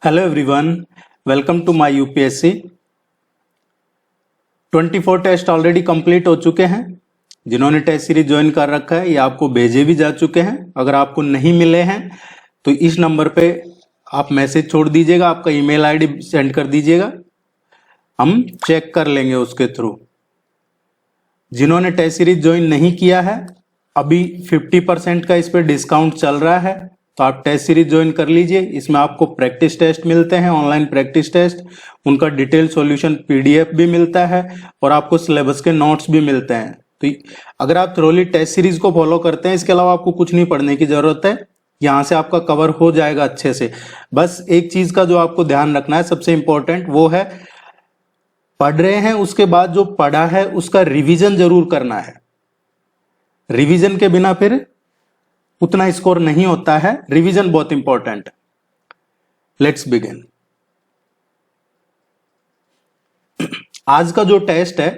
Hello everyone, welcome to my UPSC. 24 test already complete हो चुके हैं। जिन्होंने टेस्ट सीरीज ज्वाइन कर रखा है ये आपको भेजे भी जा चुके हैं। अगर आपको नहीं मिले हैं तो इस नंबर पे आप मैसेज छोड़ दीजिएगा, आपका ईमेल आईडी सेंड कर दीजिएगा, हम चेक कर लेंगे उसके थ्रू। जिन्होंने टेस्ट सीरीज ज्वाइन नहीं किया है अभी 50% का इस पर डिस्काउंट चल रहा है, तो आप टेस्ट सीरीज ज्वाइन कर लीजिए। इसमें आपको प्रैक्टिस टेस्ट मिलते हैं, ऑनलाइन प्रैक्टिस टेस्ट, उनका डिटेल सॉल्यूशन पीडीएफ भी मिलता है और आपको सिलेबस के नोट्स भी मिलते हैं। तो अगर आप थ्रोली टेस्ट सीरीज को फॉलो करते हैं, इसके अलावा आपको कुछ नहीं पढ़ने की जरूरत है, यहाँ से आपका कवर हो जाएगा अच्छे से। बस एक चीज का जो आपको ध्यान रखना है सबसे इंपॉर्टेंट, वो है पढ़ रहे हैं उसके बाद जो पढ़ा है उसका रिवीजन जरूर करना है। रिवीजन के बिना फिर उतना स्कोर नहीं होता है, रिवीजन बहुत इंपॉर्टेंट है। Let's begin. आज का जो टेस्ट है,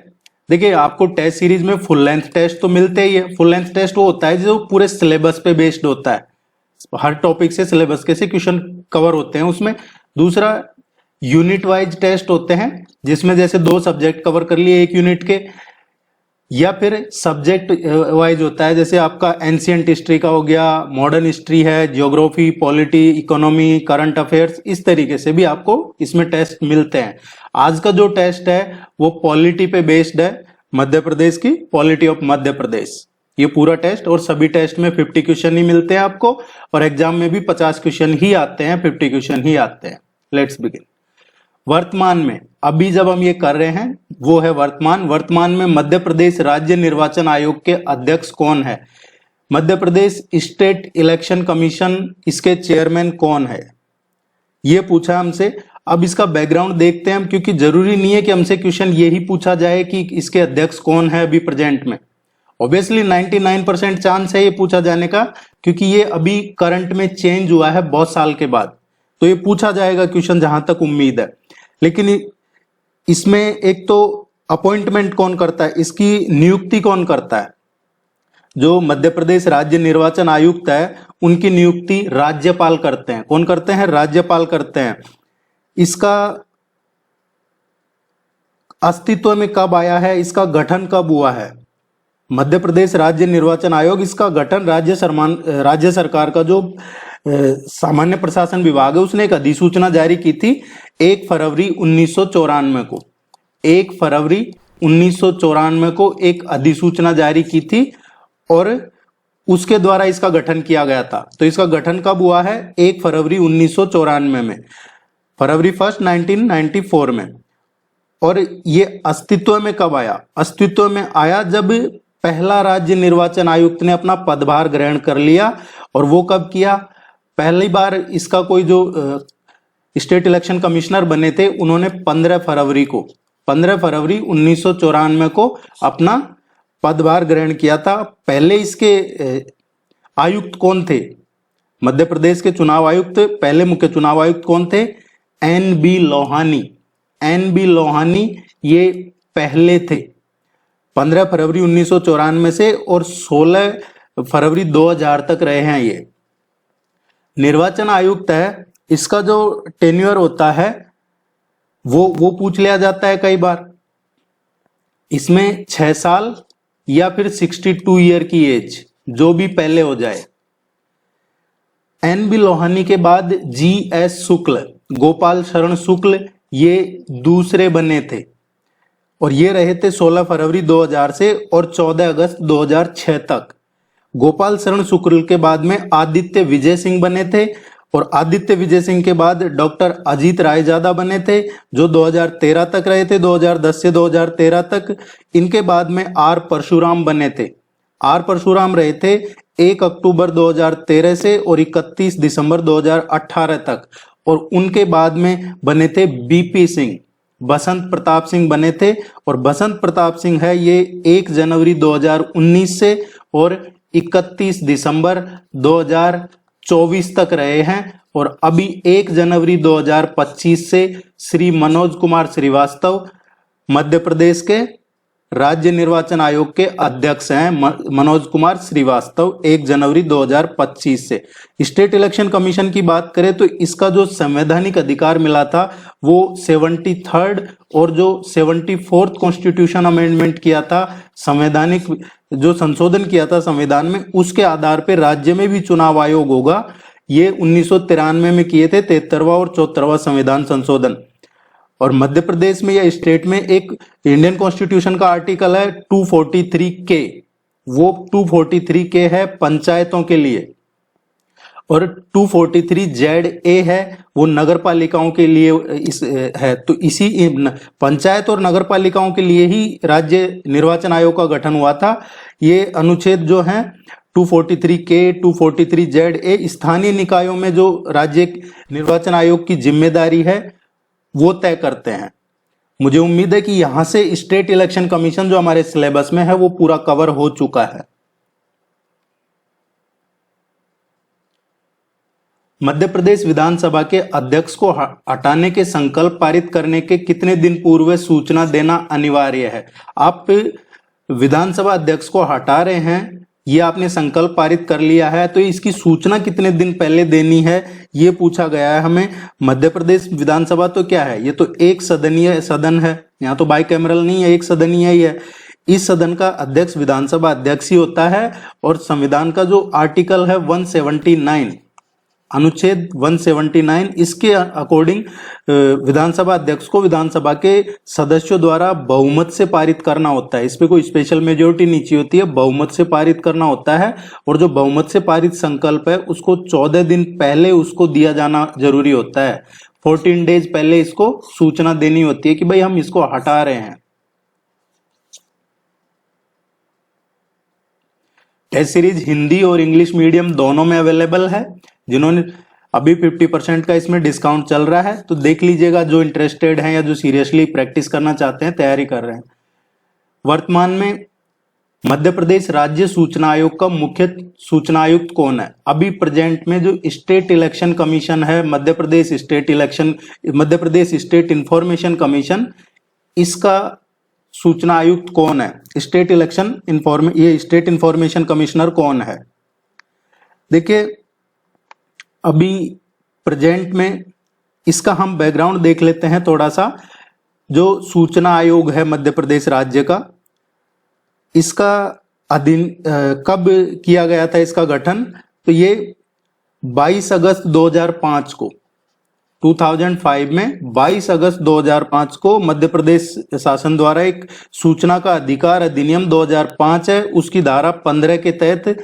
देखिए आपको टेस्ट सीरीज में फुल लेंथ टेस्ट तो मिलते ही है। फुल लेंथ टेस्ट वो होता है जो पूरे सिलेबस पे बेस्ड होता है, हर टॉपिक से सिलेबस के से क्वेश्चन कवर होते हैं उसमें। दूसरा यूनिट वाइज टेस्ट होते हैं जिसमें जैसे 2 सब्जेक्ट कवर कर लिए एक यूनिट के, या फिर सब्जेक्ट वाइज होता है जैसे आपका एंशिएंट हिस्ट्री का हो गया, मॉडर्न हिस्ट्री है, geography, polity, economy, current affairs, इस तरीके से भी आपको इसमें टेस्ट मिलते हैं। आज का जो टेस्ट है वो पॉलिटी पे बेस्ड है, मध्य प्रदेश की पॉलिटी ऑफ मध्य प्रदेश। ये पूरा टेस्ट, और सभी टेस्ट में 50 क्वेश्चन ही मिलते हैं आपको, और एग्जाम में भी 50 क्वेश्चन ही आते हैं, 50 क्वेश्चन ही आते हैं। Let's begin. वर्तमान में अभी जब हम ये कर रहे हैं वो है वर्तमान में मध्य प्रदेश राज्य निर्वाचन आयोग के अध्यक्ष कौन है? Madhya Pradesh state election commission, इसके चेयरमैन कौन है? ये पूछा हमसे। अब इसका बैकग्राउंड देखते हैं हम, क्योंकि जरूरी नहीं है कि हमसे क्वेश्चन यही पूछा जाए कि इसके अध्यक्ष कौन है अभी प्रेजेंट में। ऑब्वियसली 99% चांस है ये पूछा जाने का, क्योंकि ये अभी करंट में चेंज हुआ है बहुत साल के बाद, तो ये पूछा जाएगा क्वेश्चन जहां तक उम्मीद है। लेकिन इसमें एक तो अपॉइंटमेंट कौन करता है, इसकी नियुक्ति कौन करता है? जो मध्य प्रदेश राज्य निर्वाचन आयुक्त है उनकी नियुक्ति राज्यपाल करते हैं। कौन करते हैं? राज्यपाल करते हैं। इसका अस्तित्व में कब आया है, इसका गठन कब हुआ है? मध्य प्रदेश राज्य निर्वाचन आयोग, इसका गठन राज्य सरकार का जो सामान्य प्रशासन विभाग है उसने एक अधिसूचना जारी की थी 1 फरवरी 1994 को। 1 फरवरी 1994 को एक अधिसूचना जारी की थी और उसके द्वारा इसका गठन किया गया था। तो इसका गठन कब हुआ है? 1 फरवरी 1994 में, फरवरी 1 1994 में। और ये अस्तित्व में कब आया? अस्तित्व में आया जब पहला राज्य निर्वाचन आयुक्त ने अपना पदभार ग्रहण कर लिया। और वो कब किया? पहली बार इसका कोई जो स्टेट इलेक्शन कमिश्नर बने थे उन्होंने 15 फरवरी 1994 को अपना पदभार ग्रहण किया था। पहले इसके आयुक्त कौन थे? मध्य प्रदेश के चुनाव आयुक्त, पहले मुख्य चुनाव आयुक्त कौन थे? NB लोहानी। NB लोहानी ये पहले थे 15 फरवरी 1994 से, और 16 फरवरी 2000 तक रहे हैं ये। निर्वाचन आयुक्त है, इसका जो टेन्योर होता है वो पूछ लिया जाता है कई बार। इसमें 6 साल या फिर 62 ईयर की एज, जो भी पहले हो जाए। NB लोहानी के बाद GS शुक्ल, गोपाल शरण शुक्ल, ये दूसरे बने थे और ये रहे थे 16 फरवरी 2000 से और 14 अगस्त 2006 तक। गोपाल शरण शुक्ल के बाद में आदित्य विजय सिंह बने थे, और आदित्य विजय सिंह के बाद डॉक्टर अजीत रायजादा बने थे जो 2013 तक रहे थे, 2010 से 2013 तक। इनके बाद में R परशुराम बने थे। R परशुराम रहे थे 1 अक्टूबर 2013 से और 31 दिसंबर 2018 तक। और उनके बाद में बने थे BP सिंह, बसंत प्रताप सिंह बने थे, और बसंत प्रताप सिंह है ये 1 जनवरी 2019 से और 31 दिसंबर 2024 तक रहे हैं। और अभी 1 जनवरी 2025 से श्री मनोज कुमार श्रीवास्तव मध्य प्रदेश के राज्य निर्वाचन आयोग के अध्यक्ष हैं मनोज कुमार श्रीवास्तव 1 जनवरी 2025 से। स्टेट इलेक्शन कमीशन की बात करें तो इसका जो संवैधानिक अधिकार मिला था वो 73rd और जो 74th कॉन्स्टिट्यूशन अमेंडमेंट किया था, संवैधानिक जो संशोधन किया था संविधान में, उसके आधार पर राज्य में भी चुनाव आयोग होगा। ये 1993 में किए थे 73वां और 74वां संविधान संशोधन। और मध्य प्रदेश में या स्टेट में एक इंडियन कॉन्स्टिट्यूशन का आर्टिकल है 243 के, वो 243 के है पंचायतों के लिए, और 243 ZA है वो नगर पालिकाओं के लिए इस है। तो इसी पंचायत और नगर पालिकाओं के लिए ही राज्य निर्वाचन आयोग का गठन हुआ था। ये अनुच्छेद जो है 243 के 243 ZA स्थानीय निकायों में जो राज्य निर्वाचन आयोग की जिम्मेदारी है वो तय करते हैं। मुझे उम्मीद है कि यहां से स्टेट इलेक्शन कमीशन जो हमारे सिलेबस में है वो पूरा कवर हो चुका है। मध्य प्रदेश विधानसभा के अध्यक्ष को हटाने के संकल्प पारित करने के कितने दिन पूर्व सूचना देना अनिवार्य है? आप विधानसभा अध्यक्ष को हटा रहे हैं, ये आपने संकल्प पारित कर लिया है, तो इसकी सूचना कितने दिन पहले देनी है ये पूछा गया है हमें। मध्य प्रदेश विधानसभा तो क्या है, ये तो एक सदनीय सदन है, यहाँ तो बाइकैमरल नहीं है, एक सदनीय ही है। इस सदन का अध्यक्ष विधानसभा अध्यक्ष ही होता है। और संविधान का जो आर्टिकल है 179 अनुच्छेद 179 इसके अकॉर्डिंग विधानसभा अध्यक्ष को विधानसभा के सदस्यों द्वारा बहुमत से पारित करना होता है। इस पे कोई स्पेशल मेजोरिटी नहीं चाहिए होती है, बहुमत से पारित करना होता है। और जो बहुमत से पारित संकल्प है उसको 14 दिन पहले उसको दिया जाना जरूरी होता है। 14 डेज पहले इसको सूचना देनी होती है कि भाई हम इसको हटा रहे हैं। टेस्ट सीरीज हिंदी और इंग्लिश मीडियम दोनों में अवेलेबल है। जिन्होंने अभी 50% का इसमें डिस्काउंट चल रहा है तो देख लीजिएगा, जो इंटरेस्टेड हैं या जो सीरियसली प्रैक्टिस करना चाहते हैं, तैयारी कर रहे हैं। वर्तमान में मध्य प्रदेश राज्य सूचना आयोग का मुख्य सूचना आयुक्त कौन है? अभी प्रेजेंट में जो स्टेट इलेक्शन कमीशन है, Madhya Pradesh state information commission, इसका सूचना आयुक्त कौन है? स्टेट इंफॉर्मेशन कमिश्नर कौन है? देखिए अभी प्रेजेंट में इसका हम बैकग्राउंड देख लेते हैं थोड़ा सा। जो सूचना आयोग है मध्य प्रदेश राज्य का, इसका कब किया गया था इसका गठन? तो ये 22 अगस्त 2005 को 2005 में 22 अगस्त 2005 को मध्य प्रदेश शासन द्वारा एक सूचना का अधिकार अधिनियम 2005 है, उसकी धारा 15 के तहत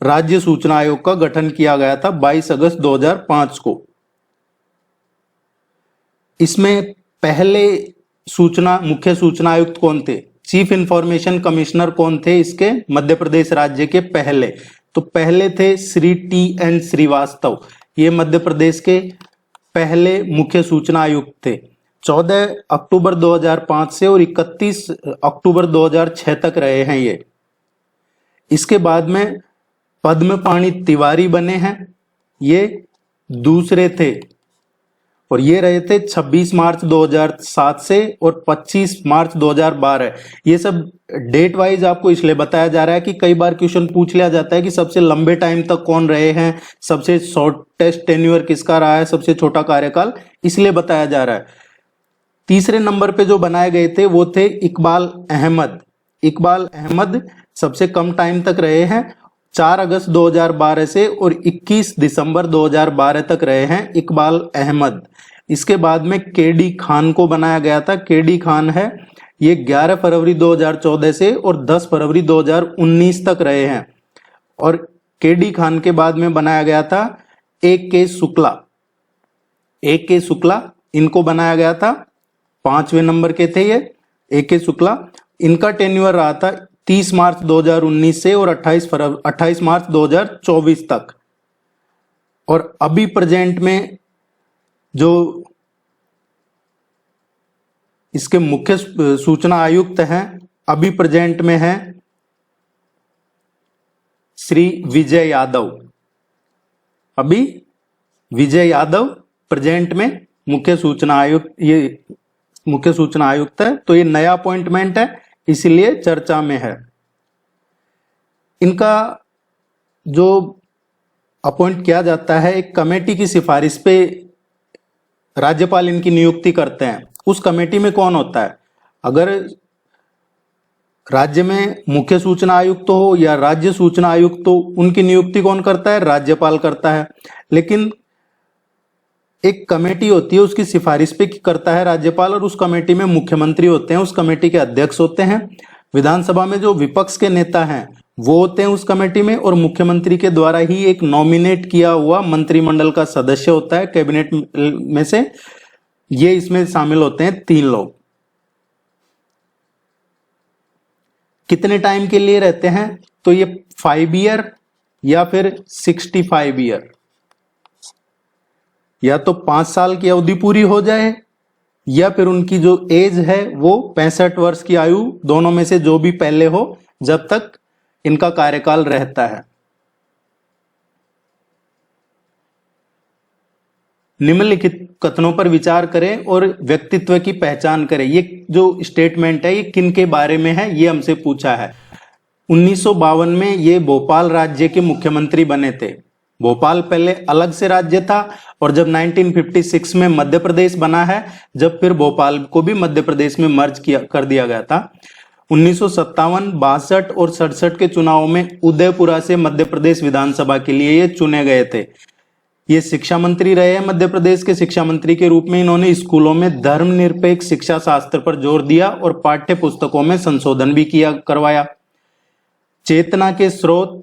राज्य सूचना आयोग का गठन किया गया था 22 अगस्त 2005 को। इसमें पहले मुख्य सूचना आयुक्त कौन थे? चीफ इंफॉर्मेशन कमिश्नर कौन थे इसके मध्य प्रदेश राज्य के पहले? तो पहले थे श्री TN श्रीवास्तव, ये मध्य प्रदेश के पहले मुख्य सूचना आयुक्त थे। 14 अक्टूबर 2005 से और 31 अक्टूबर 2006 तक रहे हैं ये। इसके बाद में पद्मपाणि तिवारी बने हैं, ये दूसरे थे, और ये रहे थे 26 मार्च 2007 से और 25 मार्च 2012। ये सब डेट वाइज आपको इसलिए बताया जा रहा है कि कई बार क्वेश्चन पूछ लिया जाता है कि सबसे लंबे टाइम तक कौन रहे हैं, सबसे शॉर्टेस्ट टेन्योर किसका रहा है, सबसे छोटा कार्यकाल, इसलिए बताया जा रहा है। तीसरे नंबर पे जो बनाए गए थे वो थे इकबाल अहमद सबसे कम टाइम तक रहे हैं, 4 अगस्त 2012 से और 21 दिसंबर 2012 तक रहे हैं इकबाल अहमद। इसके बाद में KD खान को बनाया गया था। KD खान है, ये 11 फरवरी 2014 से और 10 फरवरी 2019 तक रहे हैं। और KD खान के बाद में बनाया गया था AK शुक्ला, इनको बनाया गया था, 5वें नंबर के थे ये AK शुक्ला। इनका टेन्योर रहा था 30 मार्च 2019 से और 28 मार्च 2024 तक। और अभी प्रेजेंट में जो इसके मुख्य सूचना आयुक्त हैं अभी प्रेजेंट में हैं श्री विजय यादव। अभी विजय यादव प्रेजेंट में मुख्य सूचना आयुक्त है। तो ये नया अपॉइंटमेंट है, इसलिए चर्चा में है। इनका जो अपॉइंट किया जाता है, एक कमेटी की सिफारिश पे राज्यपाल इनकी नियुक्ति करते हैं। उस कमेटी में कौन होता है? अगर राज्य में मुख्य सूचना आयुक्त हो या राज्य सूचना आयुक्त हो, उनकी नियुक्ति कौन करता है? राज्यपाल करता है। लेकिन एक कमेटी होती है, उसकी सिफारिश पे करता है राज्यपाल, और उस कमेटी में मुख्यमंत्री होते हैं, उस कमेटी के अध्यक्ष होते हैं। विधानसभा में जो विपक्ष के नेता हैं वो होते हैं उस कमेटी में, और मुख्यमंत्री के द्वारा ही एक नॉमिनेट किया हुआ मंत्रिमंडल का सदस्य होता है कैबिनेट में से। ये इसमें शामिल होते हैं 3 लोग। कितने टाइम के लिए रहते हैं? तो ये 5 ईयर या फिर 65 ईयर, या तो 5 साल की अवधि पूरी हो जाए या फिर उनकी जो एज है वो 65 वर्ष की आयु, दोनों में से जो भी पहले हो, जब तक इनका कार्यकाल रहता है। निम्नलिखित कथनों पर विचार करें और व्यक्तित्व की पहचान करें। ये जो स्टेटमेंट है ये किन के बारे में है, ये हमसे पूछा है। 1952 में ये भोपाल राज्य के मुख्यमंत्री बने थे। भोपाल पहले अलग से राज्य था, और जब 1956 में मध्य प्रदेश बना है, जब फिर भोपाल को भी मध्य प्रदेश में मर्ज कर दिया गया था। 1957, 62 और 67 के चुनाव में उदयपुरा से मध्य प्रदेश विधानसभा के लिए ये चुने गए थे। ये शिक्षा मंत्री रहे हैं। मध्य प्रदेश के शिक्षा मंत्री के रूप में इन्होंने स्कूलों में धर्मनिरपेक्ष शिक्षा शास्त्र पर जोर दिया और पाठ्य पुस्तकों में संशोधन भी करवाया। चेतना के स्रोत,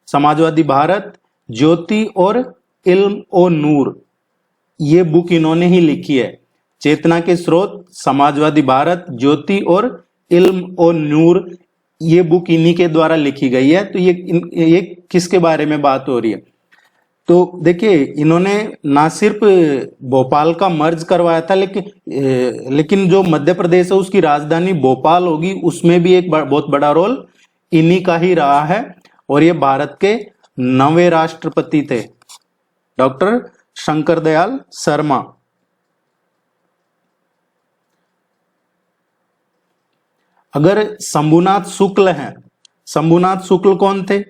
समाजवादी भारत, ज्योति और इल्म और नूर, ये बुक इन्होंने ही लिखी है। चेतना के स्रोत, समाजवादी भारत, ज्योति और इल्म और नूर, ये बुक इन्हीं के द्वारा लिखी गई है। तो ये किसके बारे में बात हो रही है? तो देखिए, इन्होंने ना सिर्फ भोपाल का मर्ज करवाया था, लेकिन जो मध्य प्रदेश है उसकी राजधानी भोपाल होगी, उसमें भी एक बहुत बड़ा रोल इन्हीं का ही रहा है। और ये भारत के 9वें राष्ट्रपति थे, डॉक्टर शंकर दयाल शर्मा। अगर शंभुनाथ शुक्ल हैं, शंभुनाथ शुक्ल कौन थे?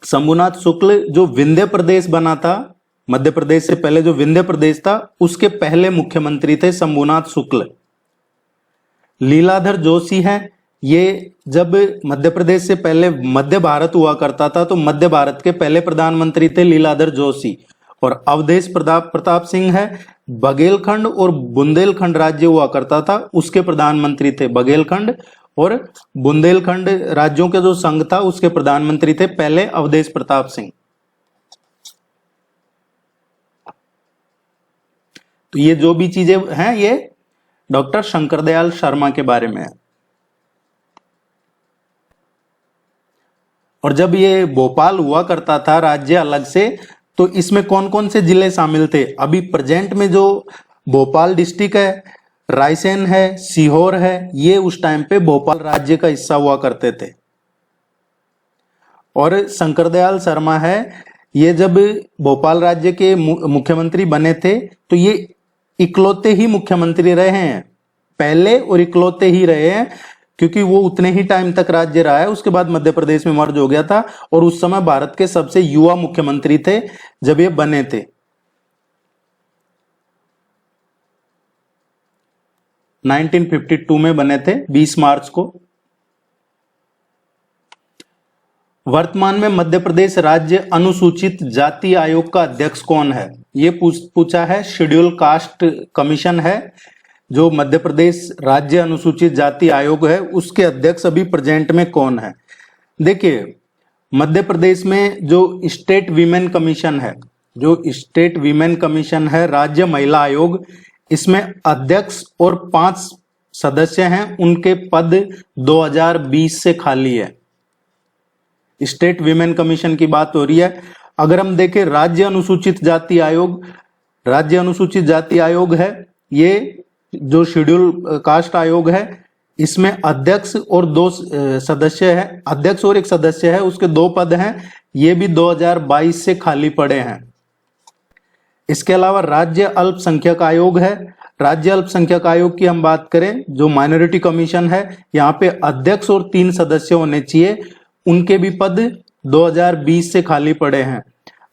शंभुनाथ शुक्ल जो विंध्य प्रदेश बना था, मध्य प्रदेश से पहले जो विंध्य प्रदेश था, उसके पहले मुख्यमंत्री थे शंभुनाथ शुक्ल। लीलाधर जोशी हैं, ये जब मध्य प्रदेश से पहले मध्य भारत हुआ करता था, तो मध्य भारत के पहले प्रधानमंत्री थे लीलाधर जोशी। और अवधेश प्रताप सिंह है, बघेलखंड और बुंदेलखंड राज्य हुआ करता था, उसके प्रधानमंत्री थे। बघेलखंड और बुंदेलखंड राज्यों के जो संघ था, उसके प्रधानमंत्री थे पहले अवधेश प्रताप सिंह। तो ये जो भी चीजें हैं, ये डॉक्टर शंकर दयाल शर्मा के बारे में है। और जब ये भोपाल हुआ करता था राज्य अलग से, तो इसमें कौन कौन से जिले शामिल थे? अभी प्रेजेंट में जो भोपाल डिस्ट्रिक्ट है, रायसेन है, सीहोर है, ये उस टाइम पे भोपाल राज्य का हिस्सा हुआ करते थे। और शंकर दयाल शर्मा है, ये जब भोपाल राज्य के मुख्यमंत्री बने थे, तो ये इकलौते ही मुख्यमंत्री रहे हैं पहले, और इकलौते ही रहे हैं क्योंकि वो उतने ही टाइम तक राज्य रहा है। उसके बाद मध्य प्रदेश में मर्ज हो गया था, और उस समय भारत के सबसे युवा मुख्यमंत्री थे जब ये बने थे। 1952 में बने थे, 20 मार्च को। वर्तमान में मध्य प्रदेश राज्य अनुसूचित जाति आयोग का अध्यक्ष कौन है? ये पूछा है। शेड्यूल कास्ट कमीशन है जो मध्य प्रदेश राज्य अनुसूचित जाति आयोग है, उसके अध्यक्ष अभी प्रेजेंट में कौन है? देखिए, मध्य प्रदेश में जो स्टेट वीमेन कमीशन है, राज्य महिला आयोग, इसमें अध्यक्ष और 5 सदस्य हैं, उनके पद 2020 से खाली है। स्टेट वीमेन कमीशन की बात हो रही है। अगर हम देखें राज्य अनुसूचित जाति आयोग है, ये जो शेड्यूल कास्ट आयोग है, इसमें अध्यक्ष और 2 सदस्य हैं, अध्यक्ष और 1 सदस्य है, उसके 2 पद हैं, ये भी 2022 से खाली पड़े हैं। इसके अलावा राज्य अल्पसंख्यक आयोग है। राज्य अल्पसंख्यक आयोग की हम बात करें, जो माइनॉरिटी कमीशन है, यहाँ पे अध्यक्ष और 3 सदस्य होने चाहिए, उनके भी पद 2020 से खाली पड़े हैं।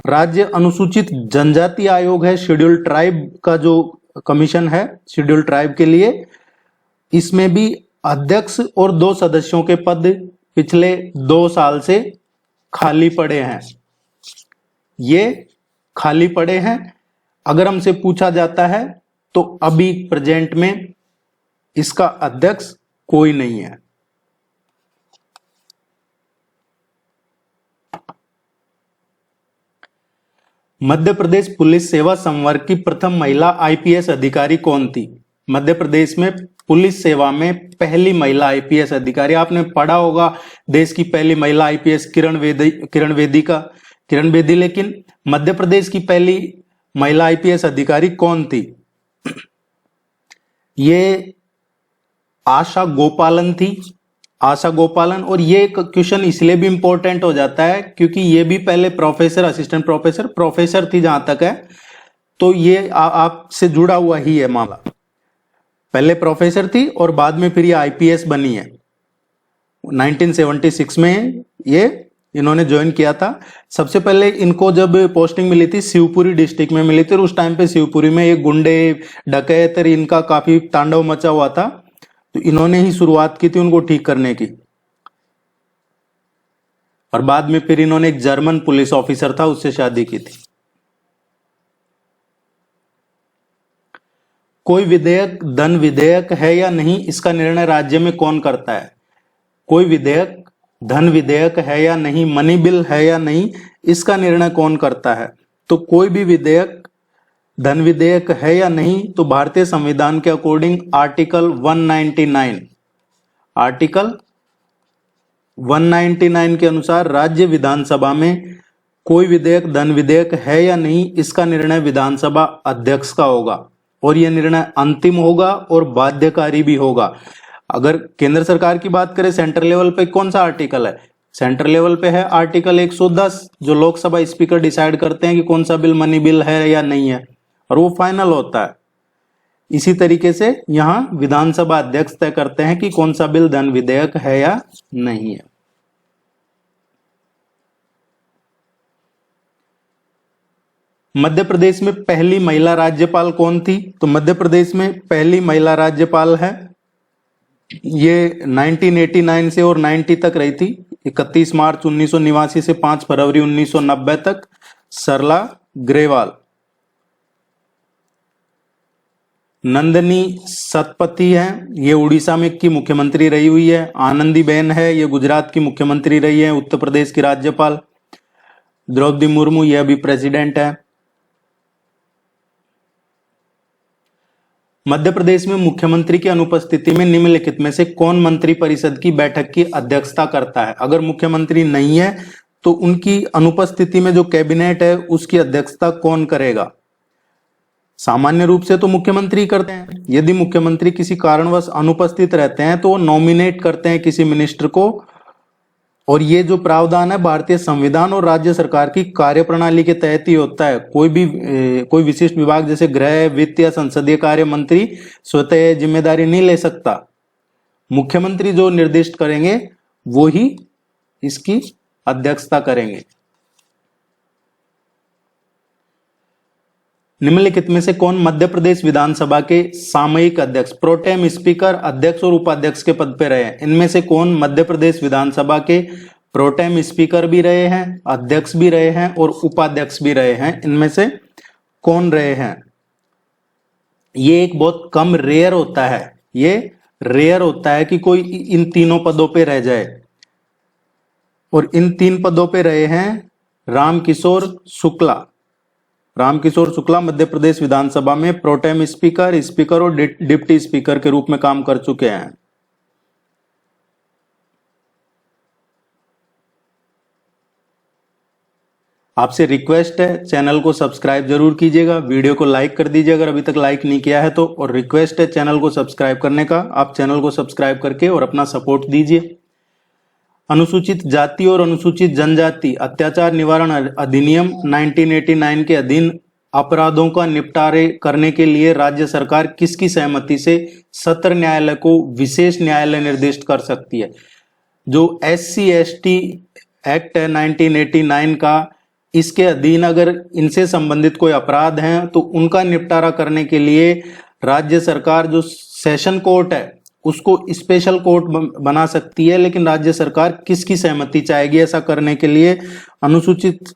राज्य अनुसूचित जनजाति आयोग है, शेड्यूल ट्राइब का जो कमीशन है शेड्यूल ट्राइब के लिए, इसमें भी अध्यक्ष और 2 सदस्यों के पद पिछले 2 साल से खाली पड़े हैं। ये खाली पड़े हैं। अगर हमसे पूछा जाता है तो अभी प्रेजेंट में इसका अध्यक्ष कोई नहीं है। मध्य प्रदेश पुलिस सेवा संवर्ग की प्रथम महिला आईपीएस अधिकारी कौन थी? मध्य प्रदेश में पुलिस सेवा में पहली महिला आईपीएस अधिकारी, आपने पढ़ा होगा देश की पहली महिला आईपीएस किरण बेदी, लेकिन मध्य प्रदेश की पहली महिला आईपीएस अधिकारी कौन थी? ये आशा गोपालन थी, आशा गोपालन। और ये क्वेश्चन इसलिए भी इंपॉर्टेंट हो जाता है क्योंकि ये भी पहले प्रोफेसर, असिस्टेंट प्रोफेसर थी जहां तक है, तो ये आपसे जुड़ा हुआ ही है मामला। पहले प्रोफेसर थी और बाद में फिर ये आईपीएस बनी है। 1976 में ये इन्होंने ज्वाइन किया था। सबसे पहले इनको जब पोस्टिंग मिली थी शिवपुरी डिस्ट्रिक्ट में मिली थी, और उस टाइम पे शिवपुरी में ये गुंडे डकैत इनका काफी तांडव मचा हुआ था, तो इन्होंने ही शुरुआत की थी उनको ठीक करने की। और बाद में फिर इन्होंने एक जर्मन पुलिस ऑफिसर था उससे शादी की थी। कोई विधेयक धन विधेयक है या नहीं, इसका निर्णय राज्य में कौन करता है? कोई विधेयक धन विधेयक है या नहीं, मनी बिल है या नहीं, इसका निर्णय कौन करता है? तो कोई भी विधेयक धन विधेयक है या नहीं, तो भारतीय संविधान के अकॉर्डिंग आर्टिकल 199 के अनुसार राज्य विधानसभा में कोई विधेयक धन विधेयक है या नहीं, इसका निर्णय विधानसभा अध्यक्ष का होगा, और यह निर्णय अंतिम होगा और बाध्यकारी भी होगा। अगर केंद्र सरकार की बात करें, सेंट्रल लेवल पे कौन सा आर्टिकल है? सेंट्रल लेवल पे है आर्टिकल 110, जो लोकसभा स्पीकर डिसाइड करते हैं कि कौन सा बिल मनी बिल है या नहीं है, और वो फाइनल होता है। इसी तरीके से यहां विधानसभा अध्यक्ष तय करते हैं कि कौन सा बिल धन विधेयक है या नहीं है। मध्य प्रदेश में पहली महिला राज्यपाल कौन थी? तो मध्य प्रदेश में पहली महिला राज्यपाल है, ये 1989 से और 90 तक रही थी, 31 मार्च 1989 से 5 फरवरी 1990 तक, सरला ग्रेवाल। नंदनी सतपथी है, ये उड़ीसा में की मुख्यमंत्री रही हुई है। आनंदीबेन है, ये गुजरात की मुख्यमंत्री रही है, उत्तर प्रदेश की राज्यपाल। द्रौपदी मुर्मू, यह भी प्रेसिडेंट है। मध्य प्रदेश में मुख्यमंत्री की अनुपस्थिति में निम्नलिखित में से कौन मंत्री परिषद की बैठक की अध्यक्षता करता है? अगर मुख्यमंत्री नहीं है तो उनकी अनुपस्थिति में जो कैबिनेट है उसकी अध्यक्षता कौन करेगा? सामान्य रूप से तो मुख्यमंत्री करते हैं। यदि मुख्यमंत्री किसी कारणवश अनुपस्थित रहते हैं तो वो नॉमिनेट करते हैं किसी मिनिस्टर को, और ये जो प्रावधान है भारतीय संविधान और राज्य सरकार की कार्यप्रणाली के तहत ही होता है। कोई विशिष्ट विभाग जैसे गृह, वित्त या संसदीय कार्य मंत्री स्वतः जिम्मेदारी नहीं ले सकता। मुख्यमंत्री जो निर्दिष्ट करेंगे वो ही इसकी अध्यक्षता करेंगे। निम्नलिखित में से कौन मध्य प्रदेश विधानसभा के सामयिक अध्यक्ष, प्रोटेम स्पीकर, अध्यक्ष और उपाध्यक्ष के पद पे रहे हैं? इनमें से कौन मध्य प्रदेश विधानसभा के प्रोटेम स्पीकर भी रहे हैं, अध्यक्ष भी रहे हैं और उपाध्यक्ष भी रहे हैं? इनमें से कौन रहे हैं? ये एक बहुत कम रेयर होता है, ये रेयर होता है कि कोई इन तीनों पदों पे रह जाए, और इन 3 पदों पे रहे हैं रामकिशोर शुक्ला मध्य प्रदेश विधानसभा में प्रोटेम स्पीकर, स्पीकर और डिप्टी स्पीकर के रूप में काम कर चुके हैं। आपसे रिक्वेस्ट है, चैनल को सब्सक्राइब जरूर कीजिएगा, वीडियो को लाइक कर दीजिए अगर अभी तक लाइक नहीं किया है तो, और रिक्वेस्ट है चैनल को सब्सक्राइब करने का। आप चैनल को सब्सक्राइब करके और अपना सपोर्ट दीजिए। अनुसूचित जाति और अनुसूचित जनजाति अत्याचार निवारण अधिनियम 1989 के अधीन अपराधों का निपटारे करने के लिए राज्य सरकार किसकी सहमति से सत्र न्यायालय को विशेष न्यायालय निर्दिष्ट कर सकती है? जो SC/ST एक्ट है 1989 का, इसके अधीन अगर इनसे संबंधित कोई अपराध हैं तो उनका निपटारा करने के लिए राज्य सरकार जो सेशन कोर्ट है उसको स्पेशल कोर्ट बना सकती है। लेकिन राज्य सरकार किसकी सहमति चाहेगी ऐसा करने के लिए? अनुसूचित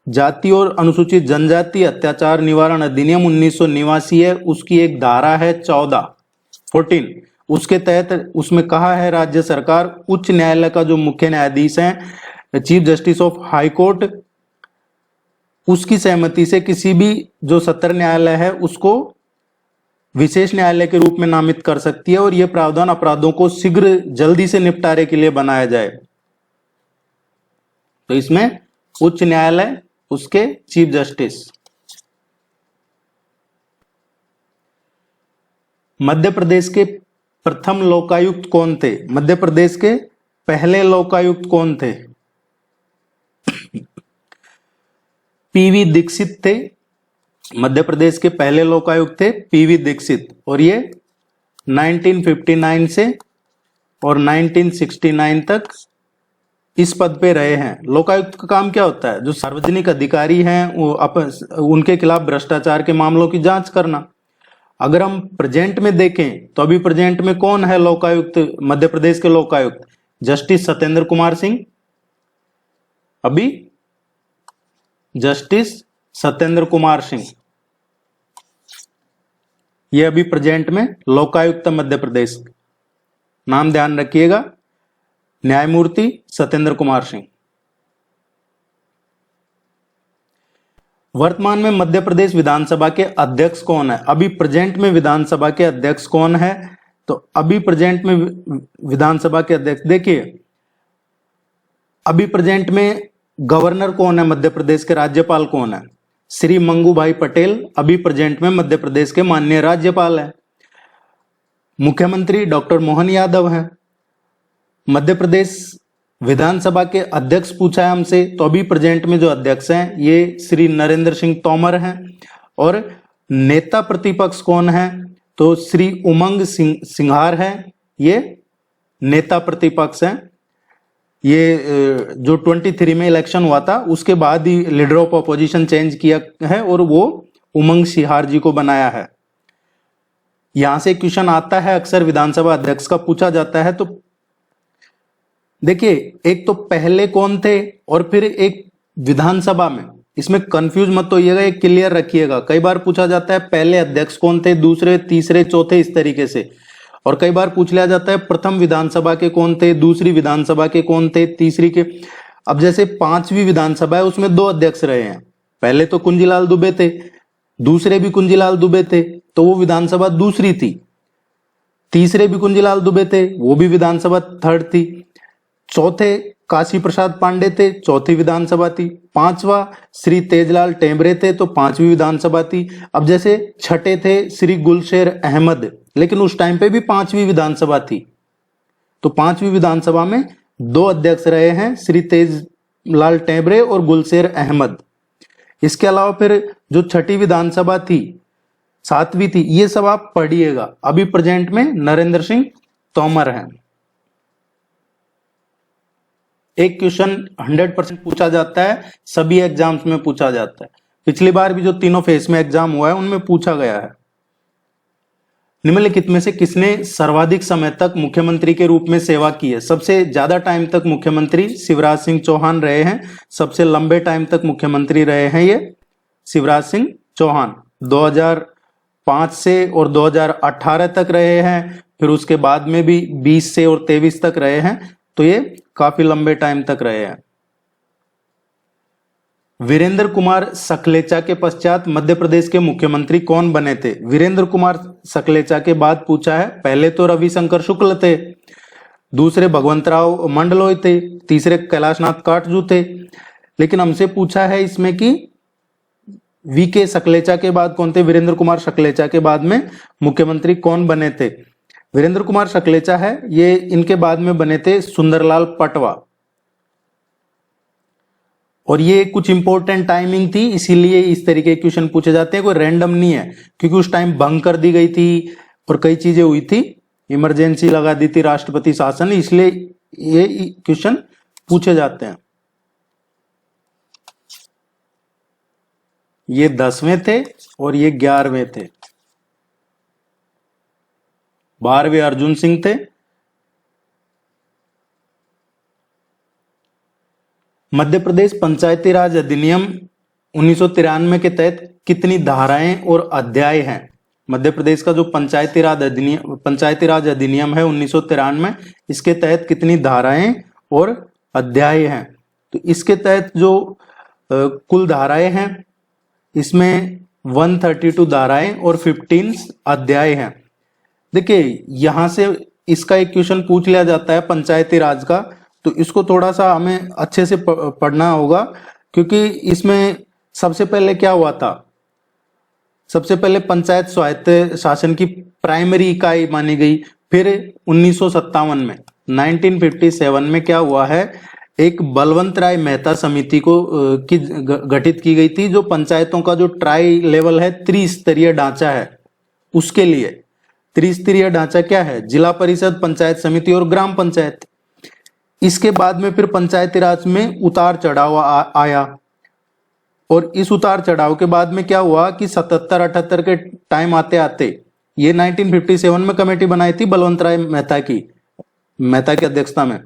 जाति और अनुसूचित जनजाति अत्याचार निवारण अधिनियम 1989 है, उसकी एक धारा है 14, उसके तहत उसमें कहा है राज्य सरकार उच्च न्यायालय का जो मुख्य न्यायाधीश है chief justice of high court, उसकी सहमति से किसी भी जो सत्र न्यायालय है उसको विशेष न्यायालय के रूप में नामित कर सकती है और यह प्रावधान अपराधों को शीघ्र जल्दी से निपटारे के लिए बनाया जाए। तो इसमें उच्च न्यायालय, उसके चीफ जस्टिस। मध्य प्रदेश के प्रथम लोकायुक्त कौन थे? मध्य प्रदेश के पहले लोकायुक्त कौन थे? PV दीक्षित थे। मध्य प्रदेश के पहले लोकायुक्त थे PV दीक्षित और ये 1959 से और 1969 तक इस पद पे रहे हैं। लोकायुक्त का काम क्या होता है? जो सार्वजनिक अधिकारी हैं वो उनके खिलाफ भ्रष्टाचार के मामलों की जांच करना। अगर हम प्रेजेंट में देखें तो अभी प्रेजेंट में कौन है लोकायुक्त मध्य प्रदेश के लोकायुक्त? जस्टिस सत्येंद्र कुमार सिंह। अभी जस्टिस सत्येंद्र कुमार सिंह, ये अभी प्रेजेंट में लोकायुक्त मध्य प्रदेश। नाम ध्यान रखिएगा, न्यायमूर्ति सत्येंद्र कुमार सिंह। वर्तमान में मध्य प्रदेश विधानसभा के अध्यक्ष कौन है? अभी प्रेजेंट में विधानसभा के अध्यक्ष कौन है? तो अभी प्रेजेंट में विधानसभा के अध्यक्ष, देखिए अभी प्रेजेंट में गवर्नर कौन है? मध्य प्रदेश के राज्यपाल कौन है? श्री मंगूभाई पटेल अभी प्रेजेंट में मध्य प्रदेश के माननीय राज्यपाल हैं। मुख्यमंत्री डॉक्टर मोहन यादव हैं। मध्य प्रदेश विधानसभा के अध्यक्ष पूछा है हमसे, तो अभी प्रेजेंट में जो अध्यक्ष हैं ये श्री नरेंद्र सिंह तोमर हैं। और नेता प्रतिपक्ष कौन है? तो श्री उमंग सिंघार हैं, ये नेता प्रतिपक्ष हैं। ये जो 23 में इलेक्शन हुआ था उसके बाद ही लीडर ऑफ अपोजिशन चेंज किया है और वो उमंग सिंघार जी को बनाया है। यहां से क्वेश्चन आता है अक्सर विधानसभा अध्यक्ष का पूछा जाता है। तो देखिए, एक तो पहले कौन थे और फिर एक विधानसभा में, इसमें कंफ्यूज मत होइएगा, एक क्लियर रखिएगा। कई बार पूछा जाता है पहले अध्यक्ष कौन थे, दूसरे, तीसरे, चौथे, इस तरीके से। और कई बार पूछ लिया जाता है प्रथम विधानसभा के कौन थे, दूसरी विधानसभा के कौन थे, तीसरी के। अब जैसे 5वीं विधानसभा है उसमें 2 अध्यक्ष रहे हैं। पहले तो कुंजीलाल दुबे थे, दूसरे भी कुंजीलाल दुबे थे, तो वो विधानसभा दूसरी थी। तीसरे भी कुंजीलाल दुबे थे, वो भी विधानसभा थर्ड थी। चौथे काशी प्रसाद पांडे थे, चौथी विधानसभा थी। 5वां श्री तेजलाल टेम्बरे थे, तो 5वीं विधानसभा थी। अब जैसे छठे थे श्री गुलशेर अहमद, लेकिन उस टाइम पे भी 5वीं विधानसभा थी। तो 5वीं विधानसभा में 2 अध्यक्ष रहे हैं, श्री तेजलाल टेम्बरे और गुलशेर अहमद। इसके अलावा फिर जो छठी विधानसभा थी, 7वीं थी, ये सब आप पढ़िएगा। अभी प्रेजेंट में नरेंद्र सिंह तोमर हैं। एक क्वेश्चन 100% पूछा जाता है, सभी एग्जाम्स में पूछा जाता है। पिछली बार भी जो तीनों फेज में एग्जाम हुआ है उनमें पूछा गया है। निम्नलिखित में से किसने सर्वाधिक समय तक मुख्यमंत्री के रूप में सेवा की है? सबसे ज्यादा टाइम तक मुख्यमंत्री शिवराज सिंह चौहान रहे हैं। सबसे लंबे टाइम तक मुख्यमंत्री रहे हैं ये शिवराज सिंह चौहान। 2005 से और 2018 तक रहे हैं, फिर उसके बाद में भी 20 से और 23 तक रहे हैं। तो ये काफी लंबे टाइम तक रहे हैं। वीरेंद्र कुमार सकलेचा के पश्चात मध्य प्रदेश के मुख्यमंत्री कौन बने थे? वीरेंद्र कुमार सकलेचा के बाद पूछा है, पहले तो रविशंकर शुक्ल थे, दूसरे भगवंतराव मंडलोई थे, तीसरे कैलाशनाथ काटजू थे। लेकिन हमसे पूछा है इसमें कि वीके सकलेचा के बाद कौन थे? वीरेंद्र कुमार सकलेचा के बाद में मुख्यमंत्री कौन बने थे? वीरेंद्र कुमार सकलेचा है, ये इनके बाद में बने थे सुंदरलाल पटवा। और ये कुछ इंपॉर्टेंट टाइमिंग थी, इसीलिए इस तरीके के क्वेश्चन पूछे जाते हैं, कोई रैंडम नहीं है, क्योंकि उस टाइम भंग कर दी गई थी और कई चीजें हुई थी, इमरजेंसी लगा दी थी राष्ट्रपति शासन, इसलिए ये क्वेश्चन पूछे जाते हैं। ये 10वें थे और ये 11वें थे। 12वें अर्जुन सिंह थे। मध्य प्रदेश पंचायती राज अधिनियम 1993 के तहत कितनी धाराएं और अध्याय हैं? मध्य प्रदेश का जो पंचायती राज अधिनियम है 1993, इसके तहत कितनी धाराएं और अध्याय हैं? तो इसके तहत जो कुल धाराएं हैं, इसमें 132 धाराएं और 15 अध्याय हैं। देखिए यहां से इसका एक क्वेश्चन पूछ लिया जाता है पंचायती राज का, तो इसको थोड़ा सा हमें अच्छे से पढ़ना होगा, क्योंकि इसमें सबसे पहले क्या हुआ था, सबसे पहले पंचायत स्वायत्त शासन की प्राइमरी इकाई मानी गई। फिर 1957 में 1957 में क्या हुआ है, एक बलवंत राय मेहता समिति को गठित की गई थी, जो पंचायतों का जो ट्राई लेवल है, त्रिस्तरीय ढांचा है, उसके लिए। त्रिस्तरीय ढांचा क्या है? जिला परिषद, पंचायत समिति और ग्राम पंचायत। इसके बाद में फिर पंचायती राज में उतार चढ़ाव आया, और इस उतार चढ़ाव के बाद में क्या हुआ कि 77-78 के टाइम आते आते ये 1957 में कमेटी बनाई थी बलवंत राय मेहता की अध्यक्षता में,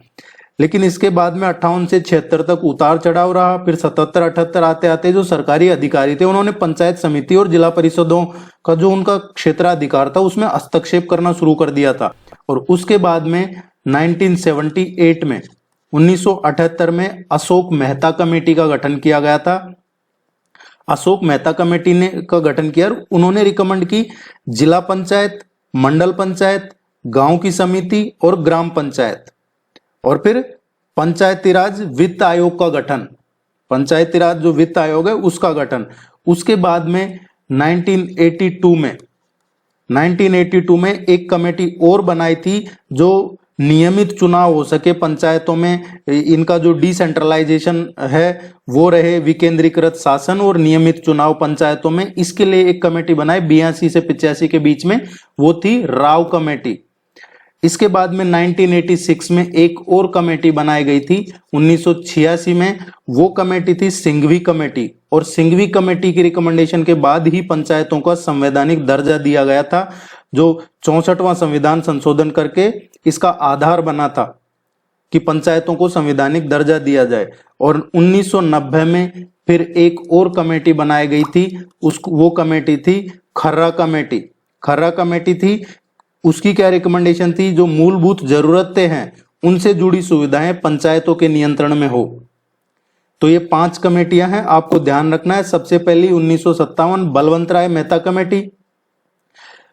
लेकिन इसके बाद में 58 से 76 तक उतार चढ़ाव रहा। फिर 77-78 आते आते जो सरकारी अधिकारी थे, उन्होंने पंचायत समिति और जिला परिषदों का जो उनका क्षेत्राधिकार था, उसमें हस्तक्षेप करना शुरू कर दिया था। और उसके बाद में 1978 में 1978 में अशोक मेहता कमेटी का गठन किया गया था। अशोक मेहता कमेटी ने का गठन किया, उन्होंने रिकमेंड की जिला पंचायत, मंडल पंचायत, गांव की समिति और ग्राम पंचायत। और फिर पंचायती राज वित्त आयोग का गठन, पंचायती राज जो वित्त आयोग है उसका गठन। उसके बाद में 1982 में एक कमेटी और बनाई थी, जो नियमित चुनाव हो सके पंचायतों में, इनका जो डिसेंट्रलाइजेशन है वो रहे, विकेंद्रीकृत शासन और नियमित चुनाव पंचायतों में, इसके लिए एक कमेटी बनाई 82 से 85 के बीच में, वो थी राव कमेटी। इसके बाद में 1986 में एक और कमेटी बनाई गई थी 1986 में, वो कमेटी थी सिंघवी कमेटी, और सिंघवी कमेटी की रिकमेंडेशन के बाद ही पंचायतों का संवैधानिक दर्जा दिया गया था, जो 64वां संविधान संशोधन करके इसका आधार बना था कि पंचायतों को संवैधानिक दर्जा दिया जाए। और 1990 में फिर एक और कमेटी बनाई गई थी, वो कमेटी थी खर्रा कमेटी। खर्रा कमेटी थी, उसकी क्या रिकमेंडेशन थी, जो मूलभूत जरूरतें हैं उनसे जुड़ी सुविधाएं पंचायतों के नियंत्रण में हो। तो ये 5 कमेटियां हैं, आपको ध्यान रखना है। सबसे पहली 1957 बलवंत राय मेहता कमेटी,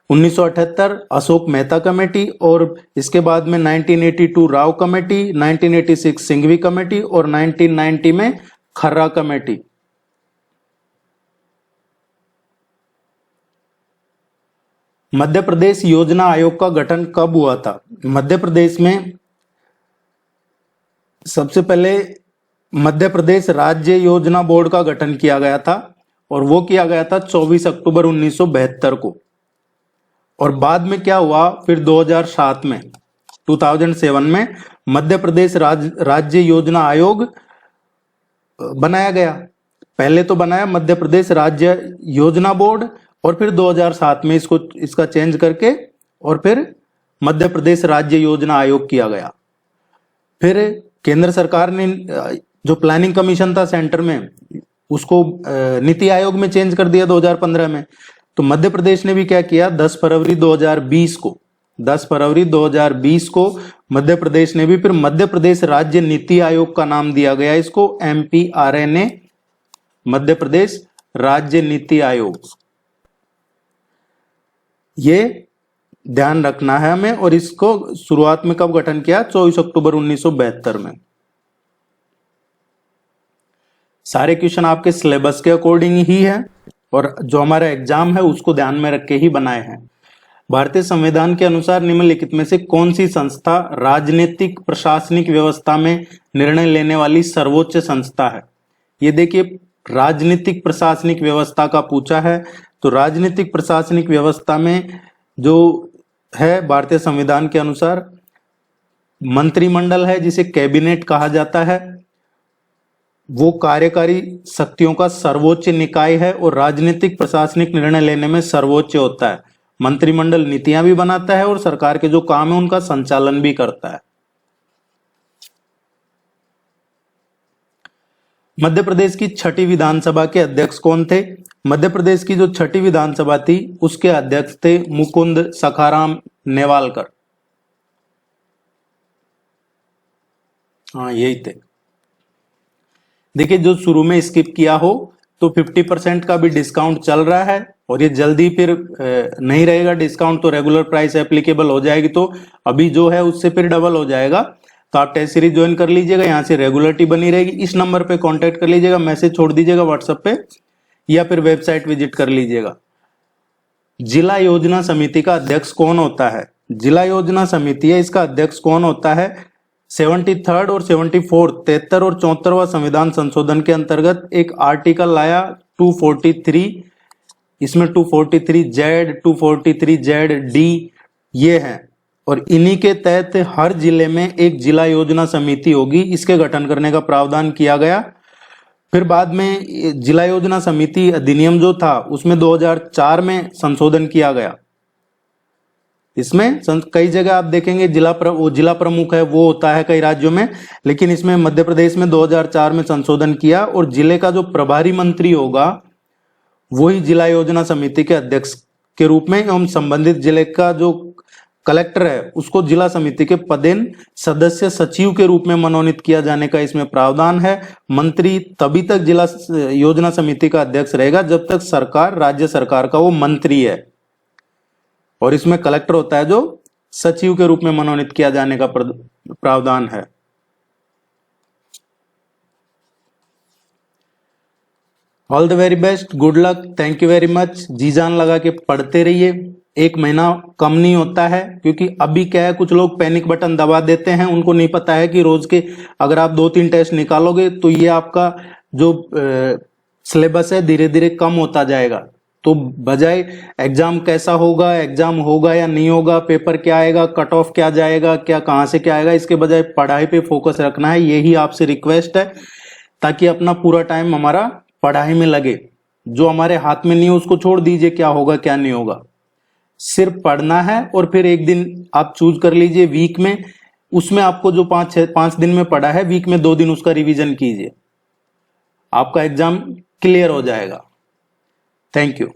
1978 अशोक मेहता कमेटी, और इसके बाद में 1982 राव कमेटी, 1986 सिंघवी कमेटी और 1990 में खर्रा कमेटी। मध्य प्रदेश योजना आयोग का गठन कब हुआ था? मध्य प्रदेश में सबसे पहले मध्य प्रदेश राज्य योजना बोर्ड का गठन किया गया था, और वो किया गया था 24 अक्टूबर 1972 को। और बाद में क्या हुआ, फिर 2007 में मध्य प्रदेश राज्य योजना आयोग बनाया गया। पहले तो बनाया मध्य प्रदेश राज्य योजना बोर्ड, और फिर 2007 में इसका चेंज करके और फिर मध्य प्रदेश राज्य योजना आयोग किया गया। फिर केंद्र सरकार ने जो प्लानिंग कमीशन था सेंटर में, उसको नीति आयोग में चेंज कर दिया 2015 में। तो मध्य प्रदेश ने भी क्या किया, 10 फरवरी 2020 को मध्य प्रदेश ने भी फिर मध्य प्रदेश राज्य नीति आयोग का नाम दिया गया इसको, MPRNA, मध्य प्रदेश राज्य नीति आयोग। ये ध्यान रखना है हमें। और इसको शुरुआत में कब गठन किया, 24 अक्टूबर 1972 में। सारे क्वेश्चन आपके सिलेबस के अकॉर्डिंग ही है, और जो हमारा एग्जाम है उसको ध्यान में रख के ही बनाए हैं। भारतीय संविधान के अनुसार निम्नलिखित में से कौन सी संस्था राजनीतिक प्रशासनिक व्यवस्था में निर्णय लेने वाली सर्वोच्च संस्था है? ये देखिए राजनीतिक प्रशासनिक व्यवस्था का पूछा है। तो राजनीतिक प्रशासनिक व्यवस्था में जो है भारतीय संविधान के अनुसार मंत्रिमंडल है, जिसे कैबिनेट कहा जाता है, वो कार्यकारी शक्तियों का सर्वोच्च निकाय है और राजनीतिक प्रशासनिक निर्णय लेने में सर्वोच्च होता है। मंत्रिमंडल नीतियां भी बनाता है और सरकार के जो काम है उनका संचालन भी करता है। मध्य प्रदेश की छठी विधानसभा के अध्यक्ष कौन थे? मध्य प्रदेश की जो छठी विधानसभा थी उसके अध्यक्ष थे मुकुंद सखाराम नेवालकर। हाँ, यही थे। देखिए, जो शुरू में स्किप किया हो तो 50% का भी डिस्काउंट चल रहा है और ये जल्दी फिर नहीं रहेगा डिस्काउंट, तो रेगुलर प्राइस एप्लीकेबल हो जाएगी, तो अभी जो है उससे फिर डबल हो जाएगा। तो आप टेस्ट सीरीज ज्वाइन कर लीजिएगा, यहाँ से रेगुलरिटी बनी रहेगी। इस नंबर पे कांटेक्ट कर लीजिएगा, मैसेज छोड़ दीजिएगा व्हाट्सएप पे या फिर वेबसाइट विजिट कर लीजिएगा। जिला योजना समिति का अध्यक्ष कौन होता है? जिला योजना समिति है, इसका अध्यक्ष कौन होता है? 73rd और 74 73 और 74वां संविधान संशोधन के अंतर्गत एक आर्टिकल आया 243, इसमें 243Z 243ZD ये है और इन्हीं के तहत हर जिले में एक जिला योजना समिति होगी, इसके गठन करने का प्रावधान किया गया। फिर बाद में जिला योजना समिति अधिनियम जो था उसमें 2004 में संशोधन किया गया। इसमें कई जगह आप देखेंगे जिला प्रमुख है वो होता है कई राज्यों में, लेकिन इसमें मध्य प्रदेश में 2004 में संशोधन किया और जिले का जो प्रभारी मंत्री होगा वही जिला योजना समिति के अध्यक्ष के रूप में एवं संबंधित जिले का जो कलेक्टर है उसको जिला समिति के पदेन सदस्य सचिव के रूप में मनोनीत किया जाने का इसमें प्रावधान है। मंत्री तभी तक जिला योजना समिति का अध्यक्ष रहेगा जब तक सरकार, राज्य सरकार का वो मंत्री है, और इसमें कलेक्टर होता है जो सचिव के रूप में मनोनीत किया जाने का प्रावधान है। All the very best, good luck, thank you very much. जी जान लगा के पढ़ते रहिए, एक महीना कम नहीं होता है, क्योंकि अभी क्या है कुछ लोग पैनिक बटन दबा देते हैं, उनको नहीं पता है कि रोज के अगर आप 2-3 टेस्ट निकालोगे तो ये आपका जो सिलेबस है धीरे धीरे कम होता जाएगा। तो बजाय एग्जाम कैसा होगा, एग्जाम होगा या नहीं होगा, पेपर क्या आएगा, कट ऑफ क्या जाएगा, क्या कहाँ से क्या आएगा, इसके बजाय पढ़ाई पे फोकस रखना है। यही आपसे रिक्वेस्ट है, ताकि अपना पूरा टाइम हमारा पढ़ाई में लगे। जो हमारे हाथ में नहीं है उसको छोड़ दीजिए, क्या होगा क्या नहीं होगा, सिर्फ पढ़ना है। और फिर एक दिन आप चूज कर लीजिए वीक में, उसमें आपको जो 5 दिन में पढ़ा है वीक में 2 दिन उसका रिवीजन कीजिए, आपका एग्जाम क्लियर हो जाएगा। Thank you.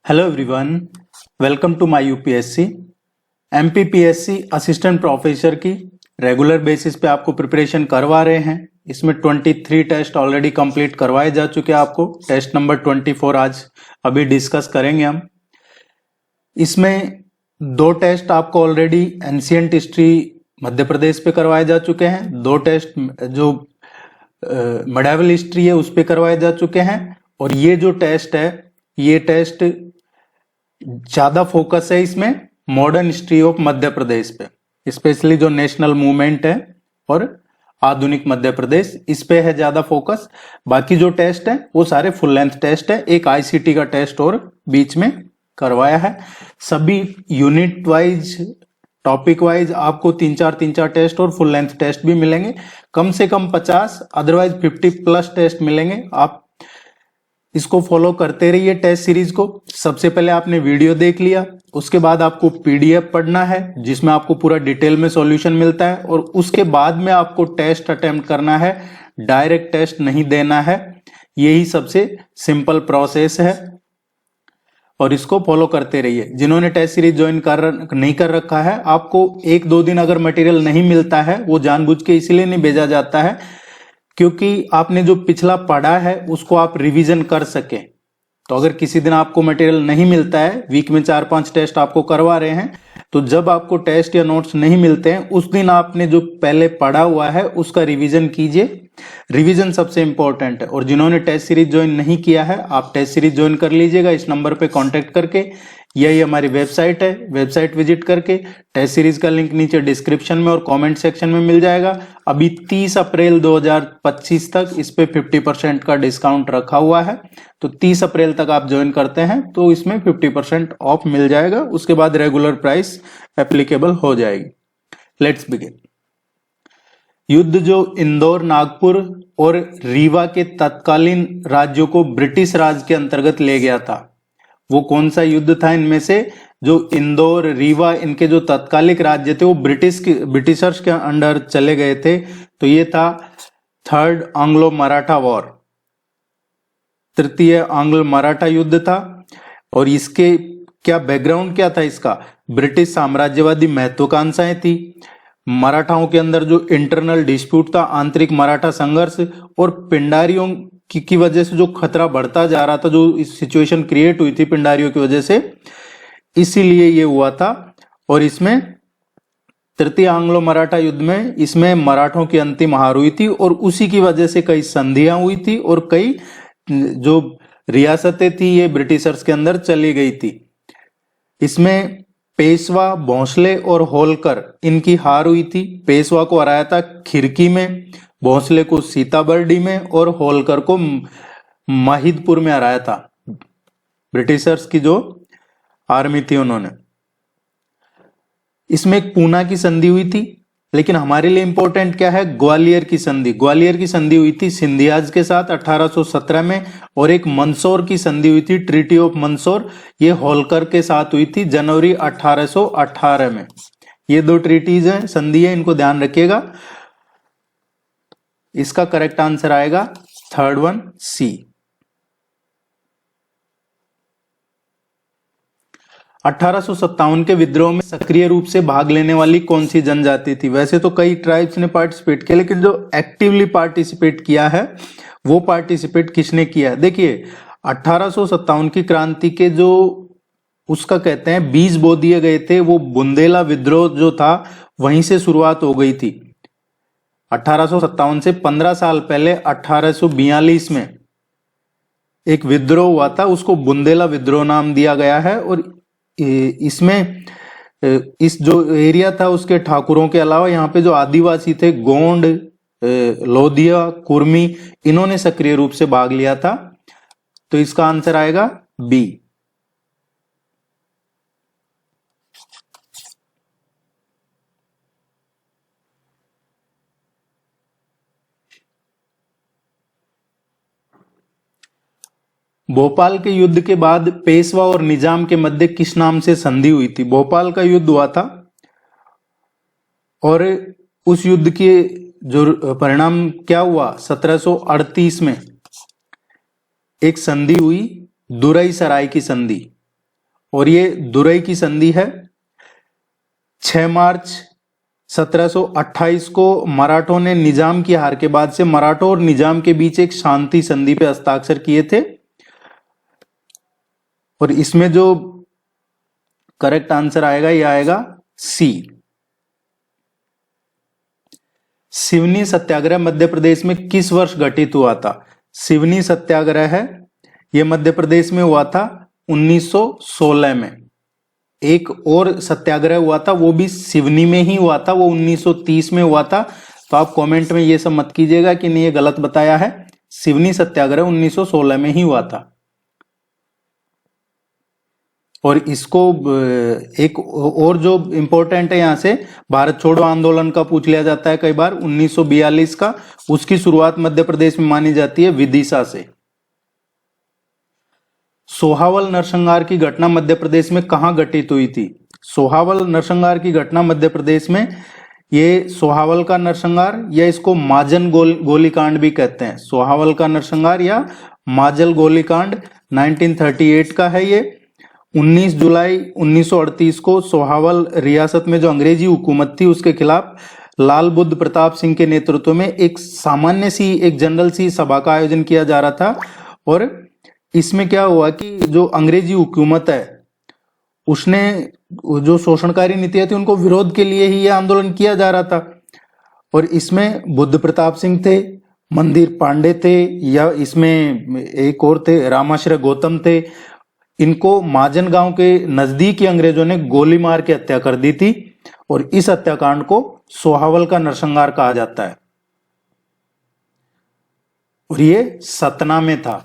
Hello everyone, welcome to my UPSC MPPSC assistant professor की रेगुलर बेसिस पे आपको प्रिपरेशन करवा रहे हैं। इसमें 23 टेस्ट ऑलरेडी कंप्लीट करवाए जा चुके हैं आपको। टेस्ट नंबर 24 आज अभी डिस्कस करेंगे हम। इसमें 2 टेस्ट आपको already ancient history Madhya Pradesh पे करवाए जा चुके हैं, 2 टेस्ट जो मेडिवल हिस्ट्री है उस पे करवाए जा चुके हैं, और ये जो टेस्ट है ये टेस्ट ज्यादा फोकस है इसमें modern history of Madhya Pradesh पे, स्पेशली जो नेशनल मूवमेंट है और आधुनिक मध्य प्रदेश, इस पे है ज्यादा फोकस। बाकी जो टेस्ट है वो सारे फुल लेंथ टेस्ट है, एक आईसीटी का टेस्ट और बीच में करवाया है। सभी यूनिट वाइज, टॉपिक वाइज आपको 3-4 टेस्ट और फुल लेंथ टेस्ट भी मिलेंगे, कम से कम 50 अदरवाइज 50+ टेस्ट मिलेंगे। आप इसको फॉलो करते रहिए टेस्ट सीरीज को। सबसे पहले आपने वीडियो देख लिया, उसके बाद आपको पीडीएफ पढ़ना है जिसमें आपको पूरा डिटेल में सॉल्यूशन मिलता है, और उसके बाद में आपको टेस्ट अटेम्प्ट करना है, डायरेक्ट टेस्ट नहीं देना है। यही सबसे सिंपल प्रोसेस है और इसको फॉलो करते रहिए। जिन्होंने टेस्ट सीरीज ज्वाइन नहीं कर रखा है, आपको 1-2 दिन अगर मटेरियल नहीं मिलता है, वो जानबूझ के इसलिए नहीं भेजा जाता है क्योंकि आपने जो पिछला पढ़ा है उसको आप रिवीजन कर सके। तो अगर किसी दिन आपको मटेरियल नहीं मिलता है, वीक में 4-5 टेस्ट आपको करवा रहे हैं, तो जब आपको टेस्ट या नोट्स नहीं मिलते हैं उस दिन आपने जो पहले पढ़ा हुआ है उसका रिवीजन कीजिए। रिवीजन सबसे इंपॉर्टेंट है। और जिन्होंने टेस्ट सीरीज ज्वाइन नहीं किया है, आप टेस्ट सीरीज ज्वाइन कर लीजिएगा इस नंबर पे कांटेक्ट करके, यही हमारी वेबसाइट है, वेबसाइट विजिट करके टेस्ट सीरीज का लिंक नीचे डिस्क्रिप्शन में और कमेंट सेक्शन में मिल जाएगा। अभी 30 अप्रैल 2025 तक इस पे 50% का डिस्काउंट रखा हुआ है, तो 30 अप्रैल तक आप ज्वाइन करते हैं तो इसमें 50% ऑफ मिल जाएगा, उसके बाद रेगुलर प्राइस एप्लीकेबल हो जाएगी। Let's begin. युद्ध जो इंदौर, नागपुर और रीवा के तत्कालीन राज्यों को ब्रिटिश राज के अंतर्गत ले गया था, वो कौन सा युद्ध था इनमें से? जो इंदौर, रीवा, इनके जो तत्कालिक राज्य थे वो ब्रिटिशर्स के अंडर चले गए थे, तो ये था थर्ड एंग्लो मराठा वॉर, तृतीय आंग्ल मराठा युद्ध था। और इसके क्या बैकग्राउंड क्या था इसका? ब्रिटिश साम्राज्यवादी महत्वाकांक्षाएं थी, मराठाओं के अंदर जो इंटरनल डिस्प्यूट था, आंतरिक मराठा संघर्ष, और पिंडारियों की वजह से जो खतरा बढ़ता जा रहा था, जो सिचुएशन क्रिएट हुई थी पिंडारियों की वजह से, इसीलिए ये हुआ था। और इसमें तृतीय आंग्लो मराठा युद्ध में इसमें मराठों की अंतिम हार हुई थी और उसी की वजह से कई संधियां हुई थी और कई जो रियासतें थी ये ब्रिटिशर्स के अंदर चली गई थी। इसमें पेशवा, भोंसले और होलकर इनकी हार हुई थी। पेशवा को हराया था खिरकी में, भोंसले को सीताबर्डी में और होलकर को माहिदपुर में हराया था। ब्रिटिशर्स की जो आर्मी थी उन्होंने। इसमें एक पूना की संधि हुई थी, लेकिन हमारे लिए इंपॉर्टेंट क्या है? ग्वालियर की संधि। ग्वालियर की संधि हुई थी सिंधियाज के साथ 1817 में, और एक मंदसौर की संधि हुई थी, ट्रीटी ऑफ मंदसौर, ये होलकर के साथ हुई थी जनवरी 1818 में। ये दो ट्रीटीज हैं, संधि है, इनको ध्यान रखिएगा। इसका करेक्ट आंसर आएगा थर्ड वन, सी। 1857 के विद्रोह में सक्रिय रूप से भाग लेने वाली कौन सी जनजाति थी? वैसे तो कई ट्राइब्स ने पार्टिसिपेट किया, लेकिन जो एक्टिवली पार्टिसिपेट किया है वो पार्टिसिपेट किसने किया है? देखिए 1857 की क्रांति के जो उसका कहते हैं बीज बो दिए गए थे, वो बुंदेला विद्रोह जो था वहीं से शुरुआत हो गई थी। 1857 से 15 साल पहले 1842 में एक विद्रोह हुआ था, उसको बुंदेला विद्रोह नाम दिया गया है। और इसमें इस जो एरिया था उसके ठाकुरों के अलावा यहाँ पे जो आदिवासी थे, गोंड, लोधिया, कुर्मी, इन्होंने सक्रिय रूप से भाग लिया था, तो इसका आंसर आएगा बी। भोपाल के युद्ध के बाद पेशवा और निजाम के मध्य किस नाम से संधि हुई थी? भोपाल का युद्ध हुआ था और उस युद्ध के जो परिणाम क्या हुआ, 1738 में एक संधि हुई, दुरई सराय की संधि। और ये दुरई की संधि है 6 मार्च 1728 को मराठों ने निजाम की हार के बाद से मराठों और निजाम के बीच एक शांति संधि पे हस्ताक्षर किए थे। और इसमें जो करेक्ट आंसर आएगा ये आएगा सी। सिवनी सत्याग्रह मध्य प्रदेश में किस वर्ष घटित हुआ था? सिवनी सत्याग्रह है ये मध्य प्रदेश में हुआ था 1916 में। एक और सत्याग्रह हुआ था वो भी सिवनी में ही हुआ था, वो 1930 में हुआ था। तो आप कमेंट में ये सब मत कीजिएगा कि नहीं ये गलत बताया है, सिवनी सत्याग्रह 1916 में ही हुआ था। और इसको एक और जो इंपॉर्टेंट है, यहां से भारत छोड़ो आंदोलन का पूछ लिया जाता है कई बार, 1942 का, उसकी शुरुआत मध्य प्रदेश में मानी जाती है विदिशा से। सोहावल नरसंहार की घटना मध्य प्रदेश में कहां घटित हुई थी? सोहावल नरसंहार की घटना मध्य प्रदेश में, ये सोहावल का नरसंहार या इसको माजन गोलीकांड भी कहते हैं। सोहावल का नरसंहार या माजल गोलीकांड 1938 का है। ये 19 जुलाई 1938 को सोहावल रियासत में जो अंग्रेजी हुकूमत थी उसके खिलाफ लाल बुद्ध प्रताप सिंह के नेतृत्व में एक सामान्य सी, एक जनरल सी सभा का आयोजन किया जा रहा था। और इसमें क्या हुआ कि जो अंग्रेजी हुकूमत है उसने जो शोषणकारी नीतियां थी उनको विरोध के लिए ही यह आंदोलन किया जा रहा था। और इसमें बुद्ध प्रताप सिंह थे, मंदिर पांडे थे, या इसमें एक और थे रामाश्रय गौतम थे। इनको माजन गांव के नजदीक ही अंग्रेजों ने गोली मार के हत्या कर दी थी और इस हत्याकांड को सोहावल का नरसंहार कहा जाता है और ये सतना में था।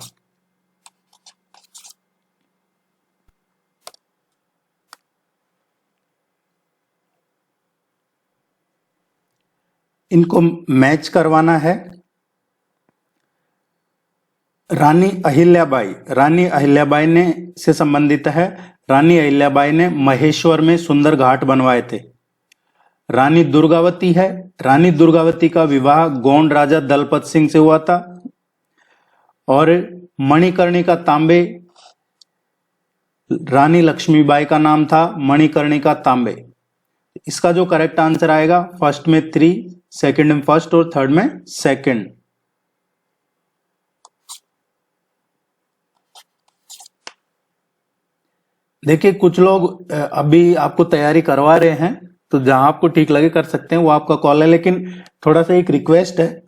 इनको मैच करवाना है। रानी अहिल्याबाई ने से संबंधित है। रानी अहिल्याबाई ने महेश्वर में सुंदर घाट बनवाए थे। रानी दुर्गावती है। रानी दुर्गावती का विवाह गोंड राजा दलपत सिंह से हुआ था। और मणिकर्णिका तांबे, रानी लक्ष्मीबाई का नाम था मणिकर्णिका तांबे। इसका जो करेक्ट आंसर आएगा, फर्स्ट में 3, सेकंड में फर्स्ट और थर्ड में सेकंड। देखिए कुछ लोग अभी आपको तैयारी करवा रहे हैं, तो जहां आपको ठीक लगे कर सकते हैं, वो आपका कॉल है। लेकिन थोड़ा सा एक रिक्वेस्ट है,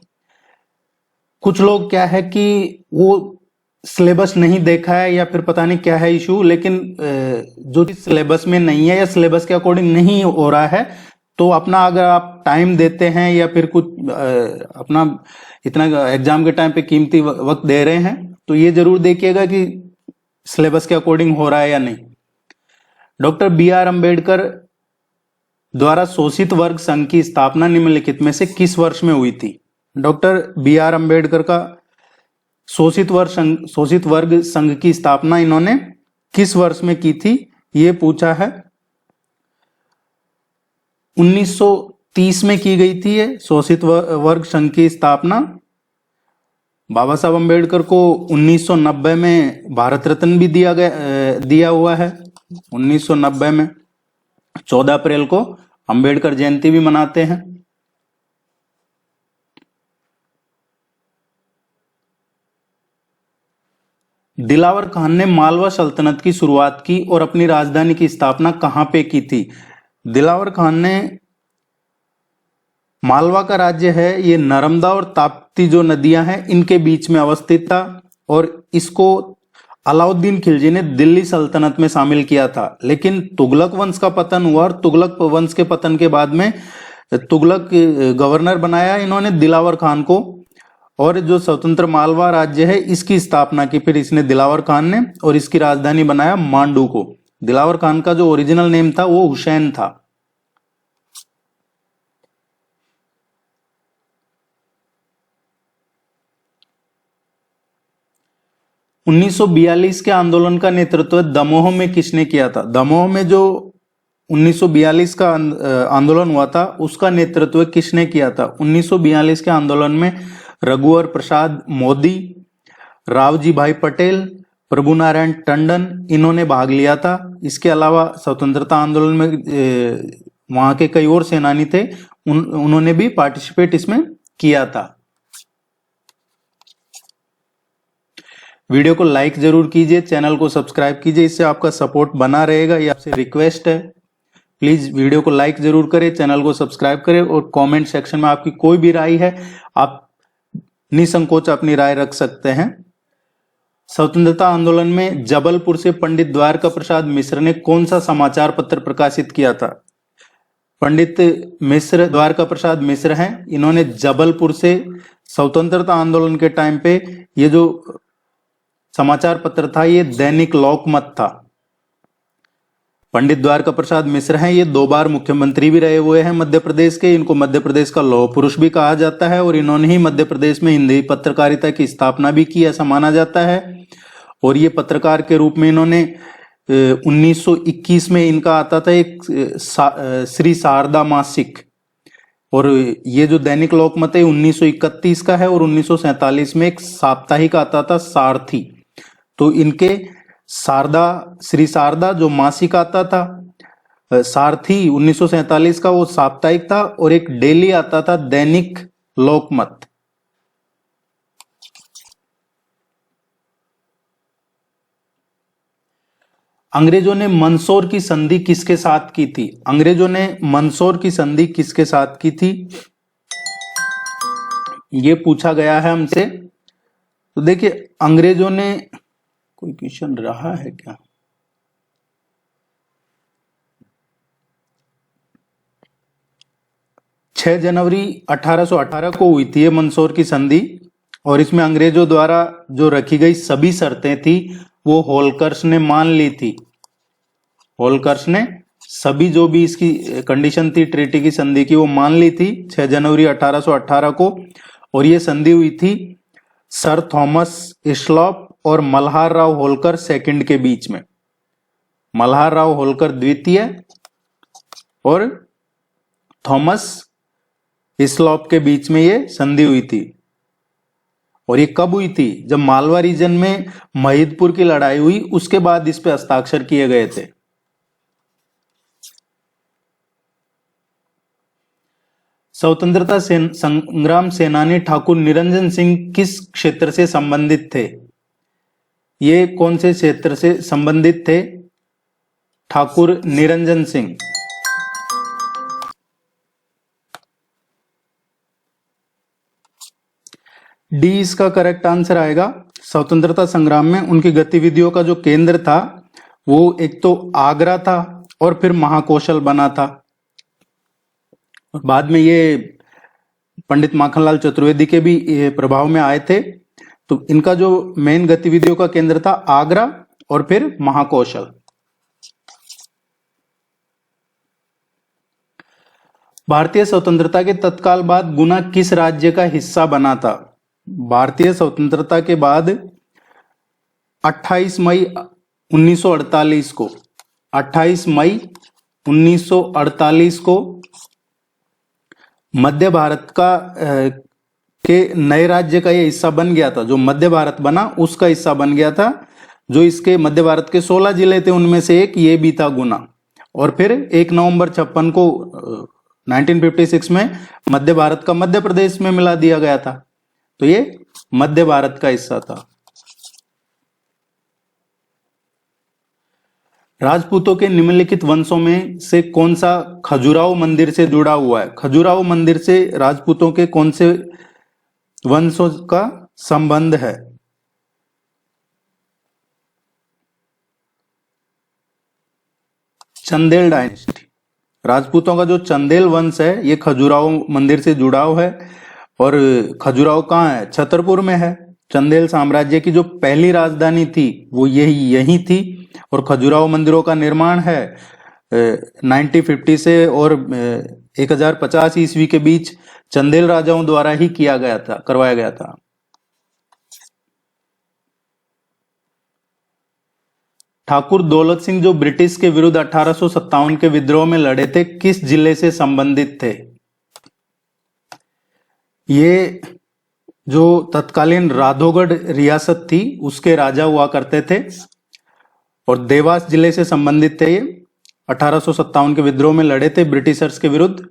कुछ लोग क्या है कि वो सिलेबस नहीं देखा है या फिर पता नहीं क्या है इशू, लेकिन जो सिलेबस में नहीं है या सिलेबस के अकॉर्डिंग नहीं हो रहा है, तो अपना अगर आप टाइम देते हैं या फिर कुछ अपना इतना एग्जाम के टाइम पे कीमती वक्त दे रहे हैं, तो ये जरूर देखिएगा कि सिलेबस के अकॉर्डिंग हो रहा है या नहीं। Doctor B.R. अम्बेडकर द्वारा शोषित वर्ग संघ की स्थापना निम्नलिखित में से किस वर्ष में हुई थी? Doctor B.R. अम्बेडकर का शोषित वर्ग संघ की स्थापना इन्होंने किस वर्ष में की थी, ये पूछा है। 1930 में की गई थी ये शोषित वर्ग संघ की स्थापना। बाबा साहब अम्बेडकर को 1990 में भारत रत्न भी दिया हुआ है। 1990 में 14 अप्रैल को अम्बेडकर जयंती भी मनाते हैं। दिलावर खान ने मालवा सल्तनत की शुरुआत की और अपनी राजधानी की स्थापना कहां पे की थी? दिलावर खान ने, मालवा का राज्य है ये नर्मदा और ताप्ती जो नदियां हैं इनके बीच में अवस्थित था और इसको अलाउद्दीन खिलजी ने दिल्ली सल्तनत में शामिल किया था। लेकिन तुगलक वंश का पतन हुआ और तुगलक वंश के पतन के बाद में तुगलक गवर्नर बनाया इन्होंने दिलावर खान को, और जो स्वतंत्र मालवा राज्य है इसकी स्थापना की फिर इसने दिलावर खान ने, और इसकी राजधानी बनाया मांडू को। दिलावर खान का जो ओरिजिनल नेम था वो हुसैन था। (1942) के आंदोलन का नेतृत्व दमोह में किसने किया था? दमोह में जो 1942 का आंदोलन हुआ था उसका नेतृत्व किसने किया था? 1942 के आंदोलन में रघुवर प्रसाद मोदी, रावजी भाई पटेल, प्रभु नारायण टंडन इन्होंने भाग लिया था। इसके अलावा स्वतंत्रता आंदोलन में वहां के कई और सेनानी थे, उन्होंने भी पार्टिसिपेट इसमें किया था। वीडियो को लाइक जरूर कीजिए, चैनल को सब्सक्राइब कीजिए, इससे आपका सपोर्ट बना रहेगा, ये आपसे रिक्वेस्ट है। प्लीज वीडियो को लाइक जरूर करें, चैनल को सब्सक्राइब करें और कमेंट सेक्शन में आपकी कोई भी राय है आप निसंकोच अपनी राय रख सकते हैं। स्वतंत्रता आंदोलन में जबलपुर से पंडित द्वारका प्रसाद मिश्र ने कौन सा समाचार पत्र प्रकाशित किया था? पंडित मिश्र, द्वारका प्रसाद मिश्र हैं, इन्होंने जबलपुर से स्वतंत्रता आंदोलन के टाइम पे ये जो समाचार पत्र था ये दैनिक लोकमत था। पंडित द्वारका प्रसाद मिश्र हैं, ये 2 बार मुख्यमंत्री भी रहे हुए हैं मध्य प्रदेश के। इनको मध्य प्रदेश का लौह पुरुष भी कहा जाता है और इन्होंने ही मध्य प्रदेश में हिंदी पत्रकारिता की स्थापना भी की, ऐसा माना जाता है। और ये पत्रकार के रूप में इन्होंने 1921 में इनका आता था एक श्री शारदा मासिक, और ये जो दैनिक लोकमत है 1931 का है, और 1947 में एक साप्ताहिक आता था सारथी। तो इनके श्री शारदा जो मासिक आता था, सारथी 1947 का वो साप्ताहिक था, और एक डेली आता था दैनिक लोकमत। अंग्रेजों ने मंदसौर की संधि किसके साथ की थी? अंग्रेजों ने मंदसौर की संधि किसके साथ की थी, ये पूछा गया है हमसे। तो देखिए अंग्रेजों ने, कोई क्वेश्चन रहा है क्या? 6 जनवरी 1818 को हुई थी ये मंदसौर की संधि, और इसमें अंग्रेजों द्वारा जो रखी गई सभी शर्तें थी वो होल्कर्स ने मान ली थी। होल्कर्स ने सभी जो भी इसकी कंडीशन थी ट्रीटी की संधि की वो मान ली थी 6 जनवरी 1818 को। और ये संधि हुई थी सर थॉमस इस्लॉप और मल्हार राव होल्कर सेकंड के बीच में। मल्हार राव होल्कर द्वितीय और थॉमस इस्लॉप के बीच में ये संधि हुई थी। और ये कब हुई थी? जब मालवा रीजन में महिदपुर की लड़ाई हुई उसके बाद इस पे हस्ताक्षर किए गए थे। स्वतंत्रता संग्राम सेनानी ठाकुर निरंजन सिंह किस क्षेत्र से संबंधित थे? ये कौन से क्षेत्र से संबंधित थे? ठाकुर निरंजन सिंह। डी इसका करेक्ट आंसर आएगा। स्वतंत्रता संग्राम में उनकी गतिविधियों का जो केंद्र था वो एक तो आगरा था और फिर महाकौशल बना था। बाद में ये पंडित माखनलाल चतुर्वेदी के भी प्रभाव में आए थे। तो इनका जो मेन गतिविधियों का केंद्र था आगरा और फिर महाकौशल। भारतीय स्वतंत्रता के तत्काल बाद गुना किस राज्य का हिस्सा बना था? भारतीय स्वतंत्रता के बाद 28 मई 1948 को 28 मई 1948 को मध्य भारत का के नए राज्य का ये हिस्सा बन गया था। जो मध्य भारत बना उसका हिस्सा बन गया था। जो इसके मध्य भारत के 16 जिले थे उनमें से एक ये भी था गुना। और फिर 1 नवंबर 56 को 1956 में मध्य भारत का मध्य प्रदेश में मिला दिया गया था। तो ये मध्य भारत का हिस्सा था। राजपूतों के निम्नलिखित वंशों में से कौन सा खजुराहो मंदिर से जुड़ा हुआ है? खजुराहो मंदिर से राजपूतों के कौन से वंशों का संबंध है? चंदेल डायनेस्टी। राजपूतों का जो चंदेल वंश है ये खजुराहो मंदिर से जुड़ा हुआ है। और खजुराहो कहाँ है? छतरपुर में है। चंदेल साम्राज्य की जो पहली राजधानी थी वो यही थी। और खजुराहो मंदिरों का निर्माण है 1950 से और 1050 ईस्वी के बीच चंदेल राजाओं द्वारा ही करवाया गया था। ठाकुर दौलत सिंह जो ब्रिटिश के विरुद्ध 1857 के विद्रोह में लड़े थे किस जिले से संबंधित थे? ये जो तत्कालीन राधोगढ़ रियासत थी उसके राजा हुआ करते थे और देवास जिले से संबंधित थे। ये 1857 के विद्रोह में लड़े थे ब्रिटिशर्स के विरुद्ध।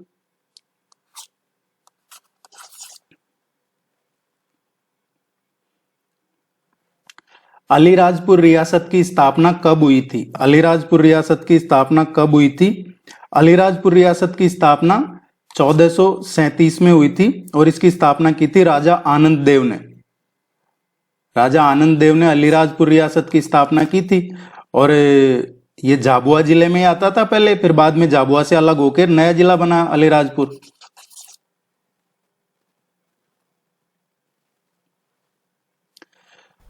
अलीराजपुर रियासत की स्थापना कब हुई थी? अलीराजपुर रियासत की स्थापना कब हुई थी? अलीराजपुर रियासत की स्थापना 1437 में हुई थी और इसकी स्थापना की थी राजा आनंद देव ने। राजा आनंद देव ने अलीराजपुर रियासत की स्थापना की थी। और ये झाबुआ जिले में आता था पहले, फिर बाद में झाबुआ से अलग होकर नया जिला बना अलीराजपुर।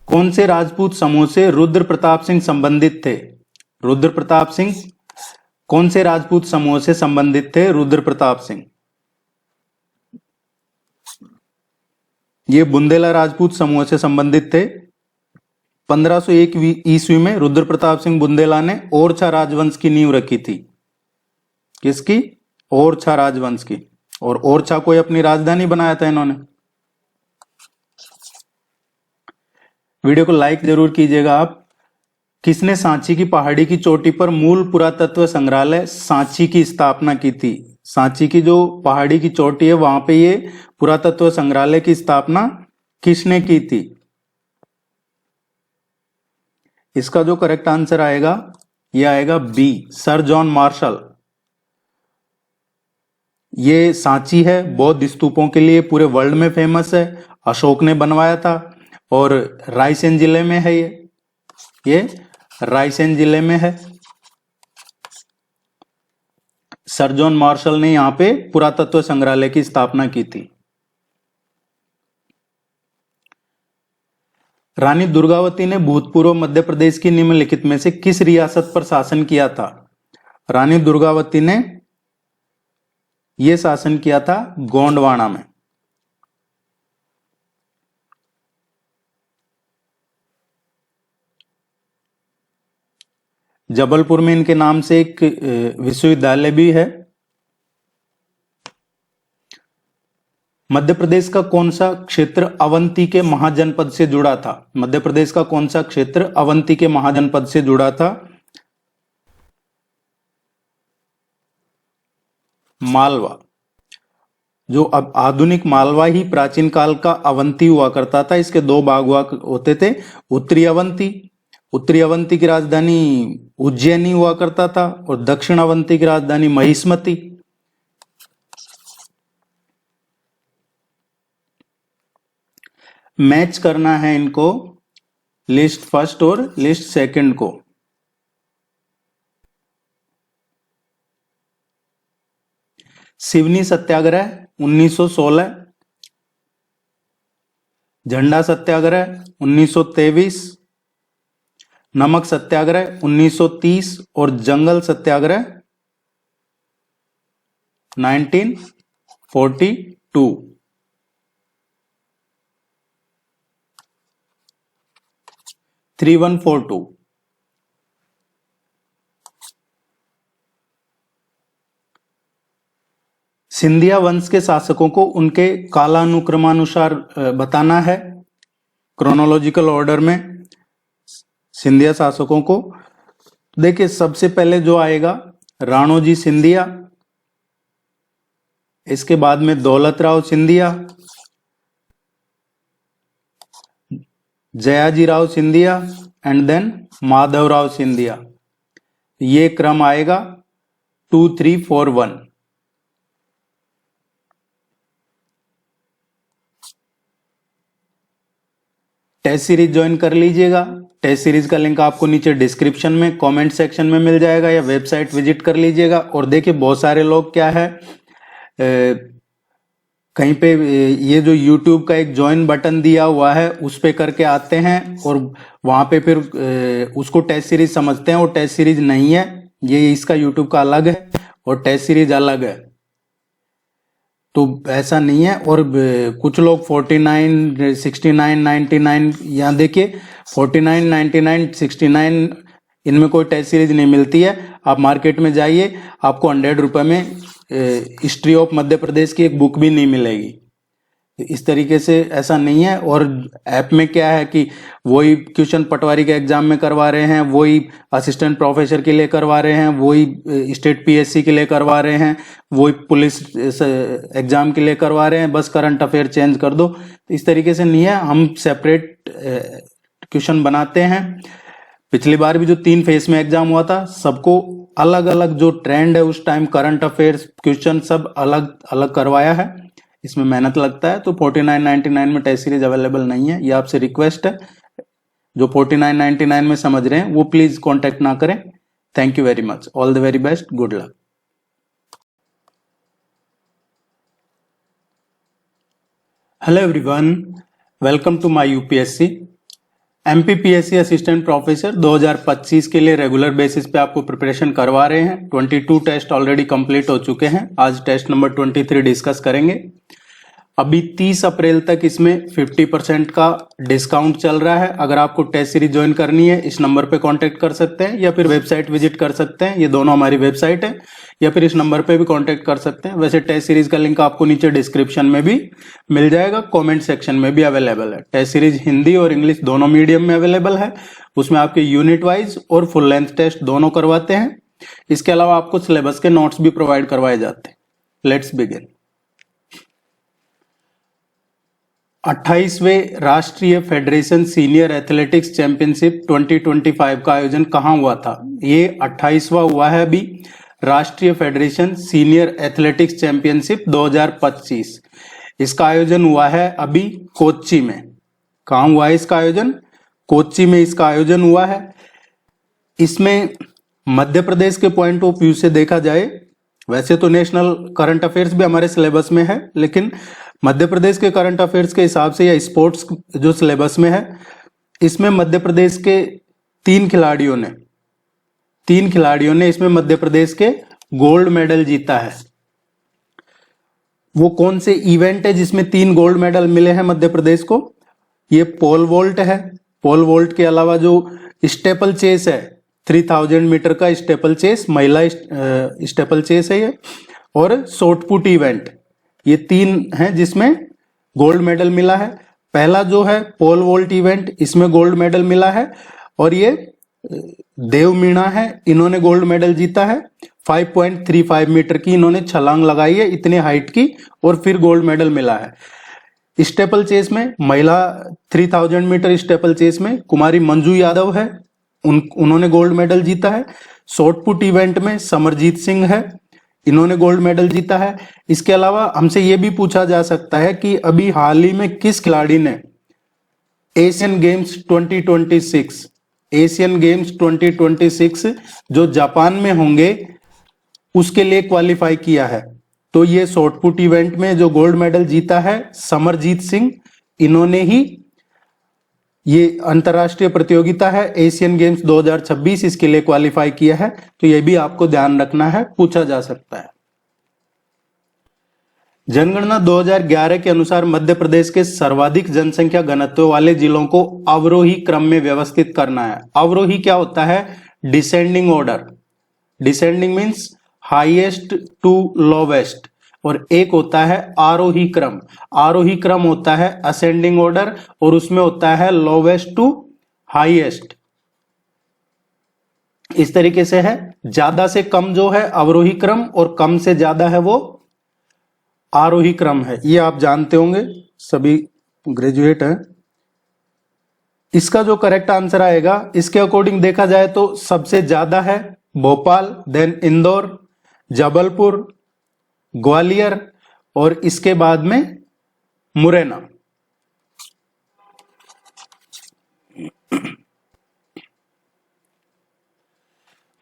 कौन से राजपूत समूह से रुद्र प्रताप सिंह संबंधित थे? रुद्र प्रताप सिंह कौन से राजपूत समूह से संबंधित थे? रुद्र प्रताप सिंह ये बुंदेला राजपूत समूह से संबंधित थे। 1501 ईस्वी में रुद्र प्रताप सिंह बुंदेला ने ओरछा राजवंश की नींव रखी थी। किसकी? ओरछा राजवंश की। और ओरछा को अपनी राजधानी बनाया था इन्होंने। वीडियो को लाइक जरूर कीजिएगा आप। किसने सांची की पहाड़ी की चोटी पर मूल पुरातत्व संग्रहालय सांची की स्थापना की थी? सांची की जो पहाड़ी की चोटी है वहां पे ये पुरातत्व संग्रहालय की स्थापना किसने की थी? इसका जो करेक्ट आंसर आएगा ये आएगा बी, सर जॉन मार्शल। ये सांची है बौद्ध स्तूपों के लिए पूरे वर्ल्ड में फेमस है। अशोक ने बनवाया था और रायसेन जिले में है। ये रायसेन जिले में है। सर जॉन मार्शल ने यहाँ पे पुरातत्व संग्रहालय की स्थापना की थी। रानी दुर्गावती ने भूतपूर्व मध्य प्रदेश की निम्नलिखित में से किस रियासत पर शासन किया था? रानी दुर्गावती ने यह शासन किया था गोंडवाना में। जबलपुर में इनके नाम से एक विश्वविद्यालय भी है। मध्य प्रदेश का कौन सा क्षेत्र अवंती के महाजनपद से जुड़ा था? मध्य प्रदेश का कौन सा क्षेत्र अवंती के महाजनपद से जुड़ा था? मालवा। जो अब आधुनिक मालवा ही प्राचीन काल का अवंती हुआ करता था। इसके दो भाग हुआ होते थे। उत्तरी अवंती की राजधानी उज्जैनी हुआ करता था और दक्षिण अवंती की राजधानी महिष्मती। मैच करना है इनको, लिस्ट फर्स्ट और लिस्ट सेकंड को। सिवनी सत्याग्रह 1916, झंडा सत्याग्रह 1923, नमक सत्याग्रह 1930 और जंगल सत्याग्रह 1942। थ्री 142। सिंधिया वंश के शासकों को उनके कालानुक्रमानुसार बताना है, क्रोनोलॉजिकल ऑर्डर में सिंधिया शासकों को। देखिए सबसे पहले जो आएगा राणोजी सिंधिया, इसके बाद में दौलतराव सिंधिया, जयाजीराव सिंधिया एंड देन माधवराव सिंधिया। ये क्रम आएगा 2, 3, 4, 1। टेस्ट सीरीज ज्वाइन कर लीजिएगा। टेस्ट सीरीज का लिंक आपको नीचे डिस्क्रिप्शन में कमेंट सेक्शन में मिल जाएगा या वेबसाइट विजिट कर लीजिएगा। और देखिए बहुत सारे लोग क्या है कहीं पे ये जो YouTube का एक ज्वाइन बटन दिया हुआ है उस पे करके आते हैं और वहां पे फिर उसको टेस्ट सीरीज समझते हैं और टेस्ट सीरीज नहीं है। ये इसका YouTube का अलग है और टेस्ट सीरीज अलग है, तो ऐसा नहीं है। और कुछ लोग 49, 69, 99, यहाँ देखिए 49, 99, 69 इनमें कोई टेस्ट सीरीज नहीं मिलती है। आप मार्केट में जाइए, आपको 100 रुपए में हिस्ट्री ऑफ मध्य प्रदेश की एक बुक भी नहीं मिलेगी। इस तरीके से ऐसा नहीं है। और ऐप में क्या है कि वही क्वेश्चन पटवारी के एग्जाम में करवा रहे हैं, वही असिस्टेंट प्रोफेसर के लिए करवा रहे हैं, वही स्टेट PSC के लिए करवा रहे हैं, वही पुलिस एग्जाम के लिए करवा रहे हैं, बस करंट अफेयर चेंज कर दो। इस तरीके से नहीं है, हम सेपरेट क्वेश्चन बनाते हैं। पिछली बार भी जो 3 फेज में एग्जाम हुआ था, सबको अलग अलग जो ट्रेंड है उस टाइम करंट अफेयर्स क्वेश्चन सब अलग अलग करवाया है। इसमें मेहनत लगता है। तो 49.99 में टेस्ट सीरीज अवेलेबल नहीं है, ये आपसे रिक्वेस्ट है। जो 49.99 में समझ रहे हैं वो प्लीज कांटेक्ट ना करें। Thank you very much, all the very best, good luck. Hello everyone, welcome to my UPSC MPPSC assistant professor 2025 के लिए रेगुलर बेसिस पे आपको प्रिपरेशन करवा रहे हैं। 22 टेस्ट ऑलरेडी कंप्लीट हो चुके हैं। आज टेस्ट नंबर 23 डिस्कस करेंगे। अभी 30 अप्रैल तक इसमें 50% का डिस्काउंट चल रहा है। अगर आपको टेस्ट सीरीज ज्वाइन करनी है इस नंबर पे कांटेक्ट कर सकते हैं या फिर वेबसाइट विजिट कर सकते हैं। ये दोनों हमारी वेबसाइट है, या फिर इस नंबर पे भी कांटेक्ट कर सकते हैं। वैसे टेस्ट सीरीज का लिंक आपको नीचे डिस्क्रिप्शन में भी मिल जाएगा, कमेंट सेक्शन में भी अवेलेबल है। टेस्ट सीरीज हिंदी और इंग्लिश दोनों मीडियम में अवेलेबल है। उसमें आपके यूनिट वाइज और फुल लेंथ टेस्ट दोनों करवाते हैं। इसके अलावा आपको सिलेबस के नोट्स भी प्रोवाइड करवाए जाते हैं। Let's begin. 28वें राष्ट्रीय फेडरेशन सीनियर एथलेटिक्स चैंपियनशिप 2025 का आयोजन कहाँ हुआ था? ये 28वां हुआ है अभी, राष्ट्रीय फेडरेशन सीनियर एथलेटिक्स चैंपियनशिप 2025। इसका आयोजन हुआ है अभी कोच्चि में। कहाँ हुआ है इसका आयोजन? कोच्चि में इसका आयोजन हुआ है। इसमें मध्य प्रदेश के पॉइंट ऑफ व्यू से देखा जाए वैसे तो नेशनल करंट अफेयर्स भी हमारे सिलेबस में है, लेकिन मध्य प्रदेश के करंट अफेयर्स के हिसाब से या स्पोर्ट्स जो सिलेबस में है, इसमें मध्य प्रदेश के तीन खिलाड़ियों ने इसमें मध्य प्रदेश के गोल्ड मेडल जीता है। वो कौन से इवेंट है जिसमें 3 गोल्ड मेडल मिले हैं मध्य प्रदेश को? ये पोल वोल्ट है। पोल वोल्ट के अलावा जो स्टेपल चेस है, 3000 मीटर का स्टेपल चेस, महिला स्टेपल चेस है ये, और शॉर्टपुट इवेंट, ये 3 हैं जिसमें गोल्ड मेडल मिला है। पहला जो है पोल वोल्ट इवेंट, इसमें गोल्ड मेडल मिला है, और ये देव मीणा है, इन्होंने गोल्ड मेडल जीता है। 5.35 मीटर की इन्होंने छलांग लगाई है, इतने हाइट की, और फिर गोल्ड मेडल मिला है। स्टेपल चेस में महिला 3000 मीटर स्टेपल चेस में कुमारी मंजू यादव है, उन्होंने गोल्ड मेडल जीता है। शॉर्टपुट इवेंट में समरजीत सिंह है, इन्होंने गोल्ड मेडल जीता है। इसके अलावा हमसे यह भी पूछा जा सकता है कि अभी हाल ही में किस खिलाड़ी ने एशियन गेम्स 2026 जो जापान में होंगे उसके लिए क्वालिफाई किया है। तो ये शॉर्टपुट इवेंट में जो गोल्ड मेडल जीता है समरजीत सिंह, इन्होंने ही, ये अंतरराष्ट्रीय प्रतियोगिता है एशियन गेम्स 2026, इसके लिए क्वालिफाई किया है। तो ये भी आपको ध्यान रखना है, पूछा जा सकता है। जनगणना 2011 के अनुसार मध्य प्रदेश के सर्वाधिक जनसंख्या घनत्व वाले जिलों को अवरोही क्रम में व्यवस्थित करना है। अवरोही क्या होता है? Descending order. Descending means highest to lowest, और एक होता है आरोही क्रम। आरोही क्रम होता है असेंडिंग ऑर्डर, और उसमें होता है लोवेस्ट टू हाईएस्ट। इस तरीके से है, ज्यादा से कम जो है अवरोही क्रम, और कम से ज्यादा है वो आरोही क्रम है। ये आप जानते होंगे, सभी ग्रेजुएट हैं। इसका जो करेक्ट आंसर आएगा, इसके अकॉर्डिंग देखा जाए तो सबसे ज्यादा है भोपाल, देन इंदौर, जबलपुर, ग्वालियर, और इसके बाद में मुरैना।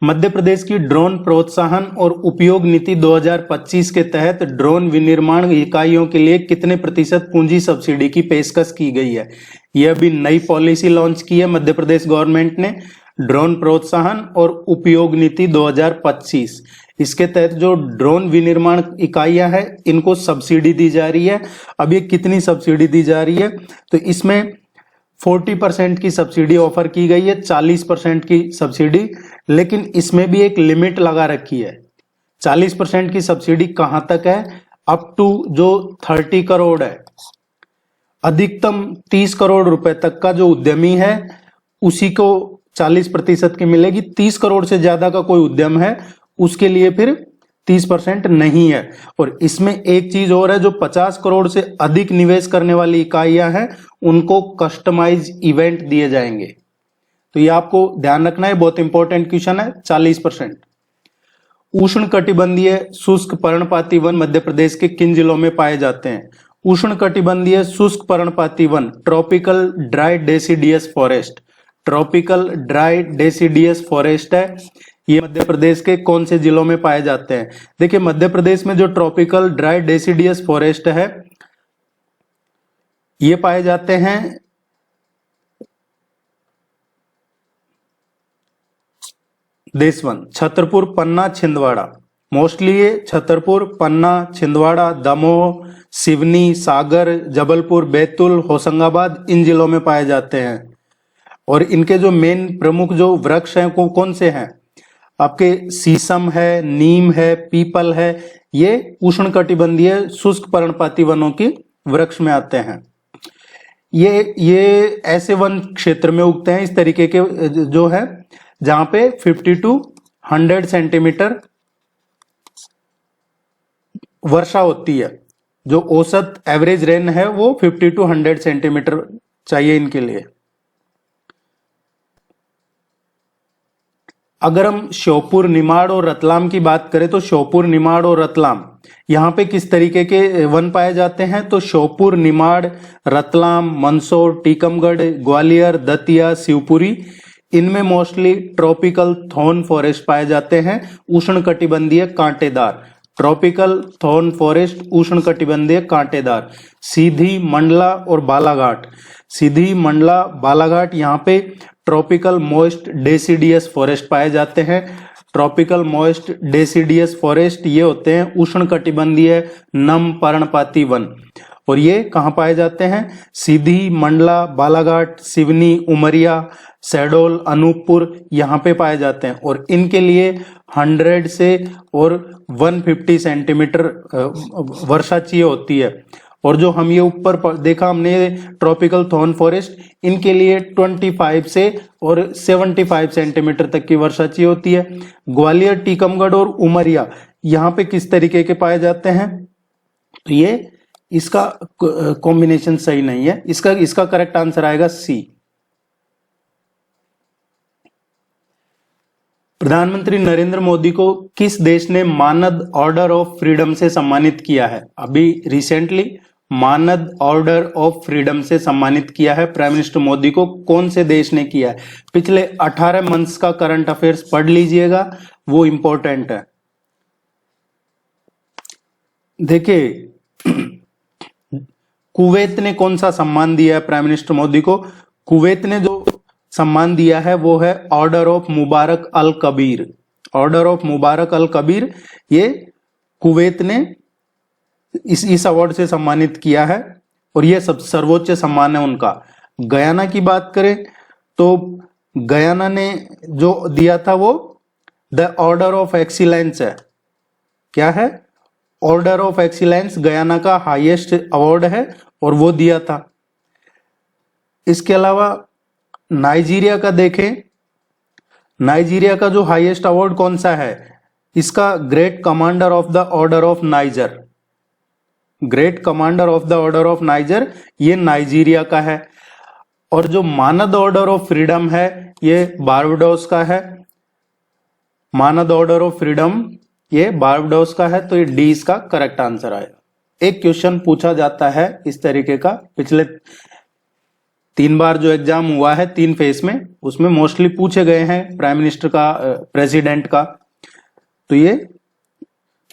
मध्य प्रदेश की ड्रोन प्रोत्साहन और उपयोग नीति 2025 के तहत ड्रोन विनिर्माण इकाइयों के लिए कितने प्रतिशत पूंजी सब्सिडी की पेशकश की गई है? यह अभी नई पॉलिसी लॉन्च की है मध्य प्रदेश गवर्नमेंट ने, ड्रोन प्रोत्साहन और उपयोग नीति 2025। इसके तहत जो ड्रोन विनिर्माण इकाइयां हैं इनको सब्सिडी दी जा रही है। अब ये कितनी सब्सिडी दी जा रही है? तो इसमें 40% की सब्सिडी ऑफर की गई है, 40% की सब्सिडी, लेकिन इसमें भी एक लिमिट लगा रखी है। 40% की सब्सिडी कहां तक है? अप टू जो 30 करोड़ है, अधिकतम 30 करोड़ रुपए तक का जो उद्यमी है उसी को 40% की मिलेगी। 30 करोड़ से ज्यादा का कोई उद्यम है उसके लिए फिर 30% नहीं है। और इसमें एक चीज और है, जो 50 करोड़ से अधिक निवेश करने वाली इकाइयां हैं उनको कस्टमाइज इवेंट दिए जाएंगे। तो ये आपको ध्यान रखना है, बहुत इंपॉर्टेंट क्वेश्चन है। 40%। उष्ण कटिबंधीय शुष्क पर्णपाती वन मध्य प्रदेश के किन जिलों में पाए जाते हैं? उष्ण कटिबंधीय शुष्क पर्णपाती one, tropical dry deciduous forest. Tropical dry deciduous forest है, ये मध्य प्रदेश के कौन से जिलों में पाए जाते हैं? देखिए, मध्य प्रदेश में जो ट्रॉपिकल ड्राई डेसिडियस फॉरेस्ट है ये पाए जाते हैं देशवन, छतरपुर, पन्ना, छिंदवाड़ा। मोस्टली ये छतरपुर, पन्ना, छिंदवाड़ा, दमोह, सिवनी, सागर, जबलपुर, बैतूल, होशंगाबाद, इन जिलों में पाए जाते हैं। और इनके जो मेन प्रमुख जो वृक्ष हैं वो कौन से हैं? आपके शीशम है, नीम है, पीपल है, ये उष्णकटिबंधीय शुष्क पर्णपाती वनों की वृक्ष में आते हैं। ये ऐसे वन क्षेत्र में उगते हैं इस तरीके के जो है जहां पे 50 to 100 सेंटीमीटर वर्षा होती है। जो औसत एवरेज रेन है वो 50 to 100 सेंटीमीटर चाहिए इनके लिए। अगर हम श्योपुर, निमाड़ और रतलाम की बात करें तो श्योपुर, निमाड़ और रतलाम यहाँ पे किस तरीके के वन पाए जाते हैं? तो श्योपुर, निमाड़, रतलाम, मंदसौर, टीकमगढ़, ग्वालियर, दतिया, शिवपुरी, इनमें मोस्टली ट्रॉपिकल थॉर्न फॉरेस्ट पाए जाते हैं, उष्णकटिबंधीय कांटेदार। ट्रॉपिकल थॉर्न फॉरेस्ट उष्णकटिबंधीय कांटेदार। सीधी, मंडला और बालाघाट। सीधी, मंडला, बालाघाट यहाँ पे ट्रॉपिकल मॉइस्ट डेसिडियस फॉरेस्ट पाए जाते हैं। ट्रॉपिकल मॉइस्ट डेसिडियस फॉरेस्ट ये होते हैं उष्णकटिबंधीय नम पर्णपाती वन। और ये कहाँ पाए जाते हैं? सीधी, मंडला, बालाघाट, सिवनी, उमरिया, शहडोल, अनूपपुर यहाँ पे पाए जाते हैं। और इनके लिए 100 से और 150 सेंटीमीटर वर्षा चाहिए होती है। और जो हम ये ऊपर देखा हमने ट्रॉपिकल थॉर्न फॉरेस्ट, इनके लिए 25 से और 75 सेंटीमीटर तक की वर्षा चाहिए होती है। ग्वालियर, टीकमगढ़ और उमरिया यहाँ पे किस तरीके के पाए जाते हैं? तो ये इसका कॉम्बिनेशन सही नहीं है, इसका करेक्ट आंसर आएगा सी। प्रधानमंत्री नरेंद्र मोदी को किस देश ने मानद ऑर्डर ऑफ फ्रीडम से सम्मानित किया है? अभी रिसेंटली मानद ऑर्डर ऑफ फ्रीडम से सम्मानित किया है प्राइम मिनिस्टर मोदी को। कौन से देश ने किया है? पिछले 18 मंथ्स का करंट अफेयर्स पढ़ लीजिएगा, वो इंपॉर्टेंट है। देखिए, कुवैत ने कौन सा सम्मान दिया है प्राइम मिनिस्टर मोदी को? कुवैत ने जो सम्मान दिया है वो है order of Mubarak al Kabeer. Order of Mubarak al Kabeer, ये कुवैत ने इस अवार्ड से सम्मानित किया है और ये सब सर्वोच्च सम्मान है उनका। गयाना की बात करें तो गयाना ने जो दिया था वो द ऑर्डर ऑफ एक्सीलेंस है। क्या है? ऑर्डर ऑफ एक्सीलेंस गयाना का हाईएस्ट अवार्ड है और वो दिया था। इसके अलावा नाइजीरिया का देखें, नाइजीरिया का जो हाईएस्ट अवार्ड कौन सा है? इसका great commander of the order of niger. Great commander of the order of niger, ये नाइजीरिया का है। और जो मानद ऑर्डर ऑफ फ्रीडम है ये बारबाडोस का है। मानद ऑर्डर ऑफ फ्रीडम ये बारबाडोस का है, तो ये डी इसका करेक्ट आंसर आएगा। एक क्वेश्चन पूछा जाता है इस तरीके का, पिछले 3 बार जो एग्जाम हुआ है 3 फेज में, उसमें मोस्टली पूछे गए हैं प्राइम मिनिस्टर का, प्रेसिडेंट का, तो ये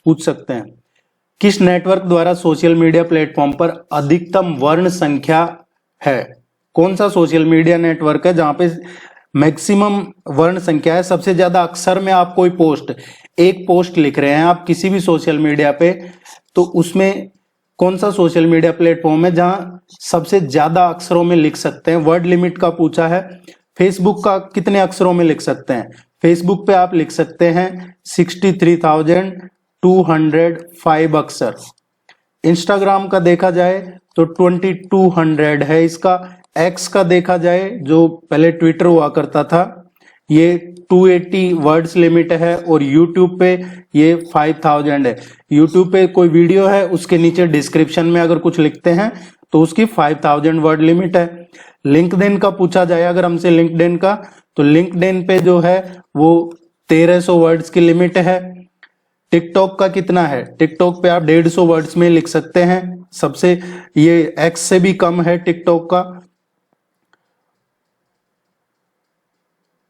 पूछ सकते हैं। किस नेटवर्क द्वारा सोशल मीडिया प्लेटफॉर्म पर अधिकतम वर्ण संख्या है? कौन सा सोशल मीडिया नेटवर्क है जहां पे मैक्सिमम वर्ण संख्या है? सबसे ज्यादा अक्षर में आप कोई पोस्ट, एक पोस्ट लिख रहे हैं आप किसी भी सोशल मीडिया पे, तो उसमें कौन सा सोशल मीडिया प्लेटफॉर्म है जहां सबसे ज्यादा अक्षरों में लिख सकते हैं? वर्ड लिमिट का पूछा है। फेसबुक का कितने अक्षरों में लिख सकते हैं? फेसबुक पे आप लिख सकते हैं 63,205 अक्षर। इंस्टाग्राम का देखा जाए तो 2200 है इसका। एक्स का देखा जाए, जो पहले ट्विटर हुआ करता था, ये 280 वर्ड्स लिमिट है। और यूट्यूब पे ये 5000 है। यूट्यूब पे कोई वीडियो है, उसके नीचे डिस्क्रिप्शन में अगर कुछ लिखते हैं तो उसकी 5000 वर्ड लिमिट है। लिंक्डइन का पूछा जाए अगर हमसे लिंक्डइन का, तो लिंक्डइन पे जो है वो 1300 वर्ड्स की लिमिट है। टिकटॉक का कितना है? टिकटॉक पे आप 150 वर्ड्स में लिख सकते हैं। सबसे ये एक्स से भी कम है टिकटॉक का।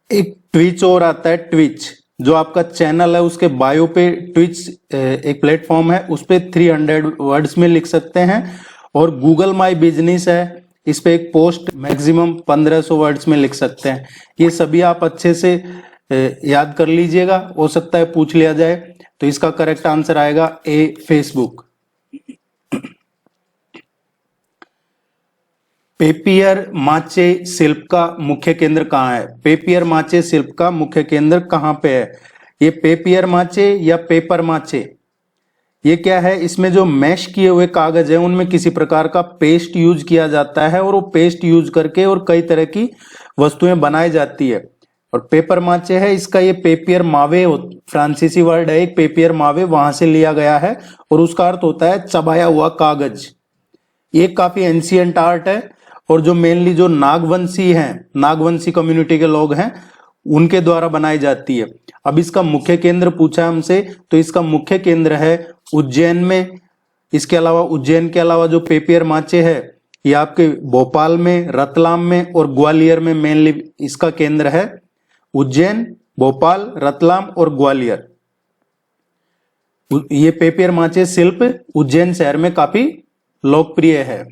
एक ट्विच और आता है, ट्विच, जो आपका चैनल है उसके बायो पे ट्विच एक प्लेटफॉर्म है, उस पे 300 वर्ड्स में लिख सकते हैं। और गूगल माई बिजनेस है, इस पे एक पोस्ट मैक्सिमम 1500 वर्ड्स में लिख सकते हैं। ये सभी आप अच्छे से याद कर लीजिएगा, हो सकता है पूछ लिया जाए। तो इसका करेक्ट आंसर आएगा ए, फेसबुक। पेपियर माचे शिल्प का मुख्य केंद्र कहाँ है? पेपियर माचे शिल्प का मुख्य केंद्र कहाँ पे है? ये पेपियर माचे या पेपर माचे, ये क्या है? इसमें जो मैश किए हुए कागज है उनमें किसी प्रकार का पेस्ट यूज किया जाता है और वो पेस्ट यूज करके और कई तरह की वस्तुएं बनाई जाती है। और पेपर माचे है, इसका ये पेपियर मावे फ्रांसीसी वर्ड है, एक पेपियर मावे वहां से लिया गया है और उसका अर्थ होता है चबाया हुआ कागज। ये काफी एंशियंट आर्ट है और जो मेनली जो नागवंशी हैं, नागवंशी कम्युनिटी के लोग हैं, उनके द्वारा बनाई जाती है। अब इसका मुख्य केंद्र पूछा हमसे, तो इसका मुख्य केंद्र है उज्जैन में। इसके अलावा उज्जैन के अलावा जो पेपियर माचे है ये आपके भोपाल में, रतलाम में और ग्वालियर में मेनली इसका केंद्र है। उज्जैन, भोपाल, रतलाम और ग्वालियर। ये पेपर माचे शिल्प उज्जैन शहर में काफी लोकप्रिय है।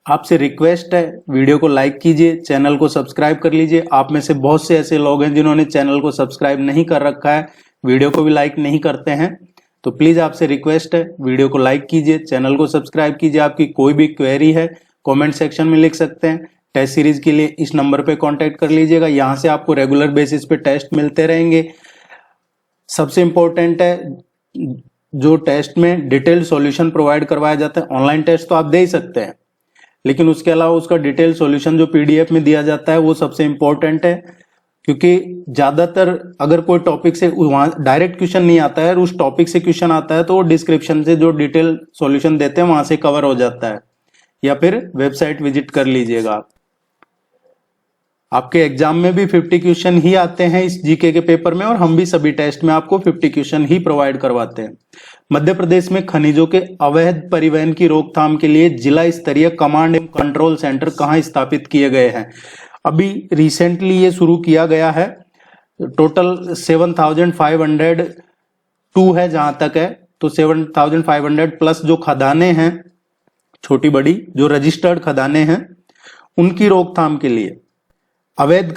आपसे रिक्वेस्ट है, वीडियो को लाइक कीजिए, चैनल को सब्सक्राइब कर लीजिए। आप में से बहुत से ऐसे लोग हैं जिन्होंने चैनल को सब्सक्राइब नहीं कर रखा है, वीडियो को भी लाइक नहीं करते हैं, तो प्लीज आपसे रिक्वेस्ट है, वीडियो को लाइक कीजिए, चैनल को सब्सक्राइब कीजिए। आपकी कोई भी क्वेरी है कमेंट सेक्शन में लिख सकते हैं। टेस्ट सीरीज के लिए इस नंबर पे कांटेक्ट कर लीजिएगा, यहाँ से आपको रेगुलर बेसिस पे टेस्ट मिलते रहेंगे। सबसे इंपॉर्टेंट है, जो टेस्ट में डिटेल सॉल्यूशन प्रोवाइड करवाया जाता है। ऑनलाइन टेस्ट तो आप दे ही सकते हैं, लेकिन उसके अलावा उसका डिटेल सॉल्यूशन जो पीडीएफ में दिया जाता है वो सबसे इंपॉर्टेंट है, क्योंकि ज्यादातर अगर कोई टॉपिक से वहां डायरेक्ट क्वेश्चन नहीं आता है, उस टॉपिक से क्वेश्चन आता है तो वो डिस्क्रिप्शन से जो डिटेल सॉल्यूशन देते हैं वहां से कवर हो जाता है, या फिर वेबसाइट विजिट कर लीजिएगा। आपके एग्जाम में भी 50 क्वेश्चन ही आते हैं इस जीके के पेपर में, और हम भी सभी टेस्ट में आपको 50 क्वेश्चन ही प्रोवाइड करवाते हैं। मध्य प्रदेश में खनिजों के अवैध परिवहन की रोकथाम के लिए जिला स्तरीय कमांड एंड कंट्रोल सेंटर कहाँ स्थापित किए गए हैं? अभी रिसेंटली ये शुरू किया गया है। टोटल 7,502 है जहां तक है, तो 7,500 प्लस जो खदानें हैं छोटी बड़ी, जो रजिस्टर्ड खदानें हैं, उनकी रोकथाम के लिए अवैध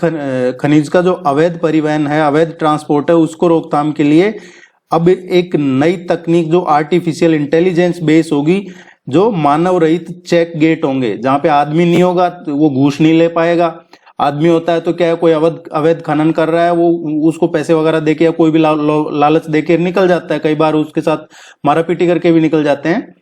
खनिज का जो अवैध परिवहन है, अवैध ट्रांसपोर्ट है, उसको रोकथाम के लिए अब एक नई तकनीक जो आर्टिफिशियल इंटेलिजेंस बेस होगी, जो मानव रहित चेक गेट होंगे, जहां पे आदमी नहीं होगा तो वो घूस नहीं ले पाएगा। आदमी होता है तो क्या है, कोई अवैध खनन कर रहा है, वो उसको पैसे वगैरह देके या कोई भी लालच देके निकल जाता है, कई बार उसके साथ मारापीटी करके भी निकल जाते हैं।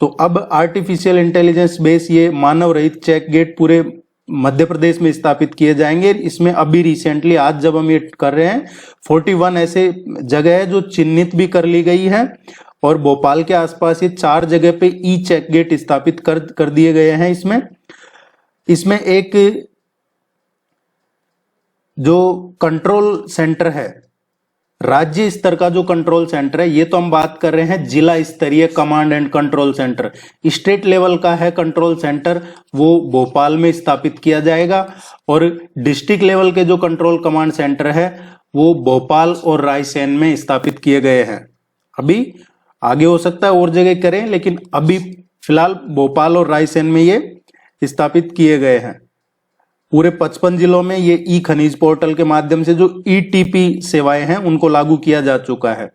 तो अब आर्टिफिशियल इंटेलिजेंस बेस ये मानव रहित चेक गेट पूरे मध्य प्रदेश में स्थापित किए जाएंगे। इसमें अभी रिसेंटली आज जब हम ये कर रहे हैं 41 ऐसे जगह है जो चिन्हित भी कर ली गई है, और भोपाल के आसपास ये 4 जगह पे ई चेक गेट स्थापित कर दिए गए हैं। इसमें एक जो कंट्रोल सेंटर है, राज्य स्तर का जो कंट्रोल सेंटर है, ये तो हम बात कर रहे हैं जिला स्तरीय command and control centre. State level का है कंट्रोल सेंटर, वो भोपाल में स्थापित किया जाएगा, और डिस्ट्रिक्ट लेवल के जो कंट्रोल कमांड सेंटर है वो भोपाल और रायसेन में स्थापित किए गए हैं। अभी आगे हो सकता है और जगह करें, लेकिन अभी फिलहाल भोपाल और रायसेन में ये स्थापित किए गए हैं। पूरे 55 जिलों में ये ई खनिज पोर्टल के माध्यम से जो ईटीपी सेवाएं हैं उनको लागू किया जा चुका है।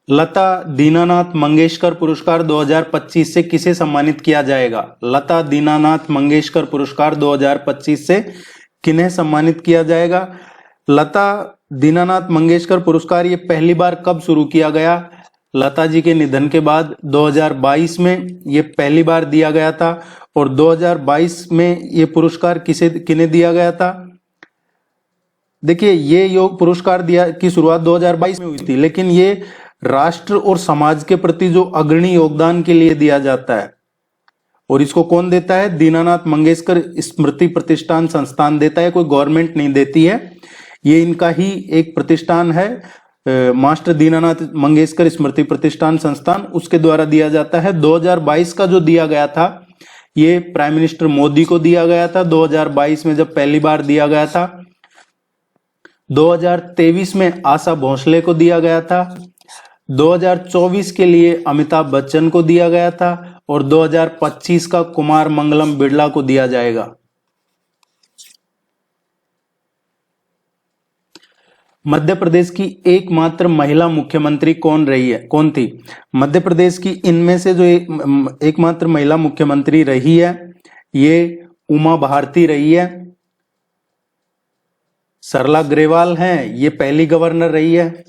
लता दीनानाथ मंगेशकर पुरस्कार 2025 से किसे सम्मानित किया जाएगा? लता दीनानाथ मंगेशकर पुरस्कार 2025 से किन्हें सम्मानित किया जाएगा? लता दीनानाथ मंगेशकर पुरस्कार ये पहली बार कब शुरू किया गया? लता जी के निधन के बाद 2022 में ये पहली बार दिया गया था, और 2022 में ये पुरस्कार किन्हें दिया गया था? देखिए, ये योग पुरस्कार दिया की शुरुआत 2022 में हुई थी, लेकिन ये राष्ट्र और समाज के प्रति जो अग्रणी योगदान के लिए दिया जाता है, और इसको कौन देता है? दीनानाथ मंगेशकर स्मृति प्रतिष्ठान संस्थान देता है, कोई गवर्नमेंट नहीं देती है। ये इनका ही एक प्रतिष्ठान है, मास्टर दीनानाथ मंगेशकर स्मृति प्रतिष्ठान संस्थान, उसके द्वारा दिया जाता है। 2022 का जो दिया गया था ये प्राइम मिनिस्टर मोदी को दिया गया था 2022 में जब पहली बार दिया गया था। 2023 में आशा भोसले को दिया गया था, 2024 के लिए अमिताभ बच्चन को दिया गया था, और 2025 का कुमार मंगलम बिरला को दिया जाएगा। मध्य प्रदेश की एकमात्र महिला मुख्यमंत्री कौन थी? मध्य प्रदेश की इनमें से जो एकमात्र महिला मुख्यमंत्री रही है ये उमा भारती रही है। सरला ग्रेवाल हैं, ये पहली गवर्नर रही है।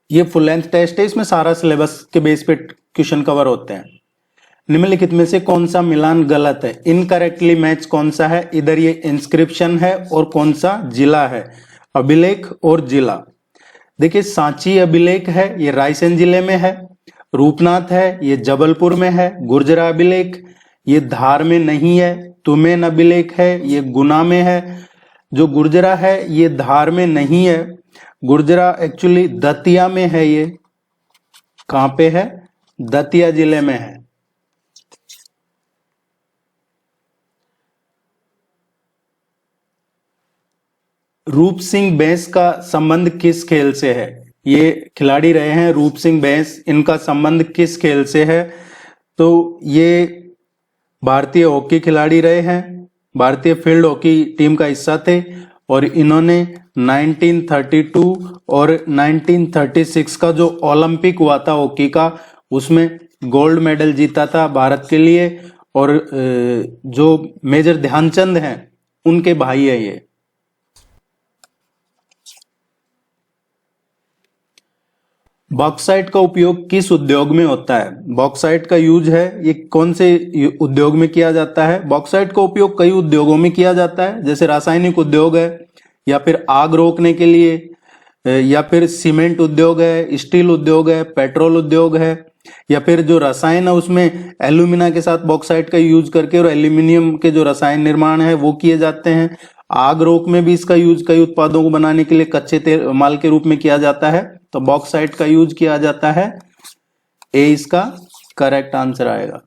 ये फुल लेंथ टेस्ट है, इसमें सारा सिलेबस के बेस पे क्वेश्चन कवर होते हैं। निम्नलिखित में से कौन सा मिलान गलत है? इनकरेक्टली मैच कौन सा है? इधर ये इंस्क्रिप्शन है और कौन सा जिला है? अभिलेख और जिला। देखिए, सांची अभिलेख है, ये रायसेन जिले में है। रूपनाथ है, ये जबलपुर में है। गुर्जरा अभिलेख ये धार में नहीं है, तुम्हें नबिलेक है, ये गुना में है। जो गुर्जरा है ये धार में नहीं है, गुर्जरा एक्चुअली दतिया में है। ये कहां पे है? दतिया जिले में है। रूप सिंह बैस का संबंध किस खेल से है? ये खिलाड़ी रहे हैं रूप सिंह बैस, इनका संबंध किस खेल से है? तो ये भारतीय हॉकी खिलाड़ी रहे हैं, भारतीय फील्ड हॉकी टीम का हिस्सा थे और इन्होंने 1932 और 1936 का जो ओलंपिक हुआ था हॉकी का, उसमें गोल्ड मेडल जीता था भारत के लिए। और जो मेजर ध्यानचंद हैं उनके भाई है ये। बॉक्साइट का उपयोग किस उद्योग में होता है? बॉक्साइट का यूज है ये कौन से उद्योग में किया जाता है? बॉक्साइट का उपयोग कई उद्योगों में किया जाता है, जैसे रासायनिक उद्योग है, या फिर आग रोकने के लिए, या फिर सीमेंट उद्योग है, स्टील उद्योग है, पेट्रोल उद्योग है, या फिर जो रसायन है उसमें एल्यूमिना के साथ बॉक्साइट का यूज करके और एल्यूमिनियम के जो रसायन निर्माण है वो किए जाते हैं। आग रोक में भी इसका यूज कई उत्पादों को बनाने के लिए कच्चे तेल माल के रूप में किया जाता है, तो बॉक्साइट का यूज किया जाता है। ए इसका करेक्ट आंसर आएगा।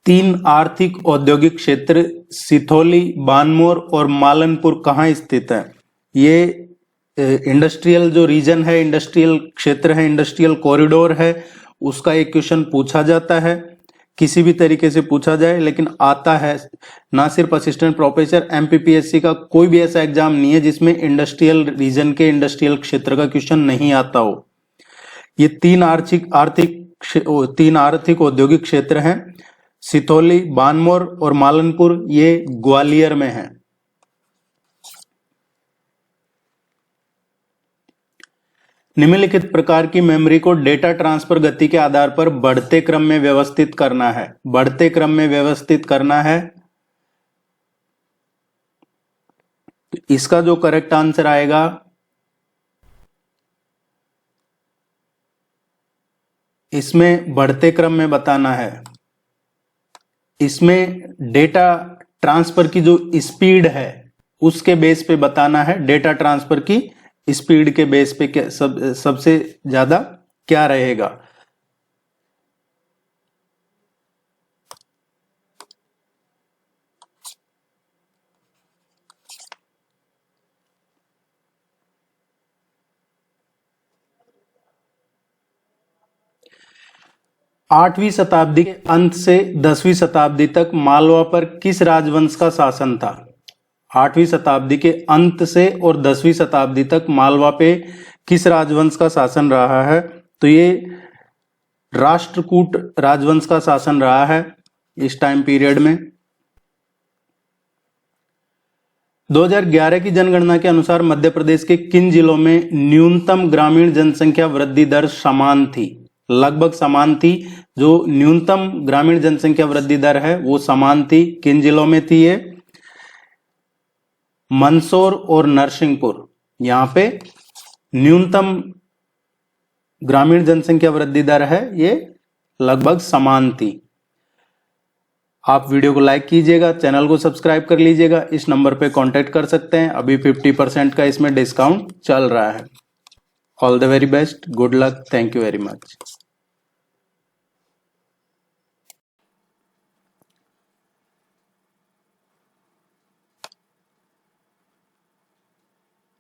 3 आर्थिक औद्योगिक क्षेत्र सिथौली, बानमोर और मालनपुर कहाँ स्थित है? ये इंडस्ट्रियल जो रीजन है, इंडस्ट्रियल क्षेत्र है, इंडस्ट्रियल कॉरिडोर है, उसका एक क्वेश्चन पूछा जाता है, किसी भी तरीके से पूछा जाए, लेकिन आता है। ना सिर्फ असिस्टेंट प्रोफेसर, एमपीपीएससी का कोई भी ऐसा एग्जाम नहीं है जिसमें इंडस्ट्रियल रीजन के, इंडस्ट्रियल क्षेत्र का क्वेश्चन नहीं आता हो। ये 3 आर्थिक औद्योगिक क्षेत्र हैं, सिथौली, बानमोर और मालनपुर, ये ग्वालियर में है। निम्नलिखित प्रकार की मेमोरी को डेटा ट्रांसफर गति के आधार पर बढ़ते क्रम में व्यवस्थित करना है। बढ़ते क्रम में व्यवस्थित करना है, तो इसका जो करेक्ट आंसर आएगा, इसमें बढ़ते क्रम में बताना है। इसमें डेटा ट्रांसफर की जो स्पीड है उसके बेस पे बताना है। डेटा ट्रांसफर की स्पीड के बेस पे सबसे ज्यादा क्या रहेगा? आठवीं शताब्दी के अंत से 10वीं शताब्दी तक मालवा पर किस राजवंश का शासन था? 8वीं शताब्दी के अंत से और 10वीं शताब्दी तक मालवा पे किस राजवंश का शासन रहा है? तो ये राष्ट्रकूट राजवंश का शासन रहा है इस टाइम पीरियड में। 2011 की जनगणना के अनुसार मध्य प्रदेश के किन जिलों में न्यूनतम ग्रामीण जनसंख्या वृद्धि दर समान थी? लगभग समान थी। जो न्यूनतम ग्रामीण जनसंख्या वृद्धि दर है वो समान थी। किन जिलों में थी ये? मंदसौर और नरसिंहपुर, यहां पे न्यूनतम ग्रामीण जनसंख्या वृद्धि दर है ये लगभग समान थी। आप वीडियो को लाइक कीजिएगा, चैनल को सब्सक्राइब कर लीजिएगा। इस नंबर पे कांटेक्ट कर सकते हैं, अभी 50% का इसमें डिस्काउंट चल रहा है। All the very best, good luck, thank you very much.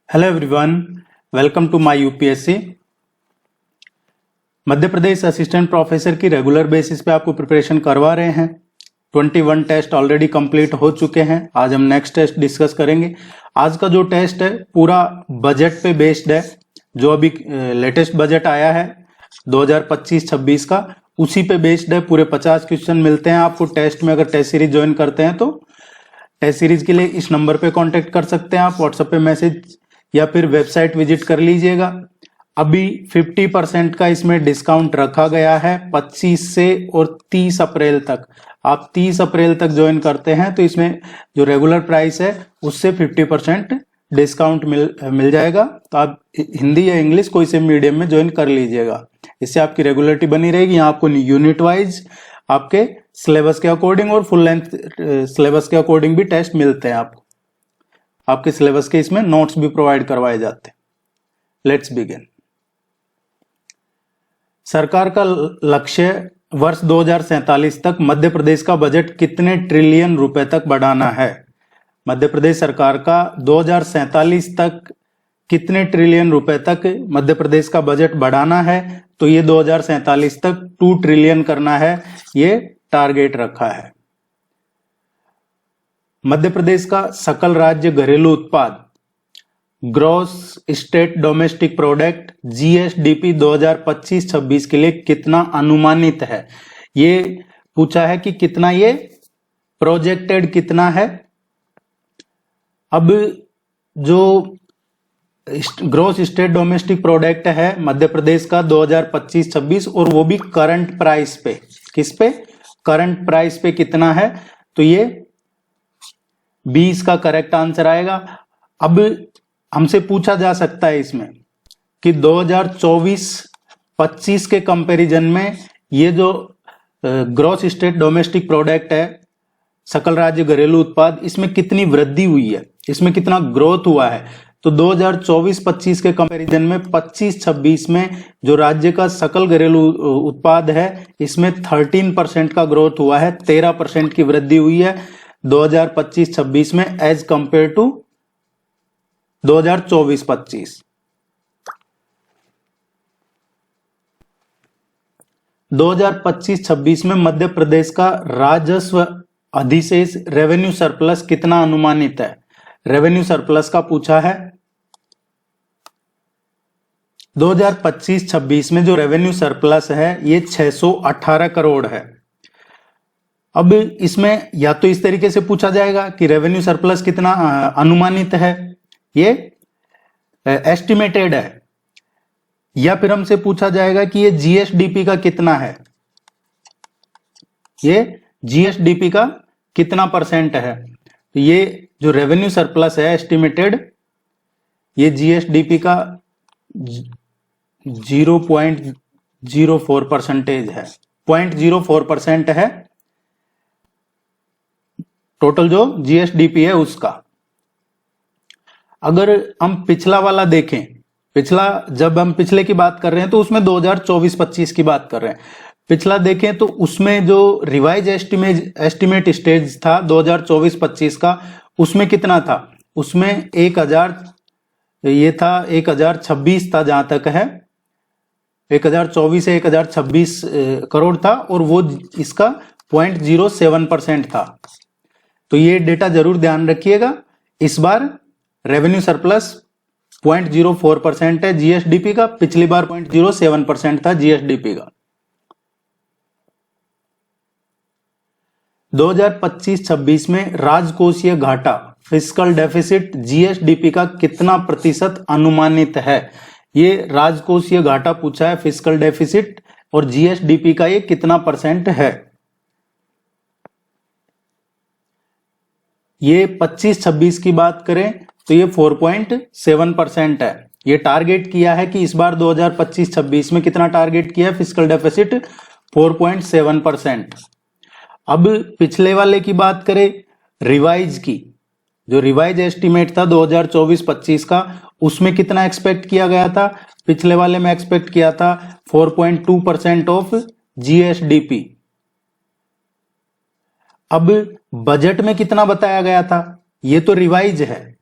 Hello everyone, welcome to my UPSC. Madhya Pradesh assistant professor की रेगुलर बेसिस पे आपको प्रिपरेशन करवा रहे हैं। 21 टेस्ट ऑलरेडी कंप्लीट हो चुके हैं। आज हम नेक्स्ट टेस्ट डिस्कस करेंगे। आज का जो टेस्ट है पूरा बजट पे बेस्ड है। जो अभी लेटेस्ट बजट आया है 2025-26 का, उसी पे बेस्ड है। पूरे 50 क्वेश्चन मिलते हैं आपको टेस्ट में। अगर टेस्ट सीरीज ज्वाइन करते हैं तो टेस्ट सीरीज के लिए इस नंबर पे कांटेक्ट कर सकते हैं आप, व्हाट्सएप पे मैसेज या फिर वेबसाइट विजिट कर लीजिएगा। अभी 50% का इसमें डिस्काउंट रखा गया है 25 से और 30 अप्रैल तक। आप 30 अप्रैल तक ज्वाइन करते हैं तो इसमें जो रेगुलर प्राइस है उससे 50% डिस्काउंट मिल जाएगा। तो आप हिंदी या इंग्लिश कोई से मीडियम में ज्वाइन कर लीजिएगा। इससे आपकी रेगुलरिटी बनी रहेगी। यहाँ आपको यूनिट वाइज आपके सिलेबस के अकॉर्डिंग और फुल लेंथ सिलेबस के अकॉर्डिंग भी टेस्ट मिलते हैं आपको। आपके सिलेबस के इसमें नोट्स भी प्रोवाइड करवाए जाते हैं। Let's begin. सरकार का लक्ष्य वर्ष 2047 तक मध्य प्रदेश का बजट कितने ट्रिलियन रुपए तक बढ़ाना है? मध्य प्रदेश सरकार का 2047 तक कितने ट्रिलियन रुपए तक मध्य प्रदेश का बजट बढ़ाना है? तो ये 2047 तक 2 ट्रिलियन करना है, ये टारगेट रखा है। मध्य प्रदेश का सकल राज्य घरेलू उत्पाद gross state domestic product GSDP 2025-26 के लिए कितना अनुमानित है? ये पूछा है कि कितना, ये प्रोजेक्टेड कितना है। अब जो ग्रॉस स्टेट डोमेस्टिक प्रोडक्ट है मध्य प्रदेश का 2025-26 और वो भी करंट प्राइस पे, किस पे? करंट प्राइस पे कितना है? तो ये 20 का करेक्ट आंसर आएगा। अब हमसे पूछा जा सकता है इसमें कि 2024-25 के कंपैरिजन में ये जो ग्रॉस स्टेट डोमेस्टिक प्रोडक्ट है सकल राज्य घरेलू उत्पाद, इसमें कितनी वृद्धि हुई है, इसमें कितना ग्रोथ हुआ है? तो 2024-25 के कंपैरिजन में 25-26 में जो राज्य का सकल घरेलू उत्पाद है इसमें 13% का ग्रोथ हुआ है, 13% की वृद्धि हुई है 2025-26 में एज कंपेयर टू 2024-25। 2025-26 में मध्य प्रदेश का राजस्व अधिशेष रेवेन्यू सरप्लस कितना अनुमानित है? रेवेन्यू सरप्लस का पूछा है। 2025-26 में जो रेवेन्यू सरप्लस है ये 618 करोड़ है। अब इसमें या तो इस तरीके से पूछा जाएगा कि रेवेन्यू सरप्लस कितना अनुमानित है, ये एस्टिमेटेड है, या फिर हमसे पूछा जाएगा कि ये जीएसडीपी का कितना है, ये जीएसडीपी का कितना परसेंट है। तो ये जो रेवेन्यू सरप्लस है एस्टिमेटेड, ये जीएसडीपी का 0.04% है, 0.04% है टोटल जो जीएसडीपी है उसका। अगर हम पिछला वाला देखें, जब हम पिछले की बात कर रहे हैं तो उसमें 2024-25 की बात कर रहे हैं। पिछला देखें तो उसमें जो रिवाइज एस्टिमेट स्टेज था 2024-25 का, उसमें कितना था? उसमें 1026 था, जहां तक है 1024 से 1026 करोड़ था, और वो इसका 0.07% था। तो ये डेटा जरूर ध्यान रखिएगा। इस बार रेवेन्यू सरप्लस 0.04% है जीएसडीपी का, पिछली बार 0.07% था जीएसडीपी का। 2025-26 में राजकोषीय घाटा फिस्कल डेफिसिट जीएसडीपी का कितना प्रतिशत अनुमानित है? ये राजकोषीय घाटा पूछा है, फिस्कल डेफिसिट और जीएसडीपी का ये कितना परसेंट है। ये 25-26 की बात करें तो ये 4.7% है। ये टारगेट किया है कि इस बार 2025-26 में कितना टारगेट किया है फिस्कल डेफिसिट? 4.7%। अब पिछले वाले की बात करें रिवाइज की, जो रिवाइज एस्टिमेट था 2024-25 का, उसमें कितना एक्सपेक्ट किया गया था? पिछले वाले में एक्सपेक्ट किया था 4.2% ऑफ जीएसडीपी। अब बजट में कितना बताया गया था? ये तो रिवाइज है,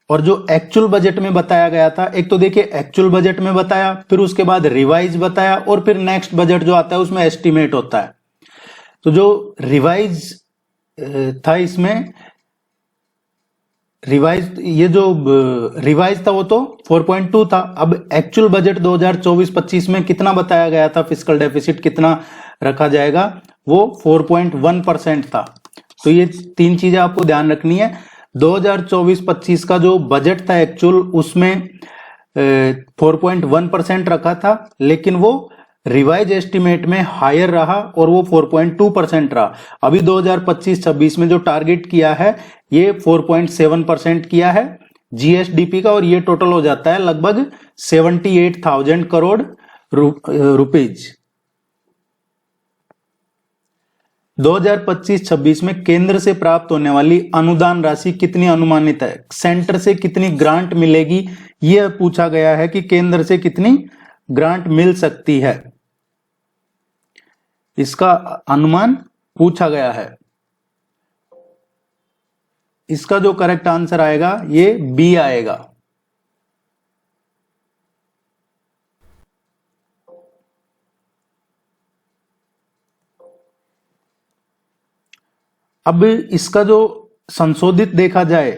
और जो एक्चुअल बजट में बताया गया था, एक तो देखिए एक्चुअल बजट में बताया, फिर उसके बाद रिवाइज बताया, और फिर नेक्स्ट बजट जो आता है उसमें एस्टिमेट होता है। तो जो रिवाइज था इसमें ये जो रिवाइज था वो तो 4.2 था। अब एक्चुअल बजट 2024-25 में कितना बताया गया था फिस्कल डेफिसिट कितना रखा जाएगा? वो 4.1% था। तो ये तीन चीजें आपको ध्यान रखनी है। 2024-25 का जो बजट था एक्चुअल, उसमें 4.1% रखा था, लेकिन वो रिवाइज एस्टिमेट में हायर रहा और वो 4.2% रहा। अभी 2025-26 में जो टारगेट किया है ये 4.7% किया है जीएसडीपी का, और ये टोटल हो जाता है लगभग 78,000 करोड़ रुपीज। 2025-26 में केंद्र से प्राप्त होने वाली अनुदान राशि कितनी अनुमानित है? सेंटर से कितनी ग्रांट मिलेगी, यह पूछा गया है कि केंद्र से कितनी ग्रांट मिल सकती है, इसका अनुमान पूछा गया है। इसका जो करेक्ट आंसर आएगा ये बी आएगा। अब इसका जो संशोधित देखा जाए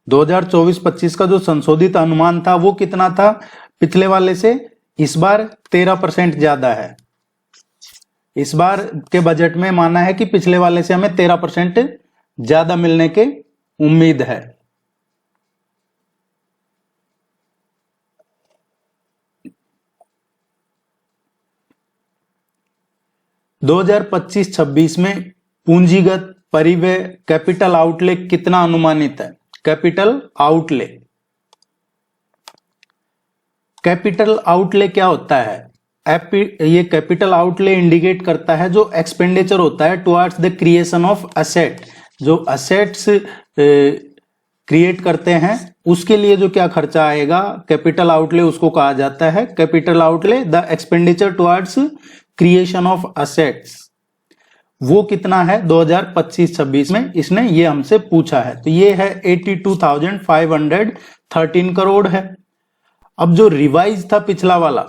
2024-25 का जो संशोधित अनुमान था वो कितना था पिछले वाले से? इस बार 13% ज्यादा है। इस बार के बजट में माना है कि पिछले वाले से हमें 13% ज्यादा मिलने के उम्मीद है। दो 2025-26 में पूंजीगत परिव्यय कैपिटल आउटले कितना अनुमानित है? कैपिटल आउटले, कैपिटल आउटले क्या होता है? ये कैपिटल आउटले इंडिकेट करता है जो एक्सपेंडिचर होता है towards the creation of asset, जो असेट्स क्रिएट करते हैं उसके लिए जो क्या खर्चा आएगा, कैपिटल आउटले उसको कहा जाता है। Capital outlay the expenditure towards creation of assets, वो कितना है 2025-26 में, इसने ये हमसे पूछा है। तो ये है 82,513 करोड़ है। अब जो रिवाइज था पिछला वाला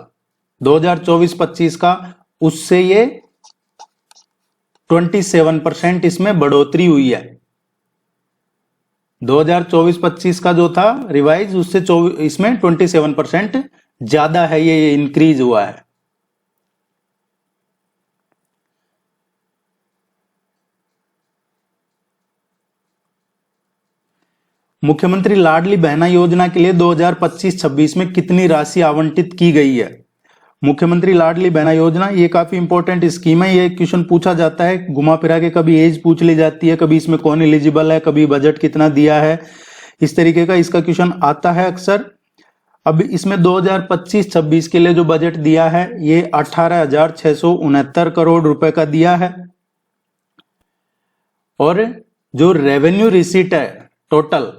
2024-25 का, उससे ये 27% इसमें बढ़ोतरी हुई है। 2024-25 का जो था रिवाइज उससे इसमें 27% ज्यादा है, ये इंक्रीज हुआ है। मुख्यमंत्री लाडली बहना योजना के लिए 2025-26 में कितनी राशि आवंटित की गई है? मुख्यमंत्री लाडली बहना योजना ये काफी इंपॉर्टेंट स्कीम है। ये क्वेश्चन पूछा जाता है घुमा फिरा के, कभी एज पूछ ली जाती है, कभी इसमें कौन एलिजिबल है, कभी बजट कितना दिया है, इस तरीके का इसका क्वेश्चन आता है अक्सर। अब इसमें 2025-26 के लिए जो बजट दिया है ये 18,669 करोड़ रुपए का दिया है। और जो रेवेन्यू रिसीट है टोटल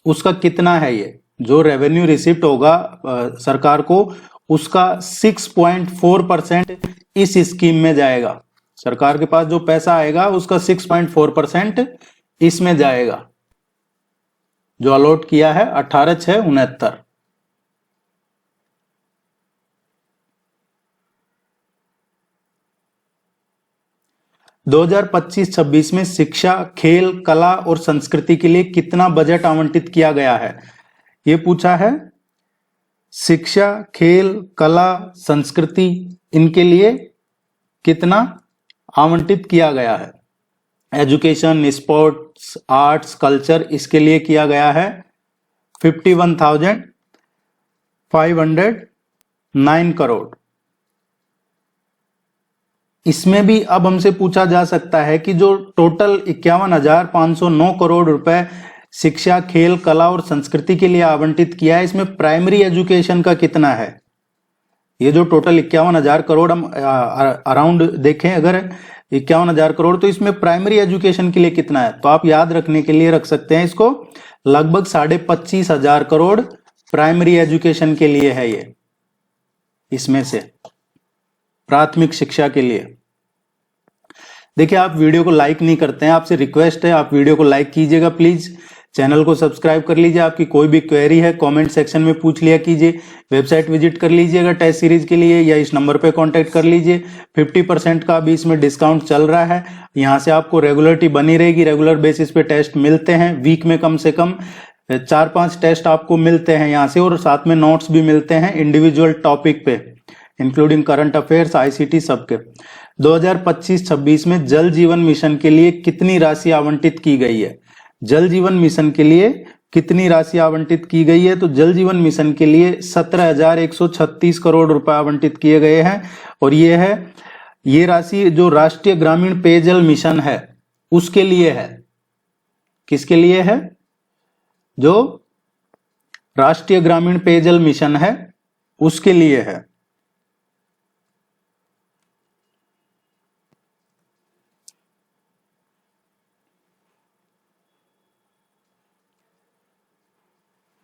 उसका कितना है? ये जो रेवेन्यू रिसिप्ट होगा सरकार को, उसका 6.4% इस स्कीम में जाएगा। सरकार के पास जो पैसा आएगा उसका 6.4% इसमें जाएगा, जो अलॉट किया है 18,669। दो 2025-26 में शिक्षा, खेल, कला और संस्कृति के लिए कितना बजट आवंटित किया गया है? ये पूछा है। शिक्षा, खेल, कला, संस्कृति, इनके लिए कितना आवंटित किया गया है? एजुकेशन, स्पोर्ट्स, आर्ट्स, कल्चर, इसके लिए किया गया है 51,509 करोड़। इसमें भी अब हमसे पूछा जा सकता है कि जो टोटल 51,509 करोड़ रुपए शिक्षा, खेल, कला और संस्कृति के लिए आवंटित किया है, इसमें प्राइमरी एजुकेशन का कितना है? ये जो टोटल 51,000 करोड़ हम अराउंड देखें, अगर 51,000 करोड़, तो इसमें प्राइमरी एजुकेशन के लिए कितना है? तो आप याद रखने के लिए रख सकते हैं इसको, लगभग 25,500 करोड़ प्राइमरी एजुकेशन के लिए है ये, इसमें से प्राथमिक शिक्षा के लिए। देखिए आप वीडियो को लाइक नहीं करते हैं, आपसे रिक्वेस्ट है आप वीडियो को लाइक कीजिएगा प्लीज, चैनल को सब्सक्राइब कर लीजिए। आपकी कोई भी क्वेरी है कमेंट सेक्शन में पूछ लिया कीजिए, वेबसाइट विजिट कर लीजिएगा टेस्ट सीरीज के लिए, या इस नंबर पे कांटेक्ट कर लीजिए। 50% का अभी इसमें डिस्काउंट चल रहा है, यहाँ से आपको रेगुलरिटी बनी रहेगी, रेगुलर बेसिस पे टेस्ट मिलते हैं, वीक में कम से कम 4-5 टेस्ट आपको मिलते हैं यहाँ से, और साथ में नोट्स भी मिलते हैं इंडिविजुअल टॉपिक पे, इंक्लूडिंग करंट अफेयर्स, आईसीटी सबके। 2025-26 में जल जीवन मिशन के लिए कितनी राशि आवंटित की गई है? जल जीवन मिशन के लिए कितनी राशि आवंटित की गई है? तो जल जीवन मिशन के लिए 17,136 करोड़ रुपए आवंटित किए गए हैं। और ये राशि जो राष्ट्रीय ग्रामीण पेयजल मिशन है उसके लिए है। किसके लिए है? जो राष्ट्रीय ग्रामीण पेयजल मिशन है उसके लिए है।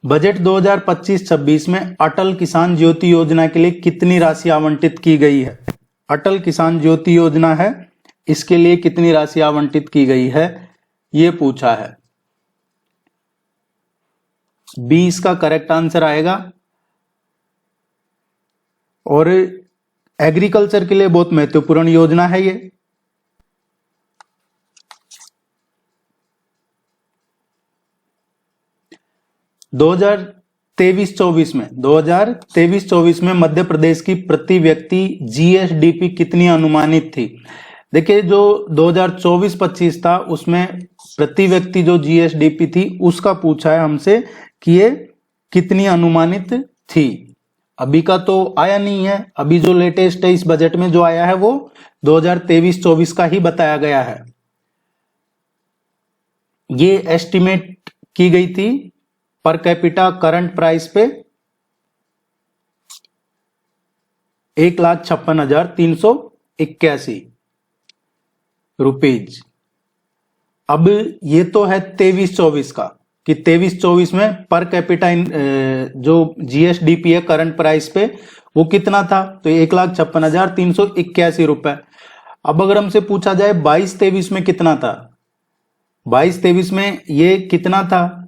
बजट 2025-26 में अटल किसान ज्योति योजना के लिए कितनी राशि आवंटित की गई है? अटल किसान ज्योति योजना है, इसके लिए कितनी राशि आवंटित की गई है, ये पूछा है। 20 का करेक्ट आंसर आएगा। और एग्रीकल्चर के लिए बहुत महत्वपूर्ण योजना है ये। दो 2023-24 में मध्य प्रदेश की प्रति व्यक्ति जीएसडीपी कितनी अनुमानित थी? देखिए, जो 2024-25 था उसमें प्रति व्यक्ति जो जीएसडीपी थी उसका पूछा है हमसे कि ये कितनी अनुमानित थी। अभी का तो आया नहीं है, अभी जो लेटेस्ट है इस बजट में जो आया है वो 2023-24 का ही बताया गया है। ये एस्टिमेट की गई थी पर कैपिटा करंट प्राइस पे 1,56,381 रुपीज। अब ये तो है 23-24 का कि 23-24 में पर कैपिटा जो जीएसडीपी है करंट प्राइस पे वो कितना था, तो 1,56,381 रुपए। अब अगर हमसे पूछा जाए 22-23 में कितना था, 22-23 में ये कितना था,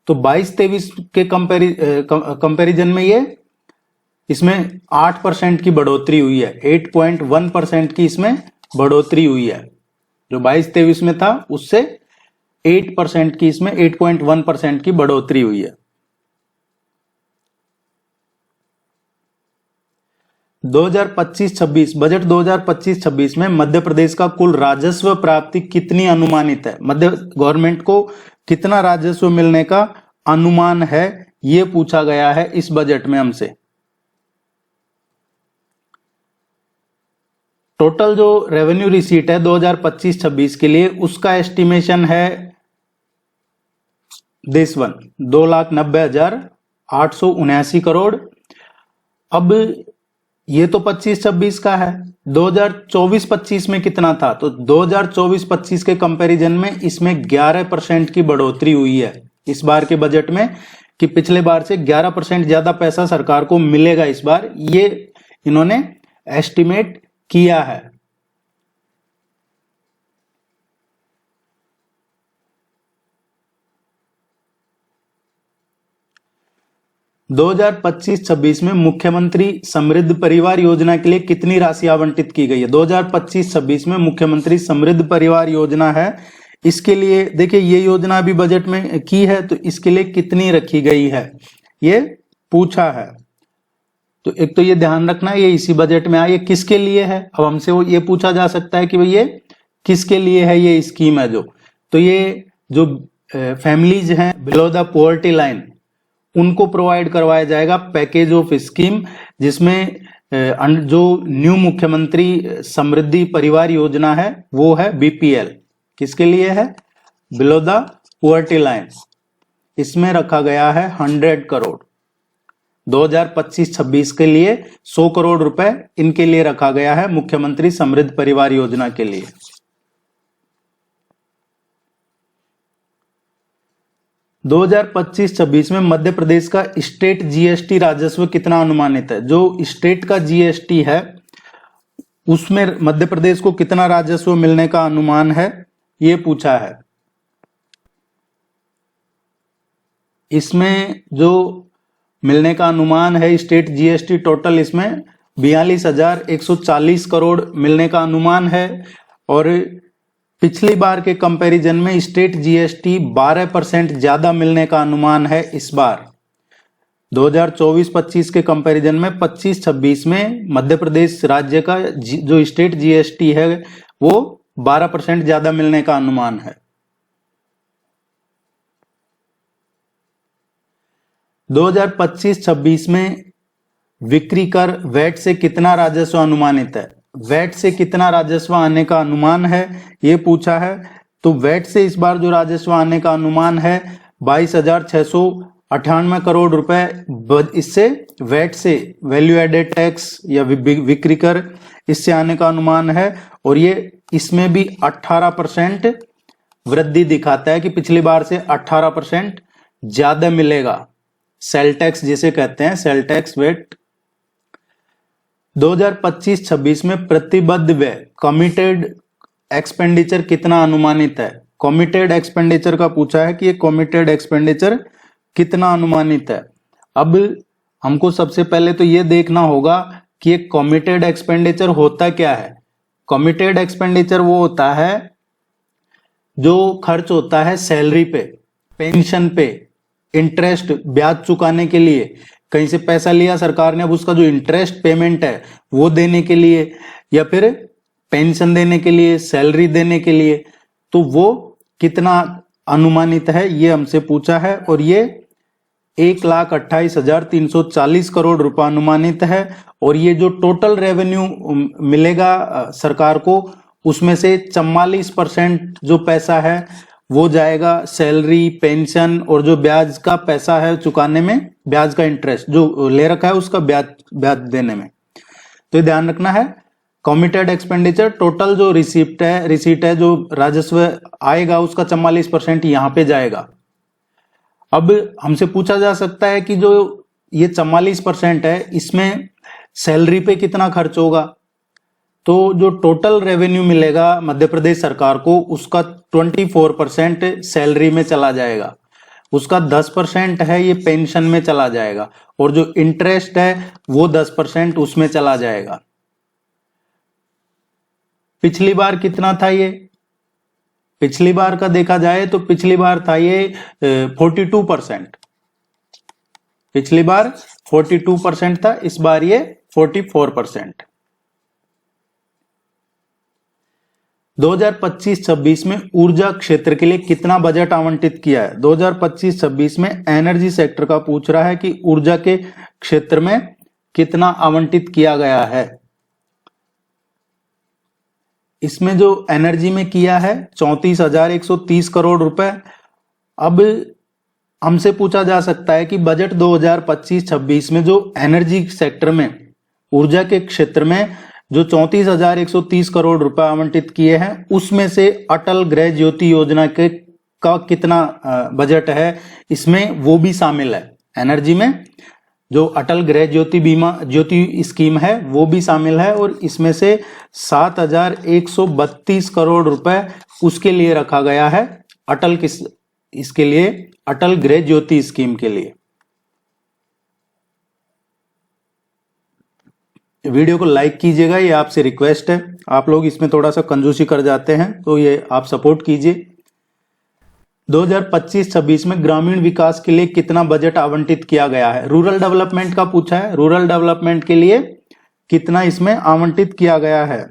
तो 22-23 के कंपैरिजन में ये इसमें 8% की बढ़ोतरी हुई है, 8.1% की इसमें बढ़ोतरी हुई है। जो 22-23 में था उससे 8% की इसमें 8.1% की बढ़ोतरी हुई है। 2025-26 बजट 2025-26 में मध्य प्रदेश का कुल राजस्व प्राप्ति कितनी अनुमानित है? मध्य गवर्नमेंट को कितना राजस्व मिलने का अनुमान है, ये पूछा गया है इस बजट में हमसे। टोटल जो रेवेन्यू रिसीट है 2025-26 के लिए उसका एस्टिमेशन है दिस वन 2,90,879 करोड़। अब ये तो 25-26 का है, 2024-25 में कितना था, तो 2024-25 के कंपैरिजन में इसमें 11% की बढ़ोतरी हुई है इस बार के बजट में, कि पिछले बार से 11% ज्यादा पैसा सरकार को मिलेगा इस बार, ये इन्होंने एस्टिमेट किया है। दो 2025-26 में मुख्यमंत्री समृद्ध परिवार योजना के लिए कितनी राशि आवंटित की गई है? 2025-26 में मुख्यमंत्री समृद्ध परिवार योजना है, इसके लिए देखिए ये योजना अभी बजट में की है, तो इसके लिए कितनी रखी गई है ये पूछा है। तो एक तो ये ध्यान रखना है, ये इसी बजट में आया, ये किसके लिए है। अब हमसे वो ये पूछा जा सकता है कि भाई ये किसके लिए है ये स्कीम है जो, तो ये जो फैमिलीज हैं बिलो द पॉवर्टी लाइन उनको प्रोवाइड करवाया जाएगा पैकेज ऑफ स्कीम, जिसमें जो न्यू मुख्यमंत्री समृद्धि परिवार योजना है वो है बीपीएल। किसके लिए है? Below the poverty line. इसमें रखा गया है 100 करोड़। 2025-26 के लिए 100 करोड़ रुपए इनके लिए रखा गया है मुख्यमंत्री समृद्ध परिवार योजना के लिए। दो 2025-26 में मध्य प्रदेश का स्टेट जीएसटी राजस्व कितना अनुमानित है? जो स्टेट का जीएसटी है उसमें मध्य प्रदेश को कितना राजस्व मिलने का अनुमान है, ये पूछा है। इसमें जो मिलने का अनुमान है स्टेट जीएसटी टोटल इसमें 42,140 करोड़ मिलने का अनुमान है, और पिछली बार के कंपैरिजन में स्टेट जीएसटी 12% ज्यादा मिलने का अनुमान है इस बार। 2024-25 के कंपैरिजन में 25-26 में मध्य प्रदेश राज्य का जो स्टेट जीएसटी है वो 12% ज्यादा मिलने का अनुमान है। 2025-26 में बिक्री कर वैट से कितना राजस्व अनुमानित है? वैट से कितना राजस्व आने का अनुमान है ये पूछा है। तो वैट से इस बार जो राजस्व आने का अनुमान है 22,698 करोड़ रुपए, इससे वैट से वैल्यू एडेड टैक्स या बिक्री कर इससे आने का अनुमान है, और ये इसमें भी 18% वृद्धि दिखाता है कि पिछली बार से 18% ज्यादा मिलेगा सेल टैक्स जिसे कहते हैं, सेल टैक्स वेट 2025-26 में प्रतिबद्ध व्यय कमिटेड एक्सपेंडिचर कितना अनुमानित है। कमिटेड एक्सपेंडिचर का पूछा है कि ये कमिटेड एक्सपेंडिचर कितना अनुमानित है। अब हमको सबसे पहले तो ये देखना होगा कि ये कमिटेड एक्सपेंडिचर होता क्या है। कमिटेड एक्सपेंडिचर वो होता है जो खर्च होता है सैलरी पे, पेंशन पे, इंटरेस्ट ब्याज चुकाने के लिए, कहीं से पैसा लिया सरकार ने, अब उसका जो इंटरेस्ट पेमेंट है वो देने के लिए, या फिर पेंशन देने के लिए, सैलरी देने के लिए, तो वो कितना अनुमानित है ये हमसे पूछा है। और ये 1,28,340 करोड़ रुपए अनुमानित है। और ये जो टोटल रेवेन्यू मिलेगा सरकार को, उसमें से 44% जो पैसा है वो जाएगा सैलरी, पेंशन और जो ब्याज का पैसा है चुकाने में, ब्याज का इंटरेस्ट जो ले रखा है उसका ब्याज देने में। तो ये ध्यान रखना है, कमिटेड एक्सपेंडिचर टोटल जो रिसीट है जो राजस्व आएगा उसका 44% यहाँ पे जाएगा। अब हमसे पूछा जा सकता है कि जो ये 44% है इसमें सैलरी पे कितना खर्च होगा। तो जो टोटल रेवेन्यू मिलेगा मध्य प्रदेश सरकार को उसका 24% सैलरी में चला जाएगा, उसका 10% है ये पेंशन में चला जाएगा, और जो इंटरेस्ट है वो 10% उसमें चला जाएगा। पिछली बार कितना था ये, पिछली बार का देखा जाए तो पिछली बार था ये 42%, पिछली बार 42% था, इस बार ये 44%। 2025-26 में ऊर्जा क्षेत्र के लिए कितना बजट आवंटित किया है। 2025-26 में एनर्जी सेक्टर का पूछ रहा है कि ऊर्जा के क्षेत्र में कितना आवंटित किया गया है। इसमें जो एनर्जी में किया है 34,130 करोड़ रुपए। अब हमसे पूछा जा सकता है कि बजट 2025-26 में जो एनर्जी सेक्टर में, ऊर्जा के क्षेत्र में जो 34,130 करोड़ रुपए आवंटित किए हैं, उसमें से अटल गृह ज्योति योजना के का कितना बजट है इसमें वो भी शामिल है। एनर्जी में जो अटल गृह ज्योति बीमा ज्योति स्कीम है वो भी शामिल है, और इसमें से 7,132 करोड़ रुपए उसके लिए रखा गया है, इसके लिए अटल गृह ज्योति स्कीम के लिए। वीडियो को लाइक कीजिएगा, ये आपसे रिक्वेस्ट है, आप लोग इसमें थोड़ा सा कंजूसी कर जाते हैं तो ये आप सपोर्ट कीजिए। 2025-26 में ग्रामीण विकास के लिए कितना बजट आवंटित किया गया है। रूरल डेवलपमेंट का पूछा है, रूरल डेवलपमेंट के लिए कितना इसमें आवंटित किया गया है।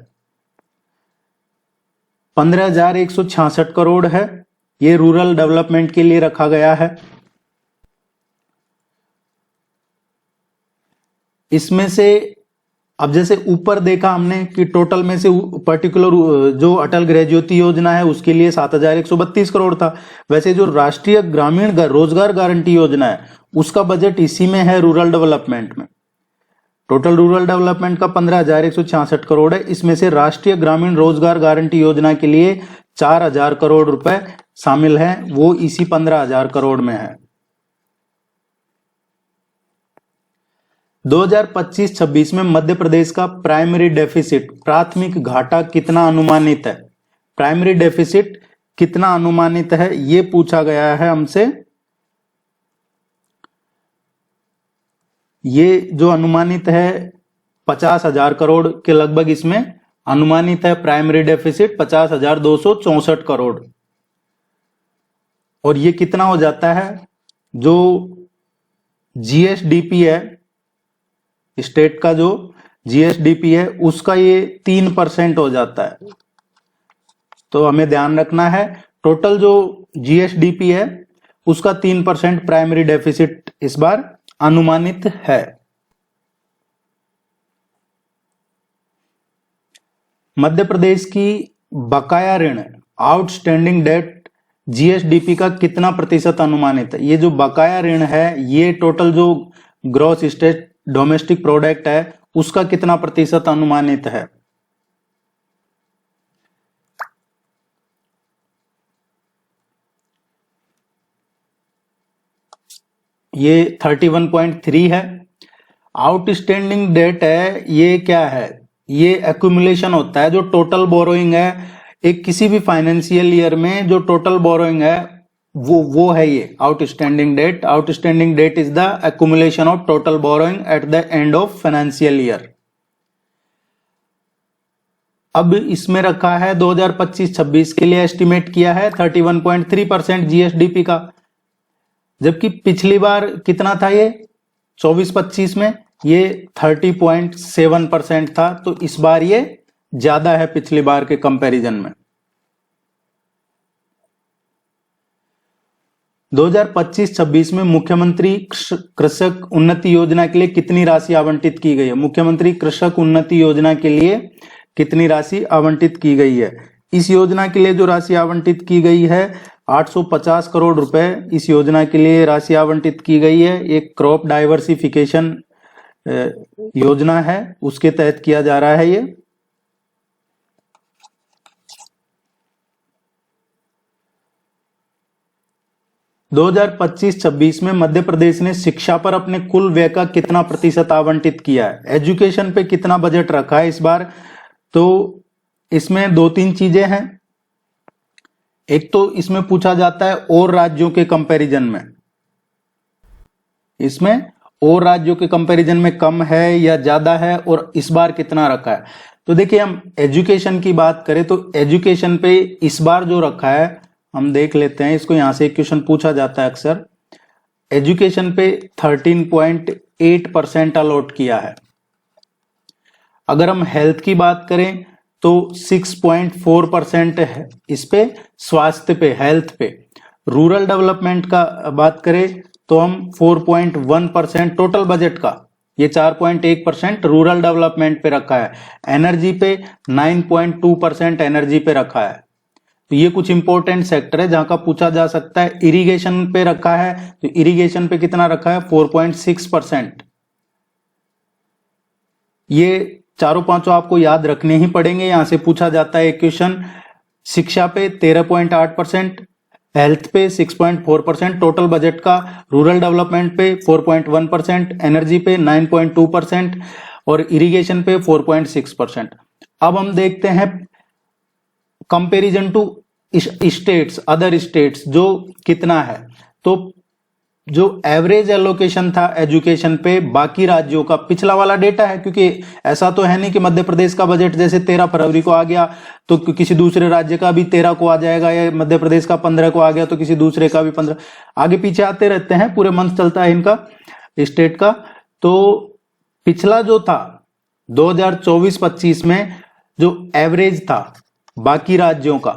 15,166 करोड़ है, ये रूरल डेवलपमेंट के लिए रखा गया है। इसमें से अब जैसे ऊपर देखा हमने कि टोटल में से पर्टिकुलर जो अटल गृह ज्योति योजना है उसके लिए 7,132 करोड़ था, वैसे जो राष्ट्रीय ग्रामीण रोजगार गारंटी योजना है उसका बजट इसी में है, रूरल डेवलपमेंट में। टोटल रूरल डेवलपमेंट का 15,166 करोड़ है, इसमें से राष्ट्रीय ग्रामीण रोजगार गारंटी योजना के लिए 4,000 करोड़ रुपए शामिल है, वो इसी 15,000 करोड़ में है। 2025-26 में मध्य प्रदेश का प्राइमरी डेफिसिट, प्राथमिक घाटा कितना अनुमानित है। प्राइमरी डेफिसिट कितना अनुमानित है ये पूछा गया है हमसे। ये जो अनुमानित है 50,000 करोड़ के लगभग इसमें अनुमानित है प्राइमरी डेफिसिट, 50,264 करोड़। और ये कितना हो जाता है, जो जीएसडीपी है, स्टेट का जो जीएसडीपी है उसका ये 3% हो जाता है। तो हमें ध्यान रखना है, टोटल जो जीएसडीपी है उसका 3% प्राइमरी डेफिसिट इस बार अनुमानित है। मध्य प्रदेश की बकाया ऋण, आउटस्टैंडिंग डेट जीएसडीपी का कितना प्रतिशत अनुमानित है। ये जो बकाया ऋण है ये टोटल जो ग्रॉस स्टेट डोमेस्टिक प्रोडक्ट है उसका कितना प्रतिशत अनुमानित है। ये 31.3 है। आउटस्टैंडिंग डेट है, ये क्या है, ये एक्यूमुलेशन होता है, जो टोटल बोरोइंग है एक किसी भी फाइनेंशियल ईयर में, जो टोटल बोरोइंग है वो है ये outstanding date. Outstanding date is the accumulation of total borrowing at the end of financial year. अब इसमें रखा है 2025-26 के लिए एस्टिमेट किया है 31.3% जीएसडीपी का, जबकि पिछली बार कितना था ये 24-25 में, ये 30.7% था। तो इस बार ये ज्यादा है पिछली बार के कंपैरिजन में। 2025-26 में मुख्यमंत्री कृषक उन्नति योजना के लिए कितनी राशि आवंटित की गई है? मुख्यमंत्री कृषक उन्नति योजना के लिए कितनी राशि आवंटित की गई है? इस योजना के लिए जो राशि आवंटित की गई है 850 करोड़ रुपए इस योजना के लिए राशि आवंटित की गई है। एक क्रॉप डाइवर्सिफिकेशन योजना है, उसके तहत किया जा रहा है ये। दो 2025-26 में मध्य प्रदेश ने शिक्षा पर अपने कुल व्यय का कितना प्रतिशत आवंटित किया है? एजुकेशन पे कितना बजट रखा है इस बार? तो इसमें दो तीन चीजें हैं। एक तो इसमें पूछा जाता है और राज्यों के कंपैरिजन में, इसमें और राज्यों के कंपैरिजन में कम है या ज्यादा है, और इस बार कितना रखा है। तो देखिए, हम एजुकेशन की बात करें तो एजुकेशन पे इस बार जो रखा है हम देख लेते हैं, इसको यहां से एक क्वेश्चन पूछा जाता है अक्सर। एजुकेशन पे 13.8% अलॉट किया है। अगर हम हेल्थ की बात करें तो 6.4% है इस पे, स्वास्थ्य पे, हेल्थ पे। रूरल डेवलपमेंट का बात करें तो हम 4.1% टोटल बजट का, ये 4.1% रूरल डेवलपमेंट पे रखा है। एनर्जी पे 9.2% एनर्जी पे रखा है। तो ये कुछ इंपॉर्टेंट सेक्टर है जहां का पूछा जा सकता है। इरिगेशन पे रखा है, तो इरिगेशन पे कितना रखा है 4.6%। ये चारों पांचों आपको याद रखने ही पड़ेंगे, यहां से पूछा जाता है एक क्वेश्चन। शिक्षा पे 13.8%, हेल्थ पे 6.4% टोटल बजट का, रूरल डेवलपमेंट पे 4.1%, एनर्जी पे 9.2% और इरिगेशन पे 4.6%। अब हम देखते हैं comparison to states, other states जो कितना है। तो जो एवरेज एलोकेशन था एजुकेशन पे बाकी राज्यों का, पिछला वाला डेटा है, क्योंकि ऐसा तो है नहीं कि मध्य प्रदेश का बजट जैसे 13 फरवरी को आ गया तो किसी दूसरे राज्य का भी 13 को आ जाएगा, या मध्य प्रदेश का 15 को आ गया तो किसी दूसरे का भी 15, आगे पीछे आते रहते हैं, पूरे मंथ चलता है इनका स्टेट का। तो पिछला जो था 2024-25 में जो एवरेज था बाकी राज्यों का,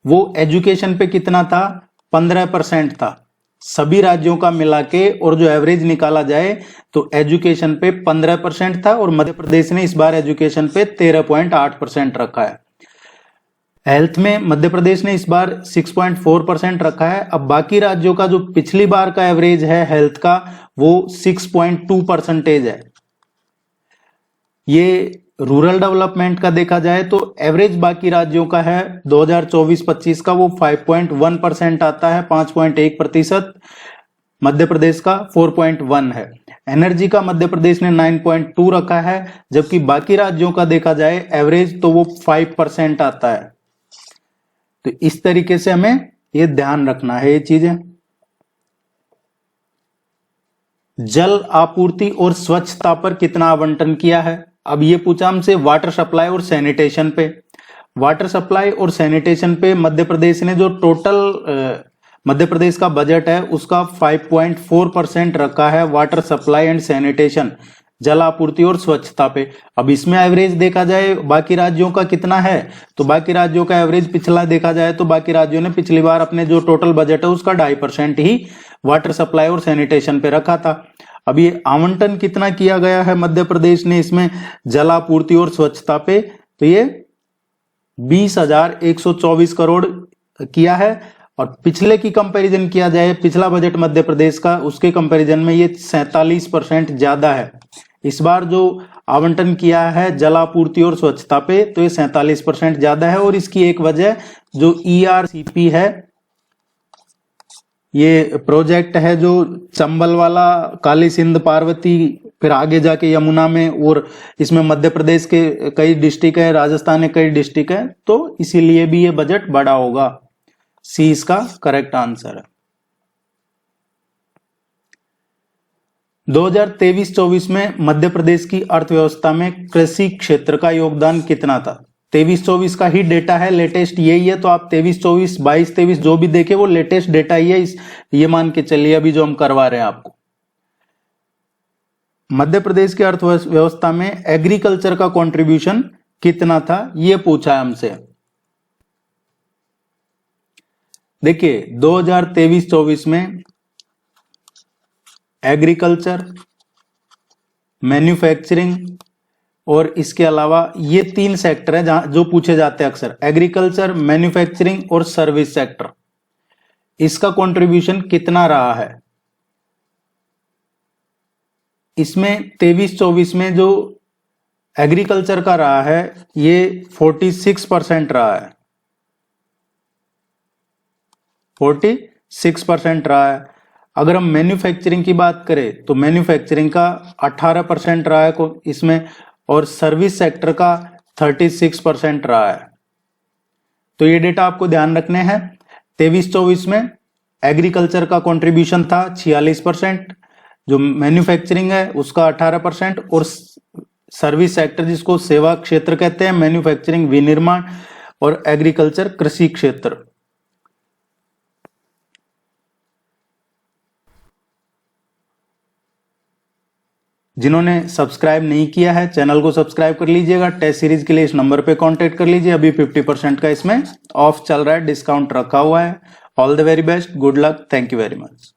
वो एजुकेशन पे कितना था 15% था सभी राज्यों का मिला के, और जो एवरेज निकाला जाए तो एजुकेशन पे 15% था, और मध्य प्रदेश ने इस बार एजुकेशन पे 13.8% रखा है। हेल्थ में मध्य प्रदेश ने इस बार 6.4% रखा है। अब बाकी राज्यों का जो पिछली बार का एवरेज है हेल्थ का वो 6.2% है। ये रूरल डेवलपमेंट का देखा जाए तो एवरेज बाकी राज्यों का है 2024-25 का वो 5.1% आता है, 5.1%। मध्य प्रदेश का 4.1 है। एनर्जी का मध्य प्रदेश ने 9.2 रखा है, जबकि बाकी राज्यों का देखा जाए एवरेज तो वो 5% आता है। तो इस तरीके से हमें ये ध्यान रखना है ये चीजें। जल आपूर्ति और स्वच्छता पर कितना आवंटन किया है? अब ये पूछा हमसे वाटर सप्लाई और सैनिटेशन पे। वाटर सप्लाई और सैनिटेशन पे मध्य प्रदेश ने जो टोटल मध्य प्रदेश का बजट है उसका 5.4% रखा है वाटर सप्लाई एंड सैनिटेशन, जल आपूर्ति और स्वच्छता पे। अब इसमें एवरेज देखा जाए बाकी राज्यों का कितना है, तो बाकी राज्यों का एवरेज पिछला देखा जाए तो बाकी राज्यों ने पिछली बार अपने जो टोटल बजट है उसका 2.5% ही वाटर सप्लाई और सैनिटेशन पे रखा था। अब ये आवंटन कितना किया गया है मध्य प्रदेश ने इसमें जल आपूर्ति और स्वच्छता पे, तो ये 20,124 करोड़ किया है। और पिछले की कंपैरिजन किया जाए, पिछला बजट मध्य प्रदेश का, उसके कंपैरिजन में ये 47% ज्यादा है। इस बार जो आवंटन किया है जल आपूर्ति और स्वच्छता पे तो ये 47% ज्यादा है। और इसकी एक वजह जो ERCP है, ये प्रोजेक्ट है जो चंबल वाला, काली सिंध पार्वती, फिर आगे जाके यमुना में, और इसमें मध्य प्रदेश के कई डिस्ट्रिक्ट है, राजस्थान के कई डिस्ट्रिक्ट है, तो इसीलिए भी ये बजट बड़ा होगा। सी इसका करेक्ट आंसर है। 2023-24 में मध्य प्रदेश की अर्थव्यवस्था में कृषि क्षेत्र का योगदान कितना था? 23-24 का ही डेटा है, लेटेस्ट यही है, तो आप 23-24, 22-23 जो भी देखे वो लेटेस्ट डेटा ही है, ये मान के चलिए अभी जो हम करवा रहे हैं आपको। मध्य प्रदेश की अर्थव्यवस्था में एग्रीकल्चर का कंट्रीब्यूशन कितना था, ये पूछा है हमसे। देखिए 2023-24 में एग्रीकल्चर, मैन्युफैक्चरिंग और इसके अलावा ये 3 सेक्टर है जहां जो पूछे जाते हैं अक्सर, एग्रीकल्चर, मैन्युफैक्चरिंग और सर्विस सेक्टर। इसका कंट्रीब्यूशन कितना रहा है? इसमें 23-24 में जो एग्रीकल्चर का रहा है ये 46% रहा है, 46% रहा है। अगर हम मैन्युफैक्चरिंग की बात करें तो मैन्युफैक्चरिंग का 18% रहा है इसमें, और सर्विस सेक्टर का 36% रहा है। तो ये डेटा आपको ध्यान रखने हैं। 23-24 में एग्रीकल्चर का कंट्रीब्यूशन था 46%, जो मैन्युफैक्चरिंग है उसका 18%, और सर्विस सेक्टर जिसको सेवा क्षेत्र कहते हैं, मैन्युफैक्चरिंग विनिर्माण और एग्रीकल्चर कृषि क्षेत्र। जिन्होंने सब्सक्राइब नहीं किया है चैनल को सब्सक्राइब कर लीजिएगा। टेस्ट सीरीज के लिए इस नंबर पे कांटेक्ट कर लीजिए। अभी 50% का इसमें ऑफ चल रहा है, डिस्काउंट रखा हुआ है। All the very best, good luck, thank you very much.